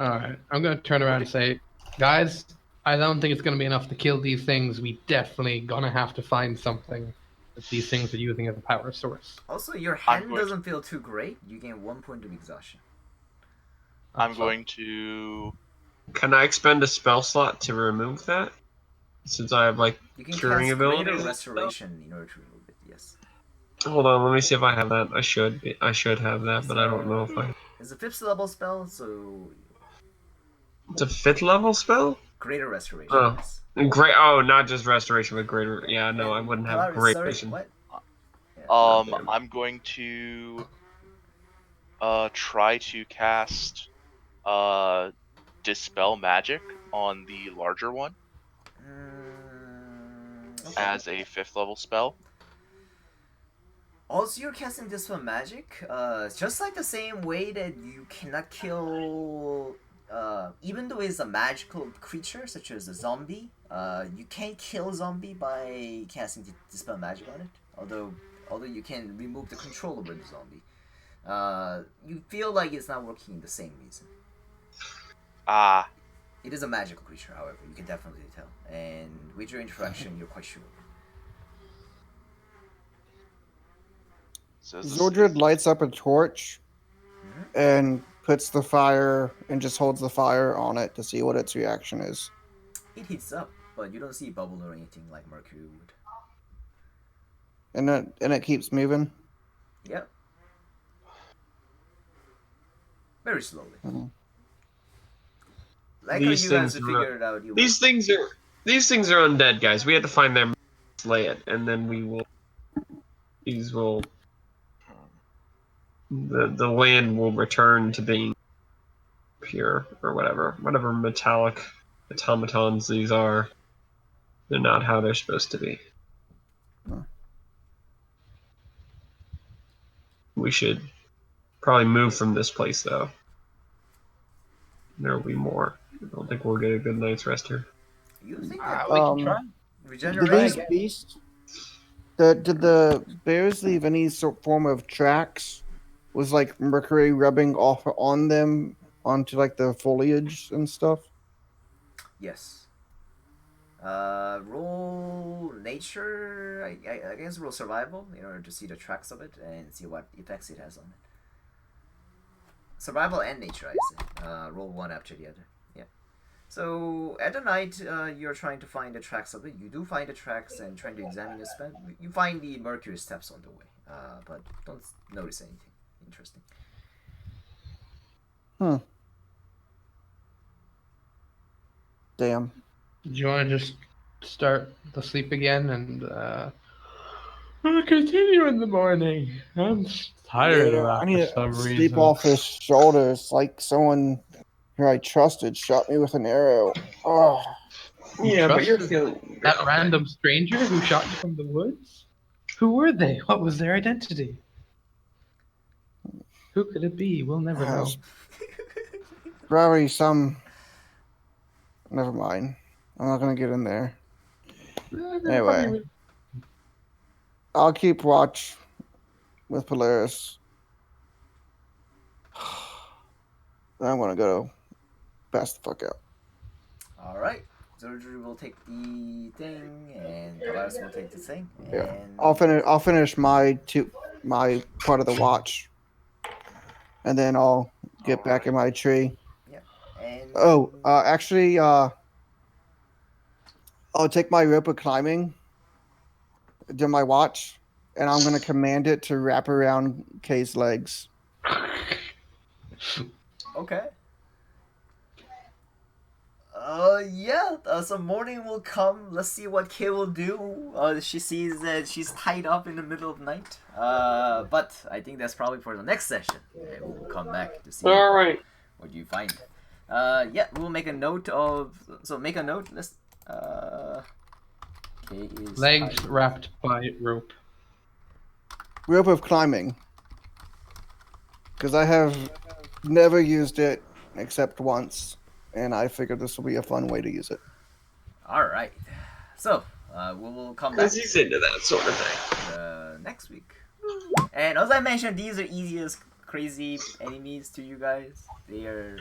Alright. I'm gonna turn around and say, guys, I don't think it's gonna be enough to kill these things. We definitely gonna have to find something that these things are using as a power source. Also, your I'm hand going to, doesn't feel too great. You gain 1 point of exhaustion. I'm going to. Can I expend a spell slot to remove that? Since I have like You can curing cast Greater abilities. Restoration in order to remove it. Yes. Hold on, let me see if I have that. I should have that, but I don't know if I. It's a 5th level spell, so It's a 5th level spell. Greater Restoration. Oh, Yes. great. Oh, not just restoration, but greater. Yeah, no, I And wouldn't have Polaris, great sorry, vision. what? Yeah. I'm going to try to cast Dispel Magic on the larger one Okay. as a 5th level spell. Also, you're casting Dispel Magic. Just like the same way that you cannot kill, even though it's a magical creature such as a zombie, you can't kill zombie by casting Dispel Magic on it. Although you can remove the control over the zombie. You feel like it's not working in the same reason. Ah, It is a magical creature, however, you can definitely tell. And with your interaction, you're quite sure. so this Zordred is, lights up a torch and puts the fire and just holds the fire on it to see what its reaction is. It heats up, but you don't see bubble or anything like mercury would. And it keeps moving. Yep. Very slowly. Mm-hmm. Like how you guys have figured out you These things are undead, guys. We have to find them, slay it, and then we will. These will. The land will return to being pure or whatever metallic automatons these are. They're not how they're supposed to be. We should probably move from this place though. There will be more. I don't think we'll get a good night's rest here. You think that We can try. Did regeneration? these beasts? Did the bears leave any form of tracks? Was like mercury rubbing off on them onto like the foliage and stuff? Yes. Roll nature. I guess roll survival in order to see the tracks of it and see what effects it has on it. Survival and nature, I say. Roll one after the other. Yeah. So at the night, you're trying to find the tracks of it. You do find the tracks and trying to examine the spell. You find the mercury steps on the way, but don't notice anything interesting. Damn. Do you want to just start the sleep again and we'll continue in the morning? I'm tired of I that need for to some sleep reason. off his shoulders like someone who I trusted shot me with an arrow. Oh. Yeah, but you're Trusted feeling that random stranger who shot you from the woods? Who were they? What was their identity? Who could it be? We'll never know. Has probably some. Never mind. I'm not gonna get in there. Anyway, I'll keep watch with Polaris. I'm gonna go pass the fuck out. All right. Surgery will take the thing, and Polaris will take the thing. And Yeah, I'll finish my part of the watch, and then I'll get back in my tree. Yeah. And Oh, actually, I'll take my rope of climbing, do my watch, and I'm gonna command it to wrap around Kay's legs. okay. Yeah. So morning will come. Let's see what Kay will do. She sees that she's tied up in the middle of the night. But I think that's probably for the next session. And we'll come back to see All right. what you find. Yeah, we'll make a note of. So make a note. Let's. Kay is Legs tied. wrapped by rope. Rope of climbing, because I have never used it except once, and I figured this will be a fun way to use it. All right. So we'll come back Because he's into that sort of thing. next week. And as I mentioned, these are easiest crazy enemies to you guys. They're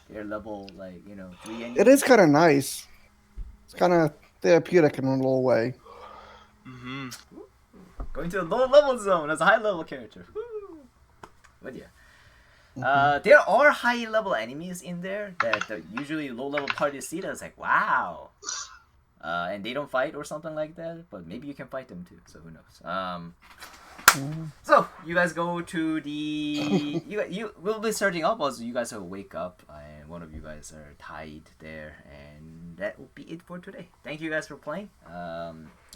level 3 enemies. It is kind of nice. It's kind of therapeutic in a little way. Mm-hmm. Going to a low level zone as a high level character. Woo! But yeah. There are high level enemies in there that usually low level parties see that's like, wow. And they don't fight or something like that, but maybe you can fight them too, so who knows. So you guys go to the you will be starting up as you guys will wake up and one of you guys are tied there, and that will be it for today. Thank you guys for playing.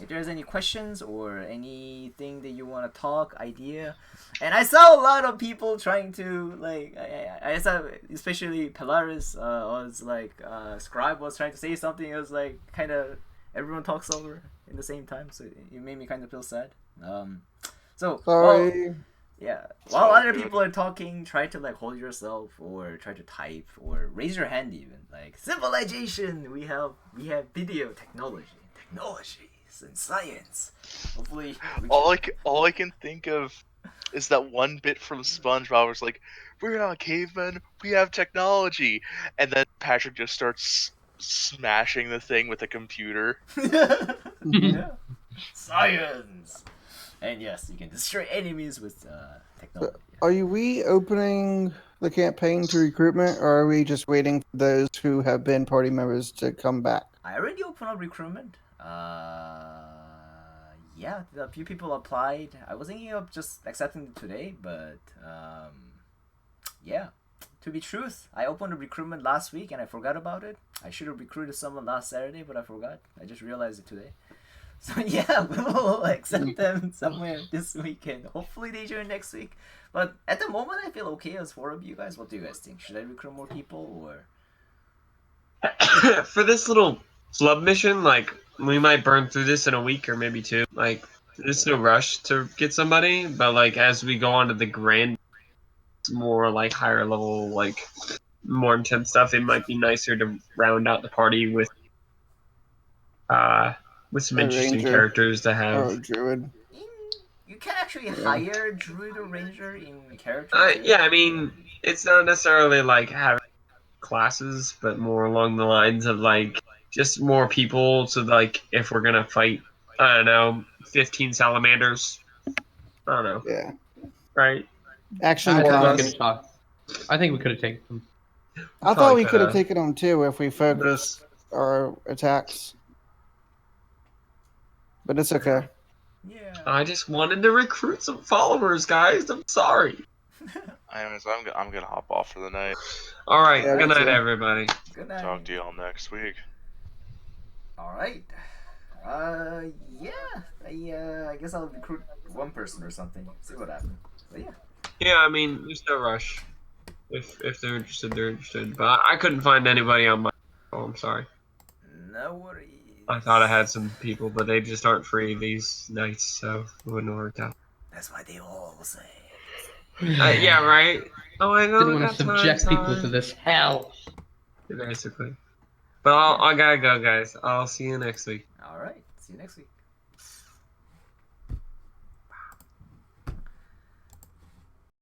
If there's any questions or anything that you want to talk idea, and I saw a lot of people trying to I saw especially Polaris was Scribe was trying to say something. It was like kind of everyone talks over in the same time, so it made me kind of feel sad. So Sorry. while other people are talking, try to hold yourself or try to type or raise your hand even. Civilization, we have video technologies and science. Hopefully All I can think of is that one bit from SpongeBob was like, "We're not cavemen, we have technology," and then Patrick just starts smashing the thing with a computer. yeah. Science. And yes, you can destroy enemies with technology. Are we opening the campaign to recruitment, or are we just waiting for those who have been party members to come back? I already opened up recruitment. Yeah, a few people applied. I was thinking of just accepting it today, but yeah. To be truth, I opened a recruitment last week and I forgot about it. I should have recruited someone last Saturday, but I forgot. I just realized it today. So yeah, we will accept them somewhere this weekend. Hopefully they join next week. But at the moment, I feel okay as 4 of you guys. What do you guys think? Should I recruit more people or? For this little flub mission, we might burn through this in a week or maybe 2. There's no rush to get somebody, but as we go on to the grand, more higher level, more intense stuff, it might be nicer to round out the party with some A interesting ranger. characters to Or have. a druid. You can actually hire druid or ranger in character. Yeah, I mean, it's not necessarily having classes, but more along the lines of just more people. So if we're gonna fight, I don't know, 15 salamanders. I don't know. Yeah. Right? Action I More think, of us. I think we could have taken them. I thought Probably we could have coulda. taken them too if we focused our attacks. But it's okay. Yeah. I just wanted to recruit some followers, guys. I'm sorry. Anyways, I'm gonna hop off for the night. All right. Yeah, Good me night, too. everybody. Good night. Talk to y'all next week. All right. Yeah. I guess I'll recruit one person or something. See what happens. But yeah. Yeah, I mean, there's no rush. If they're interested, they're interested. But I couldn't find anybody on my. Oh, I'm sorry. No worries. I thought I had some people, but they just aren't free these nights, so it wouldn't have worked out. That's why they all say. Yeah, right. Oh, I know. Didn't want to subject people to this hell. Basically. But I gotta go, guys. I'll see you next week. All right. See you next week.